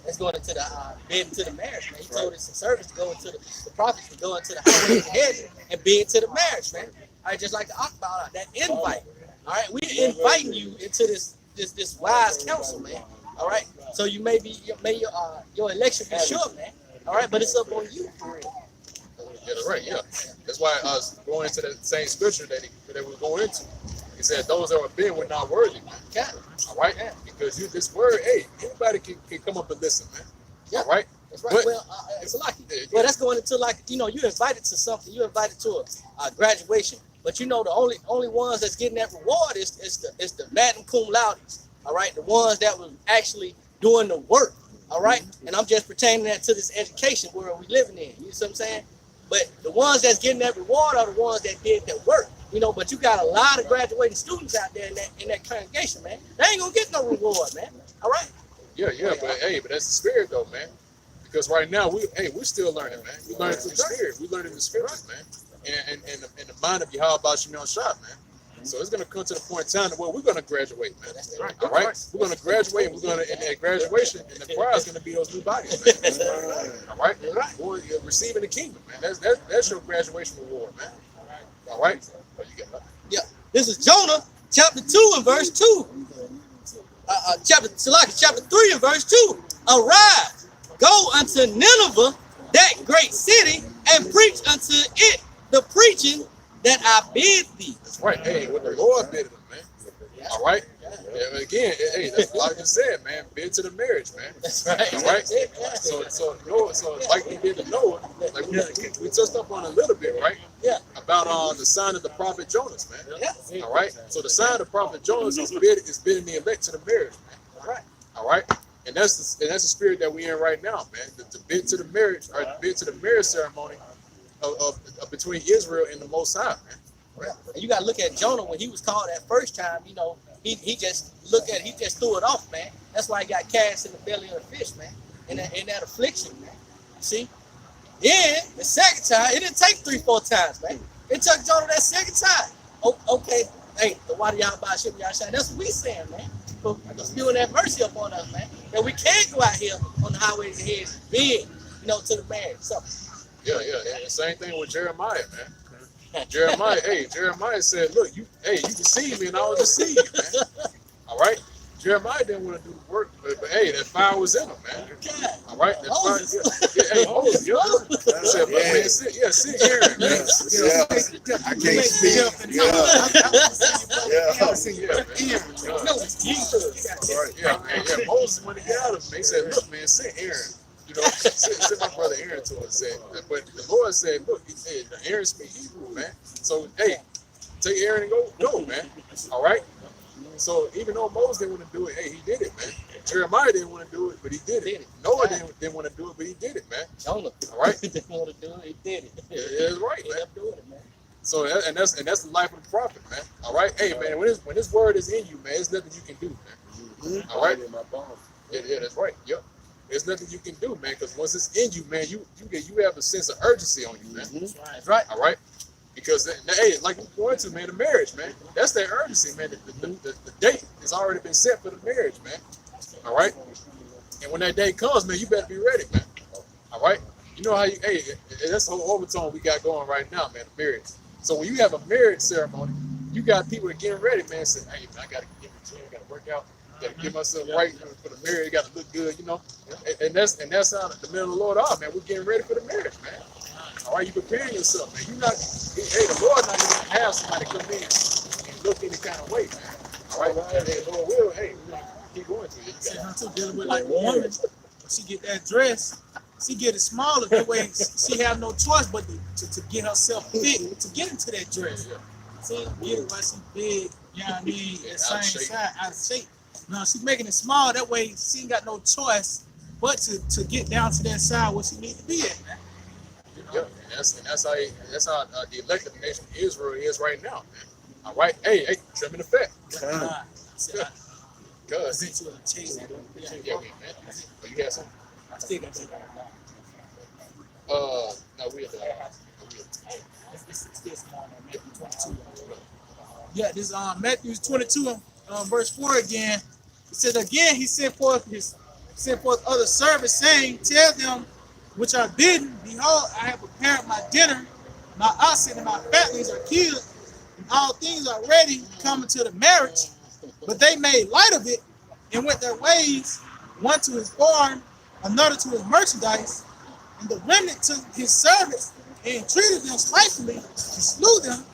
let's go into the bid into the marriage, man. He told his servants to go into the prophets to go into the highway and hedges and be into the marriage, man. All right, just like the Akbar, that invite. All right, we're inviting you into this wise counsel, man. All right, so you may your election be sure, man. All right, but it's up on you for real. Yeah, that's right. Yeah, that's why I was going into the same scripture that we're going into. He said, "Those that were bid were not worthy." All right, because this word, anybody can come up and listen, man. All right, That's right. But- Well, it's lucky. Yeah, Well, that's going into like, you know, you're invited to something. You're invited to a graduation, but you know the only ones that's getting that reward is the magna cum laude. All right, the ones that was actually doing the work. All right, and I'm just pertaining that to this education world we living in. You know what I'm saying? But the ones that's getting that reward are the ones that did that work. You know, but you got a lot of graduating students out there in that congregation, man. They ain't gonna get no reward, man. All right. Yeah, but that's the spirit though, man. Because right now we're still learning, man. We learning through the spirit. We learning the scriptures, man. And the mind of Yahweh Shimon Shah, man. So it's gonna come to the point in time where we're gonna graduate, man. All right, we're gonna graduate, and we're gonna in that graduation, and the prize is gonna be those new bodies, man. All right, we're receiving the kingdom, man. That's your graduation reward, man. All right. Oh, you got nothing. Yeah. This is Jonah chapter 2 and verse 2. Chapter 3 and verse 2. Arise, go unto Nineveh, that great city, and preach unto it the preaching that I bid thee. That's right. Hey, what the Lord bid them, man. All right. Yeah, again, hey, that's like you said, man. Bid to the marriage, man. That's right. All right. So like he did to Noah, like we touched up on a little bit, right? Yeah. About the sign of the prophet Jonas, man. Yeah. All right. So the sign of the prophet Jonas is bidding the elect to the marriage, man. All right. All right. And that's the spirit that we're in right now, man. The bid to the marriage, or the bid to the marriage ceremony of between Israel and the Most High, man. Right. And you gotta look at Jonah when he was called that first time. You know, he just threw it off, man. That's why he got cast in the belly of the fish, man. In that affliction, man. You see? Then the second time, it didn't take 3-4 times, man. It took Jonah that second time. Okay, hey, the water y'all by ship y'all shine. That's what we saying, man. For spewing that mercy upon us, man. That we can't go out here on the highways and hedges big, you know, to the marriage. So Yeah. And the same thing with Jeremiah, man. Jeremiah said, look, you can see me and I will deceive you, man. All right? Jeremiah didn't want to do the work, but hey, that fire was in him, man. All right? That Moses. fire, Moses, He said, man, sit here, man. I can't speak. Moses, when he got him, he said, look, man, sit Aaron. You know, send my brother Aaron to us. But the Lord said, look, Aaron speak Hebrew, man. So, hey, take Aaron and go, man. All right? So even though Moses didn't want to do it, hey, he did it, man. Jeremiah didn't want to do it, but he did it. Noah didn't want to do it, but he did it, man. Jonah, all right, didn't want to do it, he did it. Yeah, that's right, He man. kept doing it, man. So that's the life of the prophet, man. All right, hey, man, when this word is in you, man, there's nothing you can do, man. All right, yeah, that's right. Yep. There's nothing you can do, man, because once it's in you, man, you have a sense of urgency on you, man. That's right. All right. Because hey, like we're going to, man, the marriage, man. That's that urgency, man. The date has already been set for the marriage, man. All right. And when that day comes, man, you better be ready, man. All right. You know how that's the whole overtone we got going right now, man. The marriage. So when you have a marriage ceremony, you got people getting ready, man. Saying, hey, man, I gotta get my gym, gotta work out, gotta get myself right for the marriage. It gotta look good, you know. And that's how the men of the Lord are, man. We're getting ready for the marriage, man. All right, you preparing yourself, man. The Lord not gonna have somebody come in and look any kind of way, man. All right, the Lord will, hey, we're gonna keep going to you. See, I'm too dealing with like a woman. When she get that dress, she get it smaller. That way, she have no choice but to get herself fit to get into that dress. See, get it while she big. You know what I mean? That same side, out of shape. No, she's making it small. That way, she ain't got no choice but to get down to that side where she need to be at, man. Yep, and that's how the elected nation of Israel is right now, man. All right, hey, trimming the fat. Cause yeah, man. But you got something? I still got to take No, we have It's this morning, Matthew 22. Yeah, this Matthew 22, verse 4 again. It said again, he sent forth other servants, saying, tell them which are bidden, behold, I have prepared my dinner, my oxen and my fatlings are killed, and all things are ready, coming to the marriage. But they made light of it and went their ways, one to his barn, another to his merchandise, and the remnant took his servants and treated them spitefully and slew them.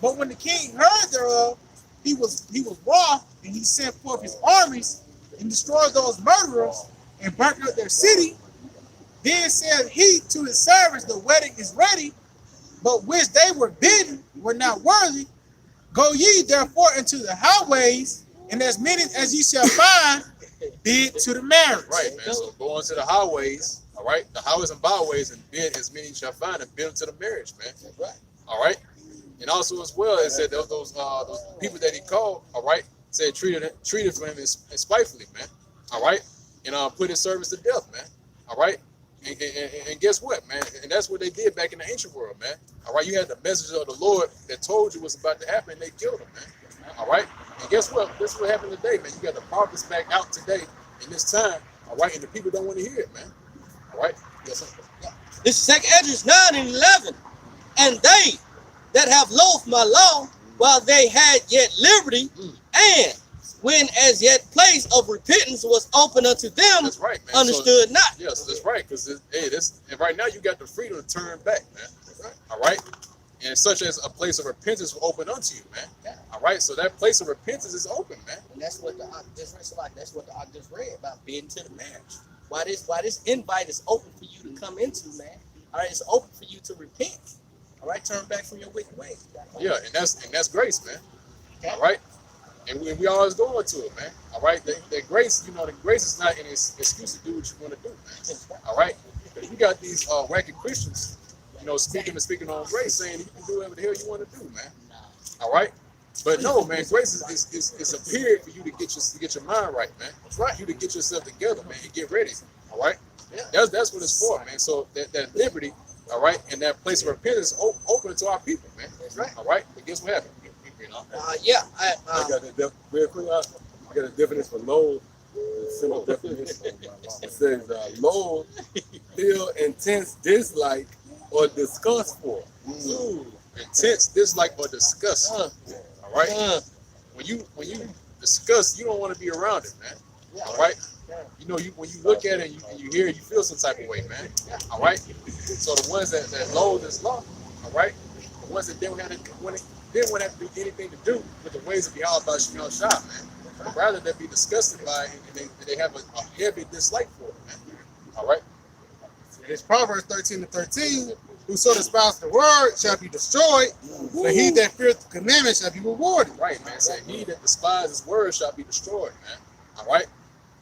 But when the king heard thereof, he was wroth, and he sent forth his armies and destroyed those murderers and burnt up their city. Then said he to his servants, the wedding is ready, but which they were bidden were not worthy. Go ye therefore into the highways, and as many as ye shall find, bid to the marriage. Right, man. So go on to the highways, all right? The highways and byways, and bid as many shall find, and bid them to the marriage, man. Right. All right? And also as well, it said those people that he called, all right, said treated for him spitefully, man. All right? And put his service to death, man. All right? And guess what, man? And that's what they did back in the ancient world, man. All right? You had the message of the Lord that told you what's about to happen, and they killed him, man. All right? And guess what? This is what happened today, man. You got the prophets back out today in this time, all right? And the people don't want to hear it, man. All right? Yes, sir. This is 2 Esdras 9 and 11. And they that have loathed my law while they had yet liberty, and when as yet place of repentance was open unto them, That's right, man. understood So, not. yes, that's right. Because and right now you got the freedom to turn back, man. All right? And such as a place of repentance will open unto you, man. All right? So that place of repentance is open, man. And that's what that's what I just read about being to the marriage. Why this invite is open for you to come into, man. All right, it's open for you to repent. All right, turn back from your wicked ways. Yeah, and that's grace, man. All right? And we always going to it, man. All right? That grace, you know, the grace is not an excuse to do what you want to do, man. All right? Because you got these wacky Christians, you know, speaking on grace, saying you can do whatever the hell you want to do, man. All right? But no, man, grace is a period for you to get your mind right, man. That's right. You to get yourself together, man, and get ready. All right? Yeah. That's what it's for, man. So that liberty, all right, and that place of repentance open to our people, man. That's right. All right? But guess what happened? You know? I got that real quick. I got a definition for loathe. A simple definition. It says loathe, feel intense dislike or disgust for. Intense dislike or disgust. All right? When you disgust, you don't want to be around it, man. All right? You know, when you look at it and you hear it, you feel some type of way, man. All right? So the ones that loathe this law, all right? The ones that didn't want to do anything to do with the ways of Yahweh Shem Shah, man. Rather than be disgusted by it, and they have a heavy dislike for it, man. All right? It's Proverbs 13:13. Whoso despises the word shall be destroyed, but he that feareth the commandment shall be rewarded. Right, man. Say, he that despises his word shall be destroyed, man. All right?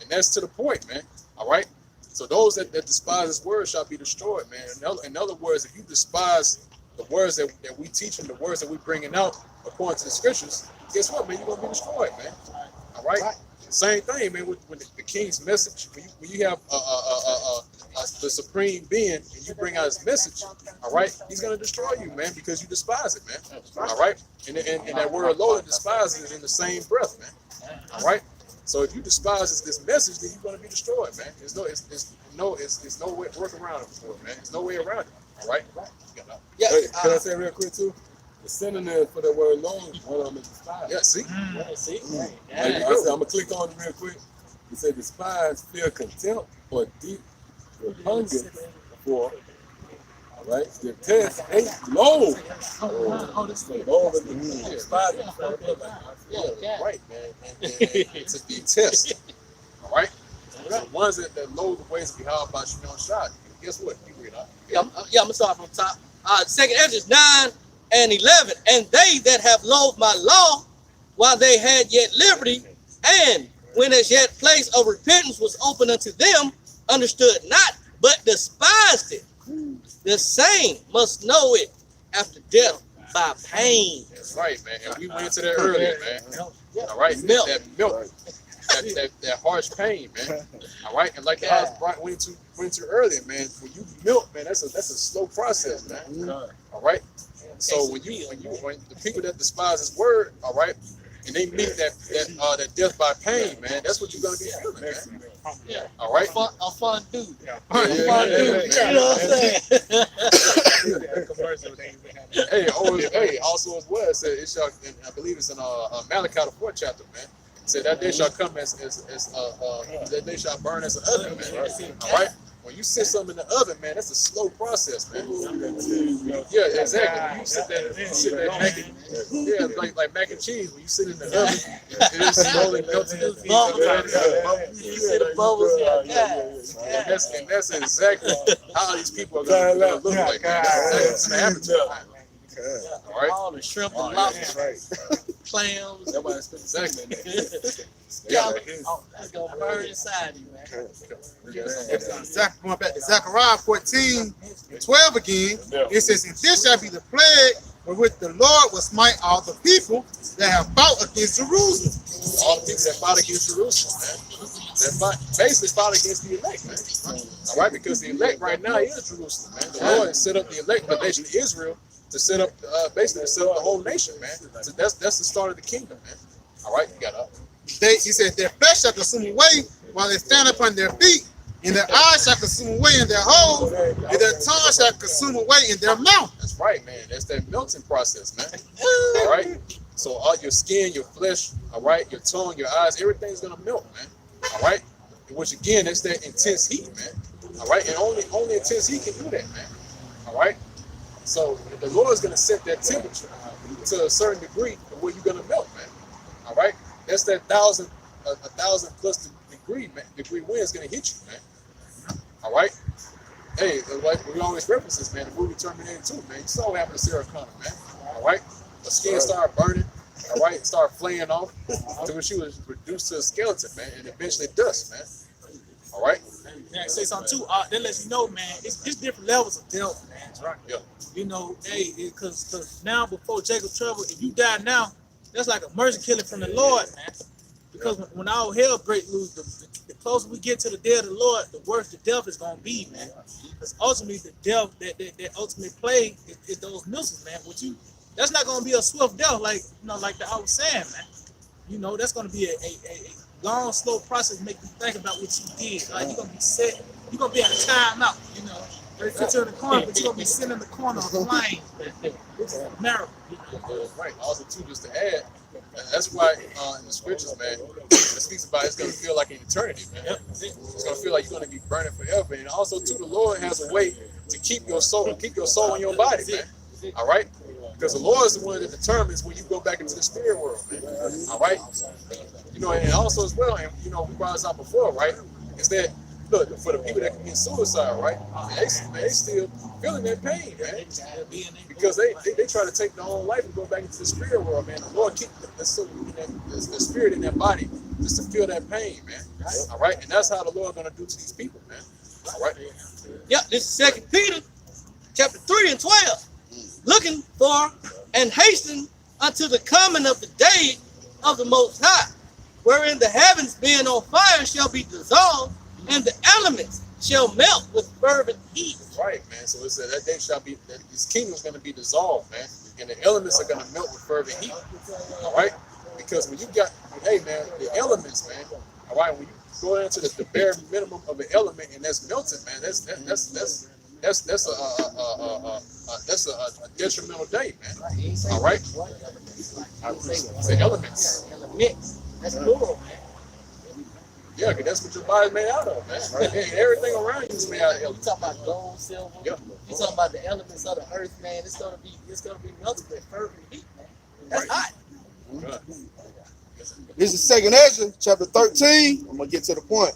And that's to the point, man. All right? So those that despise his word shall be destroyed, man. In other words, if you despise the words that we teach and the words that we bringing out according to the scriptures, guess what, man? You're going to be destroyed, man. All right? Same thing, man, with the king's message. When you have the supreme being and you bring out his message, all right, he's going to destroy you, man, because you despise it, man. All right? And that word Lord despises is in the same breath, man. All right? So if you despise this message, then you're going to be destroyed, man. There's no way work around it for it, man. There's no way around it. All right? Yeah. Hey, can I say real quick too? The synonym for the word loathe, one of them is despise. Yeah, see? See? I'm gonna click on it real quick. It said despise, feel contempt or deep repugnance for. All right, the test ain't low. Loathe and despise. Right, man. And it's a detest. All right? The ones that loathe the ways of Yahweh by Shem Shah, guess what? You read out. I'm gonna start from the top. 2 Esdras 9 and 11. And they that have loathed my law while they had yet liberty, and when as yet place of repentance was open unto them, understood not, but despised it. The same must know it after death by pain. That's right, man. And we went into that earlier, man. All right? Milk. That milk. That harsh pain, man. All right? And like I went into earlier, man, when you milk, man, that's a slow process, man. All right? So when the people that despise his word, all right, and they meet that death by pain, man, that's what you're gonna be feeling, man. Yeah. All right? A fun dude. You know what I'm saying? Hey, also as well, it said it shall, and I believe it's in Malachi the 4th chapter, man. It said that day shall come as that day shall burn as an oven, man. All right? when you sit something in the oven, man, that's a slow process, man. Yeah, exactly. You sit there making, like mac and cheese. When you sit in the oven, it is slowly melting. You see the bubbles, And that's exactly how these people are going to look like. Man. That's going to happen to them. All right. all the shrimp and lobster, clams. That's exactly. That's gonna burn inside you, man. Going back to Zechariah 14:12 again, it says, "And this shall be the plague wherewith the Lord will smite all the people that have fought against Jerusalem." All the people that fought against Jerusalem, man. Basically fought against the elect, man. All right, because the elect right now is Jerusalem, man. The Lord set up the elect, the nation of Israel, to set up, basically to set up the whole nation, man. So that's the start of the kingdom, man. All right, you got up. He said, "Their flesh shall consume away while they stand upon their feet, and their eyes shall consume away in their holes, and their tongue shall consume away in their mouth." That's right, man. That's that melting process, man. All right. So all your skin, your flesh, all right, your tongue, your eyes, everything's gonna melt, man. All right. Which again, that's that intense heat, man. All right, and only intense heat can do that, man. All right. So the Lord is gonna set that temperature to a certain degree of where you're gonna melt, man. All right. That's that 1,000 plus degree wind is gonna hit you, man. All right. Hey, like we always reference this, man. The movie Terminator 2, man. You saw what happened to Sarah Connor, man. All right. The skin started burning. All right. Started flaying off until she was reduced to a skeleton, man, and eventually dust, man. All right. Yeah, say something too. That lets you know, man. It's different levels of death, man. Right. Yeah. You know, hey, because now before Jacob's trouble, if you die now, that's like a mercy killing from the Lord, man. Because when all hell break loose, the closer we get to the day of the Lord, the worse the death is gonna be, man. Because ultimately, the death that ultimate plague is those missiles, man. That's not gonna be a swift death, like I was saying, man. You know, that's gonna be a long, slow process. Make you think about what you did. Like you're gonna be set. You're gonna be at a timeout. You know, they put you in the corner, but you're gonna be sitting in the corner of flying. It's a miracle. Right. Also, too, just to add, that's why in the scriptures, man, it speaks about it's going to feel like an eternity, man. It's going to feel like you're going to be burning forever. And also, too, the Lord has a way to keep your soul in your body, man. All right? Because the Lord is the one that determines when you go back into the spirit world, man. All right? You know, and also as well, and you know, we brought this out before, right? Is that look for the people that commit suicide, right? They still feeling that pain, man, because they try to take their own life and go back into the spirit world, man. The Lord keep the spirit in their body just to feel that pain, man. All right, and that's how the Lord gonna do to these people, man. All right. Yeah, this is 2 Peter, chapter 3 and 12. Looking for and hasten unto the coming of the day of the Most High, wherein the heavens being on fire shall be dissolved, and the elements shall melt with fervent heat. Right, man. So it said that day shall be, that this kingdom is going to be dissolved, man, and the elements are going to melt with fervent heat. All right, because when you got, hey, man, the elements, man. All right, when you go into the bare minimum of an element and that's melted, man, that's a detrimental day, man. All right, the elements. That's plural, man. Yeah, because that's what your body's made out of, man. Right? Everything around you is made out of You elements. talking about gold, silver. Yep. You talking about the elements of the earth, man. It's gonna be melted with fervent heat, man. That's hot. Right. This is 2 Ezra, chapter 13. I'm going to get to the point.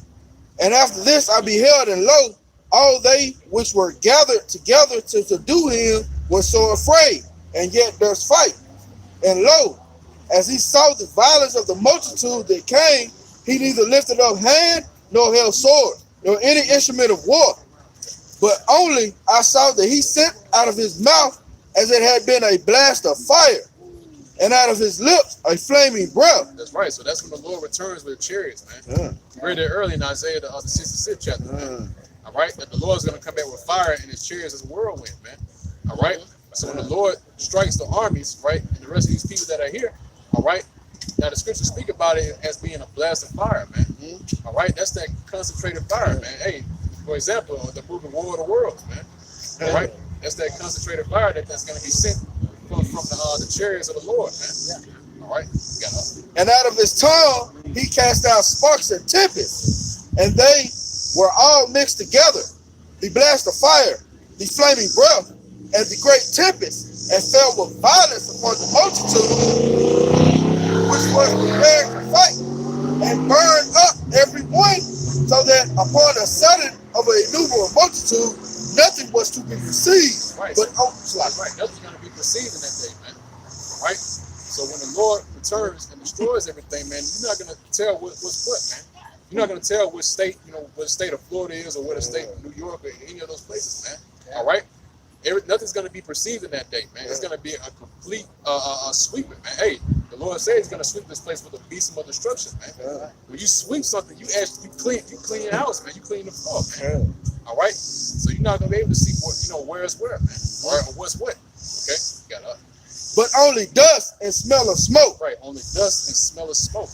"And after this I beheld, and lo, all they which were gathered together to subdue him were so afraid, and yet durst fight. And lo, as he saw the violence of the multitude that came, he neither lifted up hand, nor held sword, nor any instrument of war. But only I saw that he sent out of his mouth as it had been a blast of fire, and out of his lips a flaming breath." That's right. So that's when the Lord returns with chariots, man. We read it early in Isaiah, the 66th chapter, man. All right, that the Lord's going to come back with fire and his chariots as a whirlwind, man. All right. So when the Lord strikes the armies, right, and the rest of these people that are here, all right. Now the scriptures speak about it as being a blast of fire, man. All right, that's that concentrated fire, man. Hey, for example, the movie War of the Worlds, man. All right, that's that concentrated fire that's going to be sent from the chariots of the Lord, man. All right, got up. "And out of his tongue he cast out sparks and tempests, and they were all mixed together, the blast of fire, the flaming breath, and the great tempest, and fell with violence upon the multitude, which was prepared to fight, and burned up every one, so that upon a sudden of a innumerable multitude, nothing was to be perceived. Right. But Right, nothing's going to be perceived in that day, man. Right? So when the Lord returns and destroys everything, man, you're not going to tell what's what, man. You're not going to tell what state, what state of Florida is, or what state of New York, or any of those places, man. All right? Nothing's going to be perceived in that day, man. It's going to be a complete sweeping, man. Hey, the Lord says He's going to sweep this place with a besom of destruction, man. When you sweep something, you clean your house, man. You clean the floor, man. All right? So you're not going to be able to see what, where it's where, man, or what's what. Okay? You got but only dust and smell of smoke. right, only dust and smell of smoke.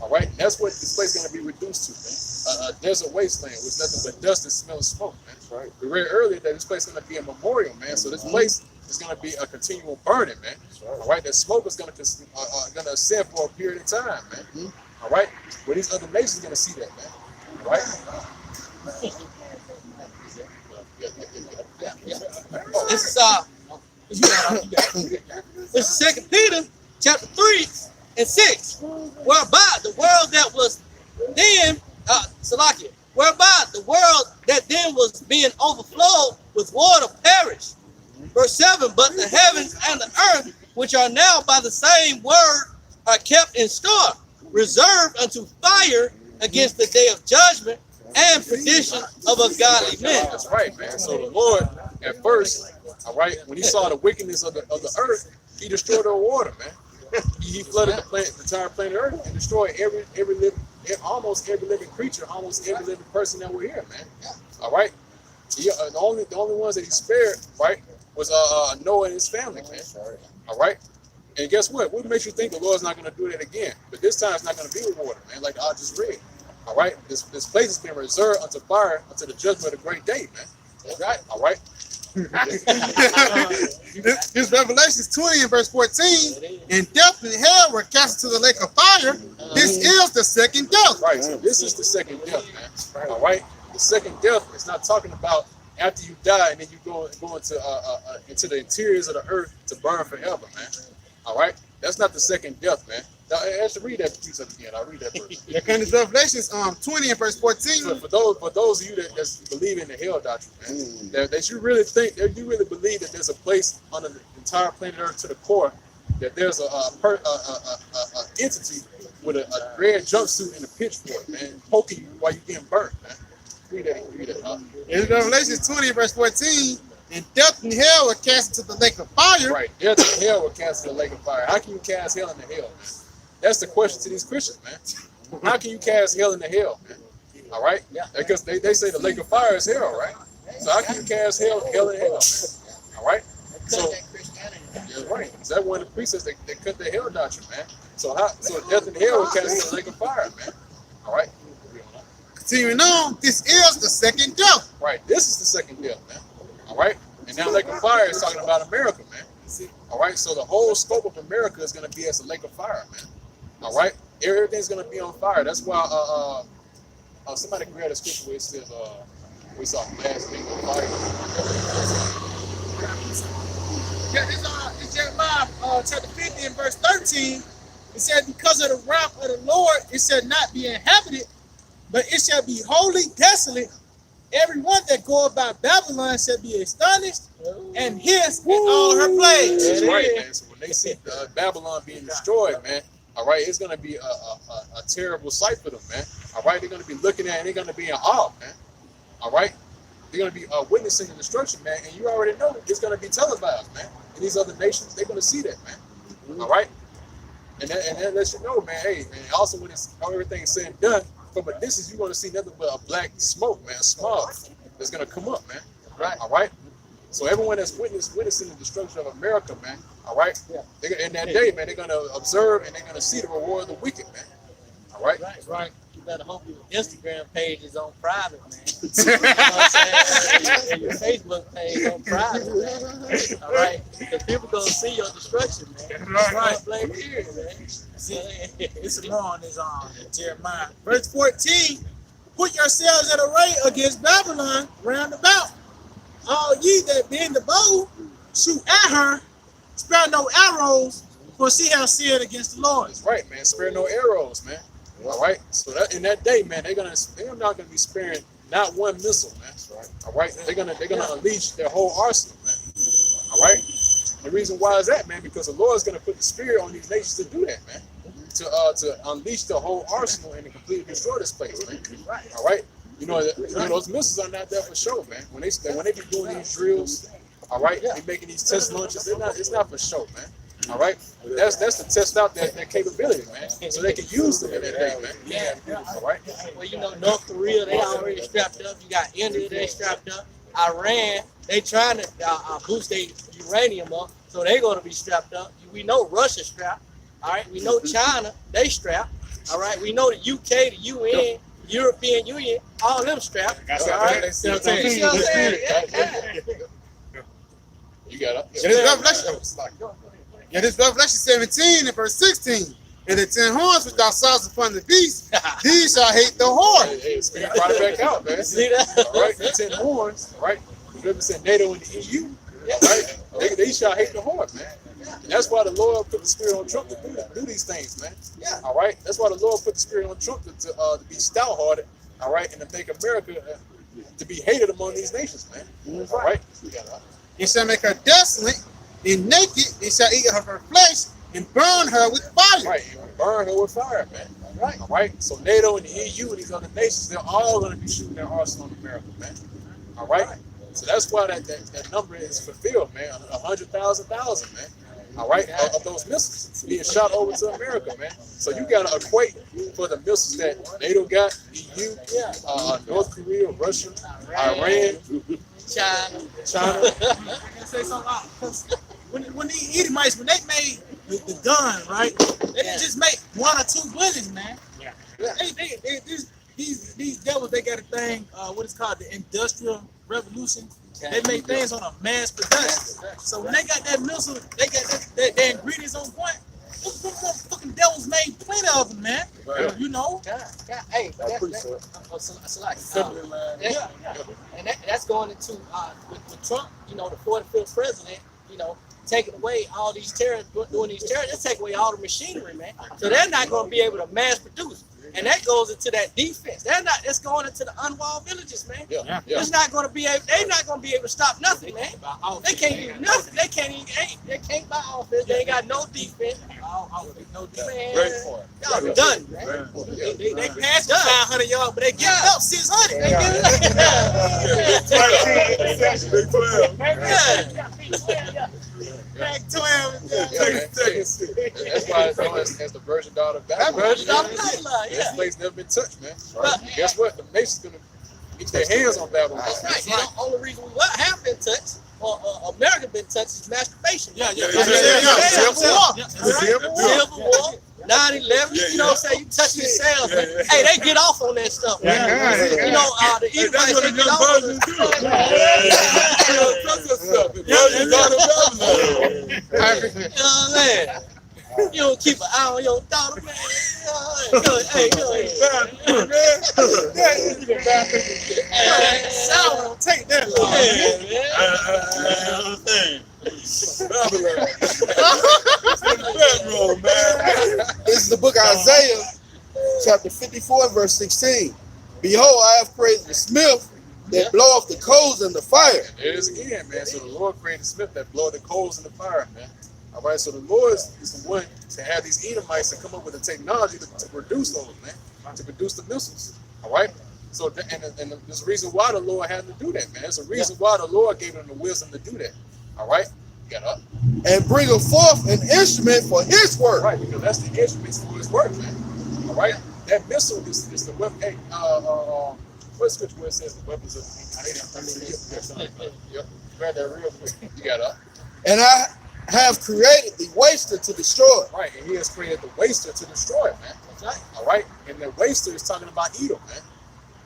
All right? And that's what this place is going to be reduced to, man. A desert wasteland with nothing but dust and smell of smoke, man. Right. We read earlier that this place is going to be a memorial, man. So this place is going to be a continual burning, man. All right, that smoke is going to ascend for a period of time, man. All right, but these other nations are going to see that, man. All right. This is 2 Peter chapter 3 and 6, whereby the world that was then whereby the world that then was being overflowed with water perished. Verse 7, but the heavens and the earth, which are now by the same word, are kept in store, reserved unto fire against the day of judgment and perdition of ungodly men. That's right, man. So the Lord, at first, all right, when He saw the wickedness of the earth, He destroyed the water, man. He flooded the entire planet Earth and destroyed almost every living creature, almost every living person that were here, man. All right. The only ones that He spared, right, was Noah and his family, man. All right. And guess what? What makes you think the Lord's not going to do that again? But this time it's not going to be with water, man, like I just read. All right. This place has been reserved unto fire until the judgment of the great day, man. All right. This Revelations 20 and verse 14, and death and hell were cast into the lake of fire. This is the second death. Right, so this is the second death, man. All right, the second death is not talking about after you die and then you go into the interiors of the earth to burn forever, man. All right, that's not the second death, man. Now, I should read that piece up again. I'll read that verse. Yeah, kind of Revelations 20 and verse 14. So for those of you that believe in the hell doctrine, man, that you really believe that there's a place on the entire planet Earth to the core, that there's a entity with a red jumpsuit and a pitchfork, man, poking you while you're getting burnt, man. Read that. In Revelations 20 and verse 14, and death and hell were cast into the lake of fire. Right, death and hell were cast into the lake of fire. How can you cast hell into hell, man? That's the question to these Christians, man. How can you cast hell into hell, man? All right? Yeah. Because they say the lake of fire is hell, right? So how can you cast hell into hell, man? All right? So, yeah, right. So that's one of the precepts they cut the hell doctrine, man. So death and hell were cast into the lake of fire, man. All right? Continuing on, this is the second death. Right. This is the second death, man. All right? And now lake of fire is talking about America, man. All right? So the whole scope of America is going to be as a lake of fire, man. All right, everything's gonna be on fire. That's why somebody created a scripture where it says we saw glass being on fire. Yeah, it's Jeremiah chapter 50 and verse 13. It said, because of the wrath of the Lord, it shall not be inhabited, but it shall be wholly desolate. Everyone that goeth by Babylon shall be astonished and hiss at all her plagues. That's right, man. So when they see Babylon being destroyed, man. All right, it's going to be a terrible sight for them, man. All right, they're going to be looking at it, and they're going to be in awe, man. All right, they're going to be witnessing the destruction, man. And you already know it's going to be televised, man. And these other nations, they're going to see that, man. All right, and that lets you know, man. Hey, and also when everything is said and done, from a distance, you're going to see nothing but a black smoke, man, smog that's going to come up, man. Right. All right. So everyone that's witnessing the destruction of America, man, all right? Yeah. In that day, man, they're going to observe and they're going to see the reward of the wicked, man. All right? Right. You better hope your Instagram page is on private, man. You know what I'm saying? And your Facebook page on private, man. All right? Because people going to see your destruction, man. Right. Blame period, man. See, it's more on this Jeremiah. Verse 14. put yourselves in array against Babylon round about. All ye that bend the bow, shoot at her, spare no arrows, for she has sinned against the Lord. That's right, man. Spare no arrows, man. All right. So that in that day, man, they're not gonna be sparing not one missile, man. All right. They're gonna unleash their whole arsenal, man. All right. The reason why is that, man, because the Lord's gonna put the spirit on these nations to do that, man. To unleash the whole arsenal and to completely destroy this place, man. All right. You know those missiles are not there for show, man. When they be doing these drills, all right, they making these test launches. It's not for show, man. All right, that's to test out their capability, man, so they can use them in that day, man. Yeah. All right. Well, you know, North Korea, they already strapped up. You got India, they strapped up. Iran, they trying to boost their uranium up, so they going to be strapped up. We know Russia strapped. All right, we know China, they strapped. All right, we know the UK, the UN, European Union, all them strapped. All right, you see what I'm saying? You got it. This Revelation 17 and verse 16. And the 10 horns which thou sawest upon the beast, these shall hate the whore. Hey, speak right back out, man. See that? All right, the 10 horns, all right. Represent NATO and the EU, all right. They shall hate the whore, man. And that's why the Lord put the spirit on Trump to do these things, man. All right. That's why the Lord put the spirit on Trump to be stout-hearted, all right, and to make America to be hated among these nations, man. All right. He shall make her desolate and naked, and shall eat of her flesh and burn her with fire. Right, and burn her with fire, man. Right. All right. So NATO and the EU and these other nations, they're all going to be shooting their arsenal on America, man. All right. So that's why that number is fulfilled, man. 100,000, man. All right, of those missiles being shot over to America, man. So you got to equate for the missiles that NATO got, EU, North Korea, Russia, Iran, China. I can say something. When these Edomites, when they made the gun, right? They didn't just make 1 or 2 bullets, man. These devils, they got a thing, what is called the Industrial Revolution. They make things on a mass production. So when they got that missile, they got their ingredients on point. Those fucking devils made plenty of them, man. Right. You know? Hey, and that's going into with Trump, you know, the 45th president, you know, taking away all these terrorists, doing these terrorists, they're taking away all the machinery, man. So they're not going to be able to mass produce. And that goes into that defense. It's going into the unwalled villages, man. It's not going to be able. They're not going to be able to stop nothing, man. They can't do nothing. They can't buy offense. They ain't got no defense. No defense. Great point. Y'all done, man. They passed 500 yards, but they give it up 600. They give it up. Back 12. That's why it's known as the Virgin Daughter of Babylon. Virgin Daughter of Babylon, This place never been touched, man. Right. Guess what? The nation's gonna get their hands on Babylon. That's right. You know, the only reason we have been touched, or America been touched, is masturbation. Civil War. 9/11, you know what I'm saying? You touch yourself, man. Hey, they get off on that stuff, man. You know, the Edomites, they get off on that. You know what I'm saying? You don't keep an eye on your daughter, man. Take that. This is the book of Isaiah, chapter 54, verse 16. Behold, I have created the smith that bloweth the coals in the fire. There it is again, man. So the Lord created the smith that blow the coals in the fire, man. All right, so the Lord is the one to have these Edomites to come up with the technology to produce those, man, to produce the missiles. All right, so and there's a reason why the Lord had to do that, man. There's a reason why the Lord gave them the wisdom to do that. All right, you got up and bringeth forth an instrument for his work. Right, because that's the instruments for his work, man. All right, that missile is the weapon. Hey, what scripture where it says the weapons of? Yep, grab that real quick. You got up. And I have created the waster to destroy. Right, and he has created the waster to destroy it, man. That's right. All right, and the waster is talking about Edom, man.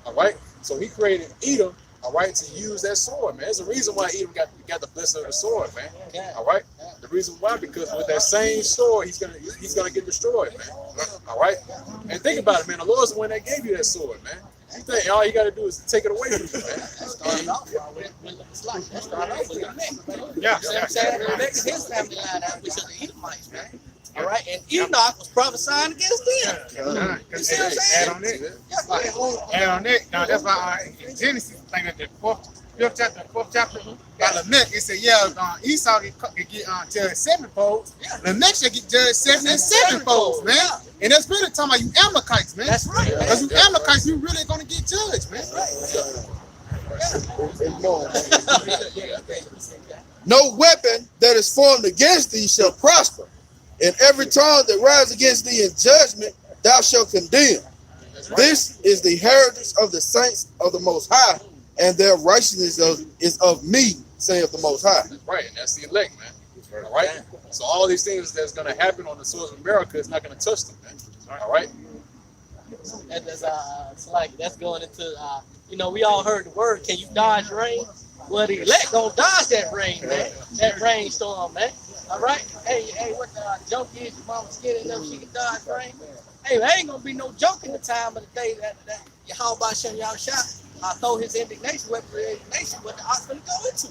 All right, so he created Edom, all right, to use that sword, man. There's a reason why Edom got the blessing of the sword, man. All right, the reason why, because with that same sword, he's gonna get destroyed, man. All right, and think about it, man. The Lord's the one that gave you that sword, man. You think all you got to do is take it away from you, man? Started off with like that started off with Lamech, man. Yeah. You know what I'm saying? Lamech is his family line out, which are the Edomites, man. All right, and Enoch was prophesying against them. You see what I'm saying? Add on it. Yeah, go ahead. Add on it. Now that's why in Genesis, I think that the fourth chapter, by Lamech, it said, Esau can get judged sevenfold. Lamech should get judged 7 and 7-fold, man. And that's really talking about you Amalekites, man. That's right. Because you Amalekites, you really gonna get judged, man. No weapon that is formed against thee shall prosper, and every tongue that rises against thee in judgment thou shalt condemn. This is the heritage of the saints of the Most High, and their righteousness is of me, saith the Most High. That's right, and that's the elect, man. All right? So all these things that's going to happen on the source of America is not going to touch them, man. All right? That's it's like that's going into we all heard the word, can you dodge rain? Well, the elect gonna dodge that rain, man. That rainstorm, man. All right. Hey, what the joke is? Your mama skinny enough she can dodge rain. Hey, there ain't gonna be no joke in the time of the day that Yahweh Shem Yahushua throw his indignation, weapon of indignation, what the ox gonna go into.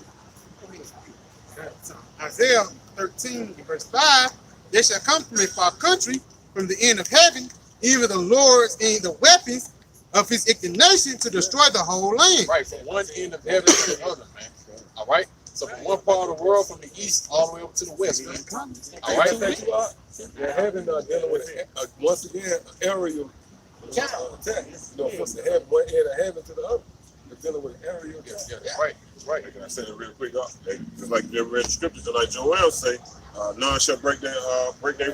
Isaiah 13, verse 5, they shall come from a far country, from the end of heaven, even the Lord's and the weapons of his indignation to destroy the whole land. Right, from one end of heaven to the other, man. All right? So from one part of the world, from the east all the way up to the west, man. All right? They're having dealing with once again aerial attack. From the heaven, one end of heaven to the other. They're dealing with aerial. Yeah, that's right. That's right. Can I say that real quick? Just like you ever read the scriptures, like Joel say, none shall break their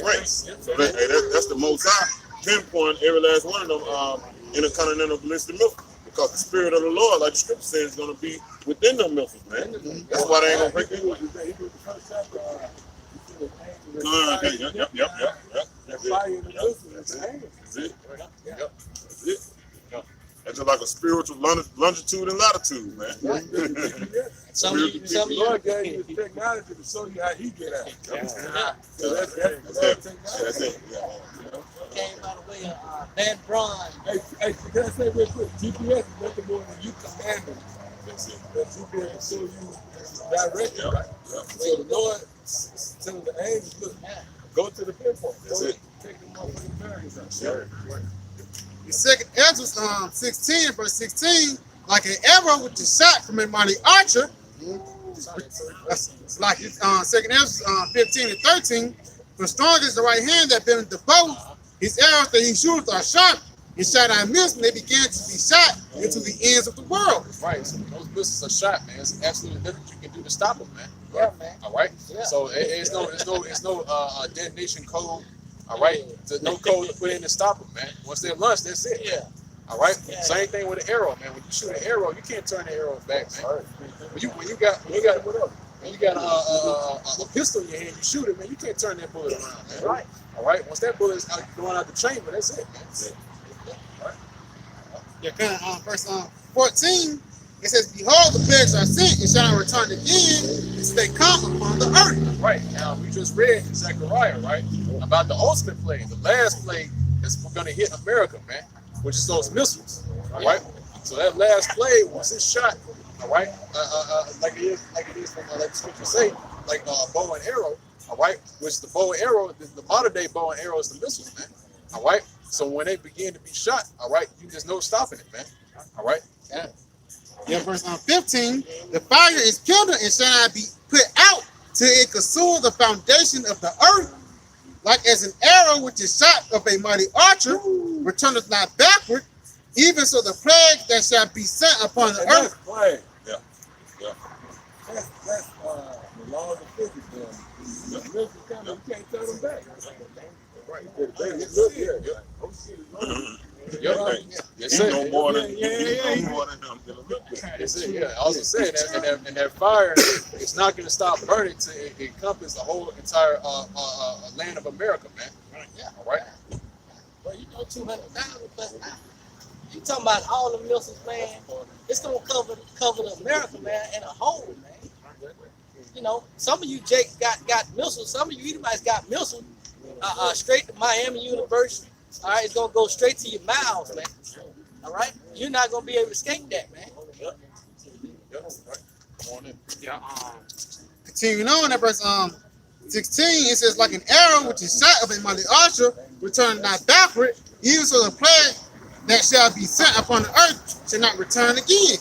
ranks. So that's the Most High pinpoint every last one of them intercontinental ballistic missiles, because the spirit of the Lord, like the scripture says, is going to be within them missiles, man. That's why they ain't going to break their ranks. Yep. That's it. That's just like a spiritual longitude and latitude, man. Some of you Lord gave you the technology to show you how he get out. So that's it. came by the way of Van Braun. Hey, can I say real quick? GPS is nothing more than you commanding. That's it. That GPS show you direction, right? So the Lord telling the angels, look, go to the pinpoint. That's it. Take them off of the bearings out. Sure. The second Ezra 16, verse 16, like an arrow which is shot from a mighty archer. Like second Ezra 15 and 13, for strong is the right hand that bendeth the bow. His arrows that he shooteth are sharp, and shot and miss, and they began to be shot into the ends of the world. Right, so those missiles are shot, man. It's absolutely nothing you can do to stop them, man. Yeah, man. All right. Yeah. So it's no detonation code. All right. There's no code to put in to stop them, man. Once they're launched, that's it. Yeah. All right. Yeah. Same thing with an arrow, man. When you shoot an arrow, you can't turn the arrow back, man. When you got a pistol in your hand, you shoot it, man. You can't turn that bullet around, man. Right. All right. Once that bullet's going out the chamber, that's it, man. That's it. Yeah, verse 14, it says, behold, the plagues are sent, and shall not return again, until they come upon the earth. Right. Now, we just read in Zechariah, right, about the ultimate plague, the last plague that's going to hit America, man, which is those missiles, all right? So that last plague, once it's shot, all right, like it is from, like the scripture say, like bow and arrow, all right, which the bow and arrow, the modern day bow and arrow is the missiles, man, all right? So when they begin to be shot, all right, you just no stopping it, man, all right? Yeah, verse 15, the fire is kindled and shall not be put out till it consume the foundation of the earth, like as an arrow which is shot of a mighty archer, returneth not backward, even so the plague that shall be sent upon the earth. Plague. Yeah. That's the laws of physics. The missiles come, you can't turn them back. Right. They look here. Yes, sir. No more than them. That's it, yeah. I also said and that fire is not going to stop burning till it encompasses the whole entire land of America, man. Yeah. All right. Well, 200,000 plus. You talking about all the missiles, man? It's gonna cover the America, man, in a whole, man. You know, some of you Jake got missiles. Some of you Edomites got missiles straight to Miami University. All right, it's gonna go straight to your mouths, man. All right? You're not going to be able to escape that, man. Yep. Right. Come on in. Yeah, continuing on at verse 16, it says, like an arrow which is shot of a mighty archer, return not backward, even so the plague that shall be sent upon the earth shall not return again.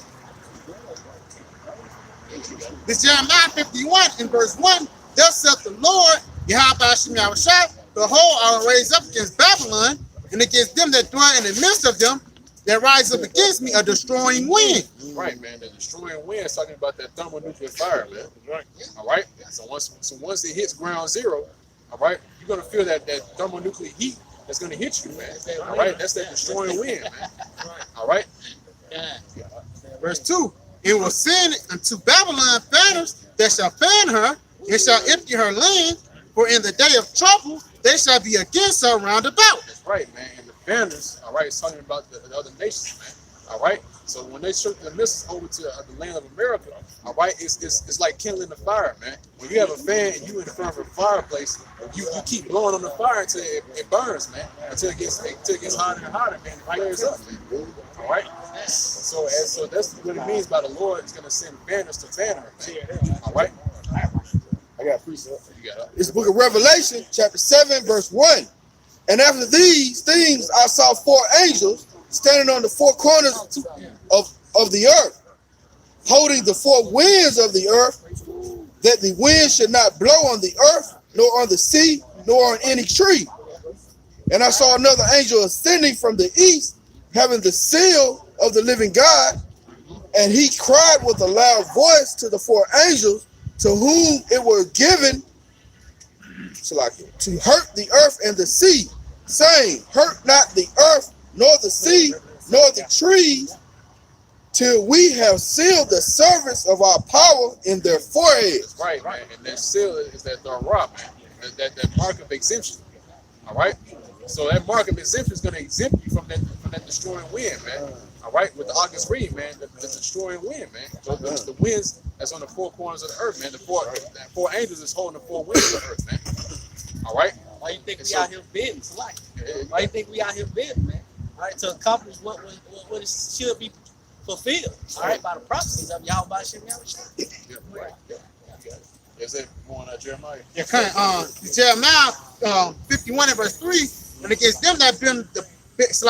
This Jeremiah 51 in verse 1, thus saith the Lord, Yahweh Hashem Yahushua, behold, I will raise up against Babylon, and against them that dwell in the midst of them, that rise up against me a destroying wind. Right, man. The destroying wind is talking about that thermonuclear fire, man. Right. All right. So once it hits ground zero, all right, you're gonna feel that thermonuclear heat that's gonna hit you, man. All right. That's that destroying wind, man. All right. Verse 2, it will send unto Babylon fanners that shall fan her, and shall empty her land, for in the day of trouble they shall be against her round about. That's right, man. And the banners, all right, it's talking about the other nations, man. All right. So when they shoot the missiles over to the land of America, all right, it's like kindling the fire, man. When you have a fan and you in front of a fireplace, you keep blowing on the fire until it burns, man. Until it gets hotter and hotter, man. It flares up, man. All right. So that's what it means by the Lord is going to send banners to fan her, man. All right. I got a precept. You got it. It's the book of Revelation, chapter 7, verse 1. And after these things, I saw 4 angels standing on the 4 corners of the earth, holding the 4 winds of the earth, that the wind should not blow on the earth, nor on the sea, nor on any tree. And I saw another angel ascending from the east, having the seal of the living God, and he cried with a loud voice to the 4 angels, to whom it was given to hurt the earth and the sea, saying, hurt not the earth, nor the sea, nor the trees, till we have sealed the servants of our power in their foreheads. Right, man. And that seal is that rock, man. That mark of exemption. All right. So that mark of exemption is going to exempt you from that destroying wind, man. All right, with the August read, man, the destroying wind, man. So the winds that's on the 4 corners of the earth, man. The four angels is holding the 4 winds of the earth, man. All right. Why you think we out here bidding? Why you think we out here bidding, man? All right, to accomplish what it should be fulfilled. All right, by the prophecies of Yahweh Hashem Yahushua. Yeah, right. Yeah. Is that going Jeremiah? Yeah, kind of, Jeremiah 51 and verse 3, and against them that been the this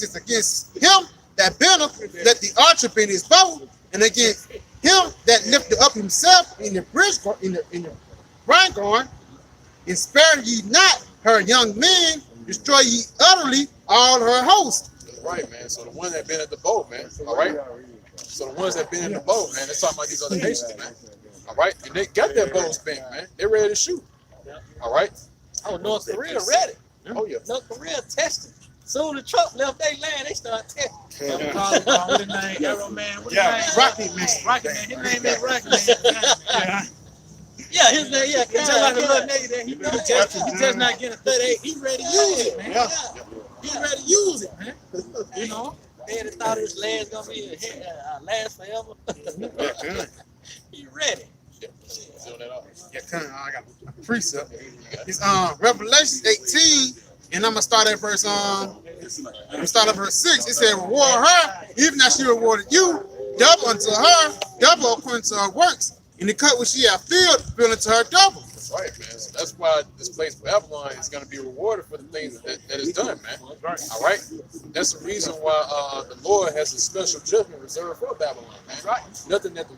is against him that bendeth, let the archer bend his bow, and against him that lifted up himself in the brine garden, and spare ye not her young men, destroy ye utterly all her host. Right, man. So the one that been at the boat, man. All right. So the ones that been in the boat, man, they're talking about these other nations, man. All right. And they got their bows bent, man. They're ready to shoot. All right. Oh, North Korea ready. Oh, yeah. North Korea testing. Soon the Trump left their land, they start testing. What his name? Arrow Man. What his name? Rocket Man. Rocket Man. His name is Rocket Man. Yeah, his name, yeah. He's just like a little nigga that he just not getting a 38. He ready to use it, man. Yeah. He ready to use it, man. You know? Man, they thought his land's gonna be last forever. He ready. Yeah, kind of, I got a precept. It's Revelation 18, and I'm gonna start at verse 6. It said, reward her, even as she rewarded you, double unto her, double according to her works. And the cut which she hath filled, fill into her double. That's right, man. So that's why this place Babylon is going to be rewarded for the things that is done, man. All right. That's the reason why the Lord has a special judgment reserved for Babylon, man. Right. Nothing that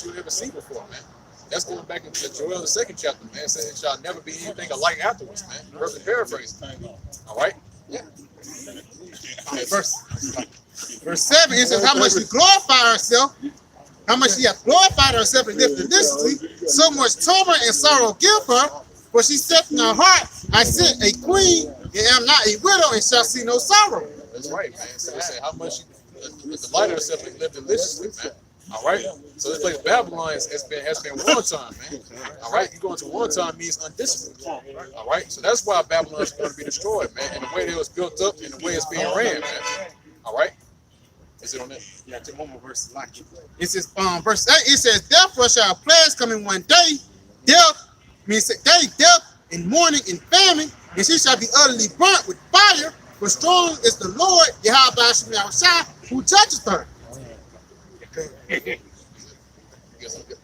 you'll ever see before, man. That's going back into Joel the 2nd chapter, man. It says it shall never be anything alike afterwards, man. Perfect paraphrase. All right. Yeah. Verse 7, it says, how much she glorify herself, how much she hath glorified herself and lifted iniquity, so much torment and sorrow give her, for she said in her heart, I sit a queen, and am not a widow, and shall see no sorrow. That's right, man. So it said how much she delighted herself and lived deliciously, man. All right. So this place Babylon has been wartime, man. All right. You going to wartime means undisciplined. All right. So that's why Babylon is going to be destroyed, man. And the way it was built up and the way it's being ran, man. All right. Is it on that? Yeah, take one more verse. Like it. It says, verse 8, it says, therefore shall plagues come in one day, death, and mourning and famine, and she shall be utterly burnt with fire, but strong is the Lord, Yahweh Hashem Yahushua, who touches her.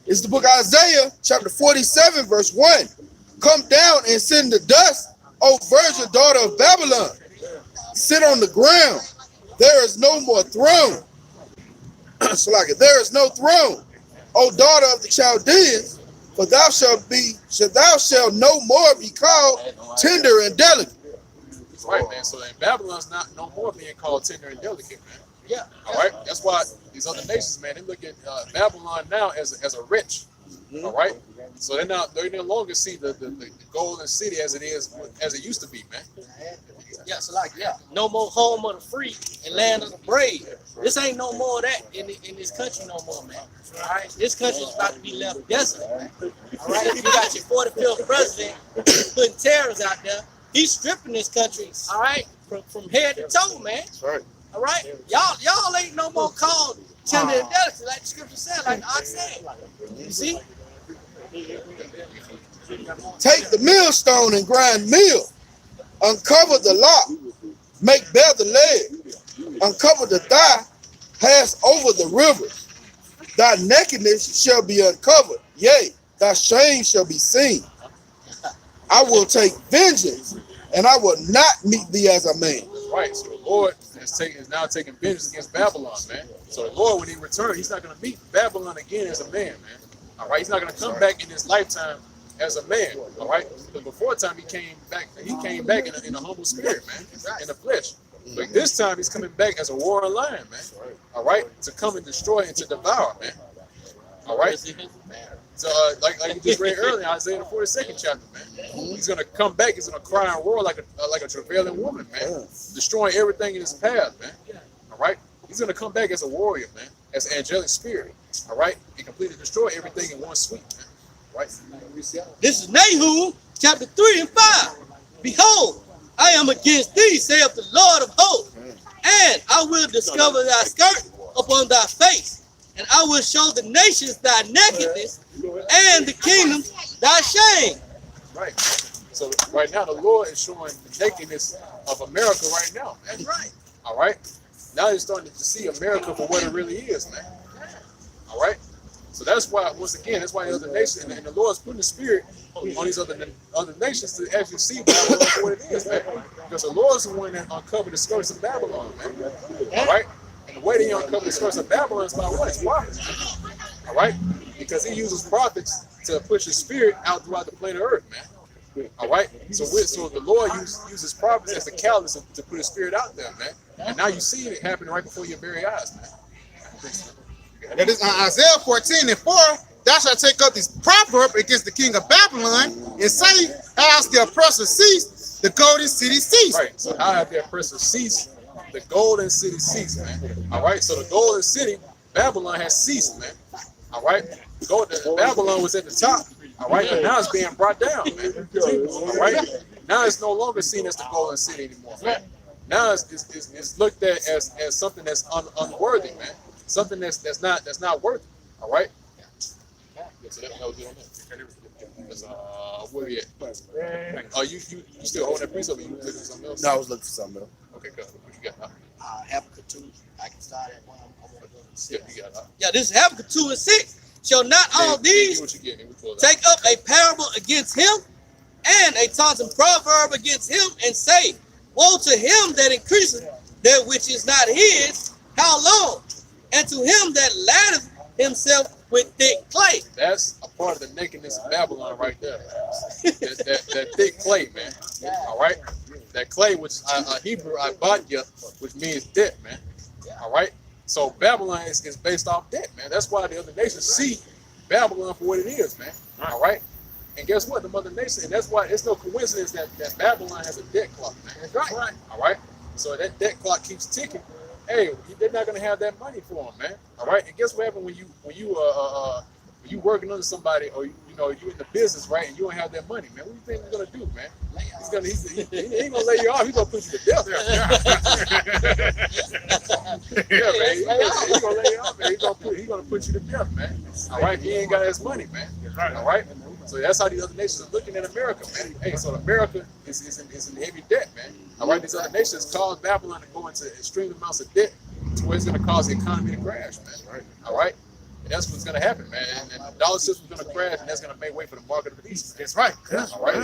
It's the book of Isaiah, chapter 47, verse 1. Come down and sit in the dust, O virgin daughter of Babylon. Sit on the ground. There is no more throne. There is no throne, O daughter of the Chaldeans, for thou shalt no more be called tender and delicate. That's right, man. So in Babylon's not no more being called tender and delicate, man. Yeah. All right. That's why these other nations, man, they look at Babylon now as a rich. All right. So they no longer see the golden city as it used to be, man. Yeah, so no more home of the free and land of the brave. This ain't no more of that in this country no more, man. All right, this country is about to be left desolate, man. All right, you got your 45th president putting terrorists out there. He's stripping this country, all right, from head to toe, man. That's right. All right, y'all ain't no more called tender and delicate, like the scripture said, like I said. You see? Take the millstone and grind meal. Uncover the lock, make bare the leg. Uncover the thigh, pass over the river. Thy nakedness shall be uncovered, yea, thy shame shall be seen. I will take vengeance, and I will not meet thee as a man. Right. So the Lord is now taking vengeance against Babylon, man. So the Lord, when he returns, he's not going to meet Babylon again as a man, man. All right. He's not going to come back in his lifetime as a man. All right. But before time, he came back in a humble spirit, man, in the flesh. But this time, he's coming back as a warring lion, man. All right. To come and destroy and to devour, man. All right. So, like you just read earlier, Isaiah the 42nd chapter, man. He's gonna come back. He's gonna cry and roar like a travailing woman, man, destroying everything in his path, man. All right. He's gonna come back as a warrior, man, as an angelic spirit. All right, and completely destroy everything in one sweep, man. Right. This is Nahum chapter 3 and 5. Behold, I am against thee, saith the Lord of hosts, and I will discover thy skirt upon thy face. And I will show the nations thy nakedness, and the kingdoms thy shame. Right. So right now the Lord is showing the nakedness of America right now, man. That's right. All right. Now you're starting to see America for what it really is, man. All right. So that's why, once again, that's why the other nations and the Lord's putting the spirit on these other nations to actually see Babylon for what it is, man. Because the Lord's the one that uncovered the skirts of Babylon, man. All right. And the way they uncover the skirts of Babylon is by what? It's prophets. All right? Because he uses prophets to push his spirit out throughout the planet Earth, man. All right? So the Lord uses prophets as the catalyst to put his spirit out there, man. And now you see it happening right before your very eyes, man. That is Isaiah 14 and 4. Thou shalt take up this proverb against the king of Babylon and say, has the oppressor ceased, the golden city ceased. Right. So how have the oppressor ceased? The golden city ceased, man. All right. So the golden city, Babylon, has ceased, man. All right. Babylon was at the top. All right. But now it's being brought down, man. All right. Now it's no longer seen as the golden city anymore, man. Now it's looked at as something that's unworthy, man. Something that's not worth it. All right. So that was it on that. Where we at? You still holding that piece up? Or you looking for something else? No, I was looking for something else. Okay, good. What you got? Habakkuk 2. I can start at 1. Yeah, you got. Yeah, this is Habakkuk 2 and 6. Shall not all these take up a parable against him and a taunting proverb against him and say, woe to him that increaseth that which is not his, how long? And to him that laddeth himself with thick clay. That's a part of the nakedness of Babylon right there. that thick clay, man. All right? That clay, which is a Hebrew, Ibadya, which means debt, man. All right? So Babylon is based off debt, man. That's why the other nations see Babylon for what it is, man. All right? And guess what? The mother nation, and that's why it's no coincidence that Babylon has a debt clock, man. That's right. All right? So that debt clock keeps ticking. Hey, they're not gonna have that money for them, man. All right. And guess what happens when you working under somebody, or you in the business, right? And you don't have that money, man. What do you think he's gonna do, man? He ain't gonna lay you off. He's gonna put you to death. Yeah, man. He's gonna lay you off, man. He's gonna put you to death, man. All right. He ain't got his money, man. All right. So that's how these other nations are looking at America, man. Hey, so America is in heavy debt, man. All right, these other nations caused Babylon to go into extreme amounts of debt to where it's going to cause the economy to crash, man. Right. All right. And that's what's going to happen, man. And the dollar system's going to crash, and that's going to make way for the market of the beast. That's right. All right.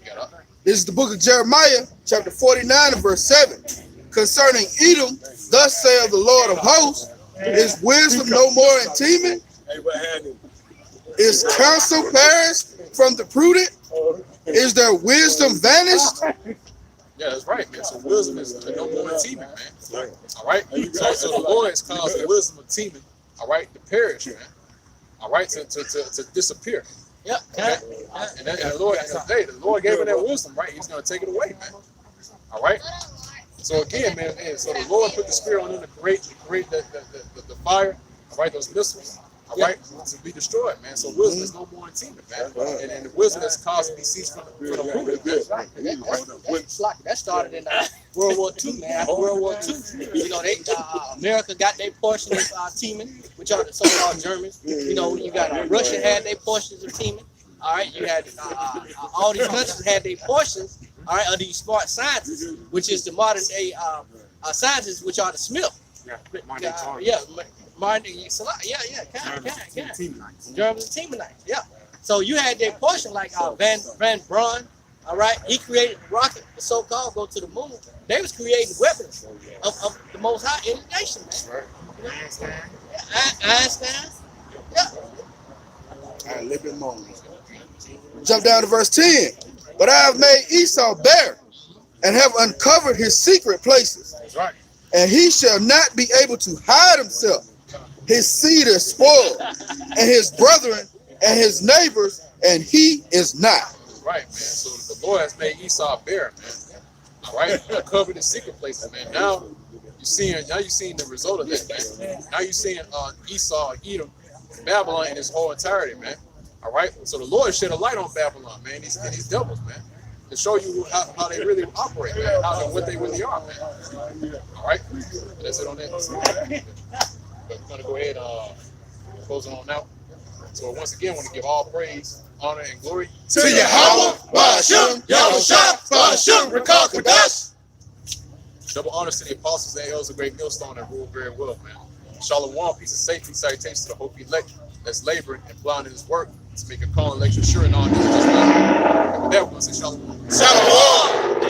You got it. This is the book of Jeremiah, chapter 49 and verse 7. Concerning Edom, thus saith the Lord of hosts, is wisdom no more in Teman? Hey, what happened? Is counsel perished from the prudent? Is their wisdom vanished? Yeah, that's right, man. So wisdom is no more in Teman, man. All right. So the Lord has caused the wisdom of Teman, all right, to perish, man. All right, to disappear. Yep. Okay? And the Lord, at the end of the day, the Lord gave him that wisdom, right? He's going to take it away, man. All right. So again, man, so the Lord put the spirit on them to create the fire, all right, those missiles, all right, to be destroyed, man. So wisdom is no more in Teman, man. And the wisdom that's caused to be ceased from the prudent. That started in World War II, man. After World War II, you know, America got their portion of Teman, which are the so-called Germans. You know, you got Russia had their portions of Teman. All right, you had all these countries had their portions. All right, of these smart scientists, which is the modern day scientists, which are the Smith. Yeah, Martin, kind of. Germans and Temanites, yeah. So you had their portion like Van Braun, all right. He created the rocket, the so-called go to the moon. They was creating weapons of the most high in the nation, man. You know? Einstein. Yeah. All right, a little bit more. Jump down to verse 10. But I have made Esau bare, and have uncovered his secret places. That's right. And he shall not be able to hide himself. His seed is spoiled, and his brethren and his neighbors, and he is not. Right, man. So the Lord has made Esau bare, man. All right, uncovered his secret places, man. Now you're seeing the result of that, man. Now you're seeing Esau, Edom, Babylon in its whole entirety, man. All right, so the Lord shed a light on Babylon, man. These devils, man, to show you how they really operate, man, what they really are, man. All right, that's it on that. But we're gonna go ahead and close it on now. So once again, I want to give all praise, honor, and glory To Yahweh, Ba'ashem, Yahushua, Ba'ashem, Rakah Kodash. double honors to the apostles and elders of Great Millstone that rule very well, man. Shalom, peace and safety, salutations to the hope elect that's laboring and plowing in his work to make a call and election sure and all things just well. And with that, we're going to say shalom. Shalom.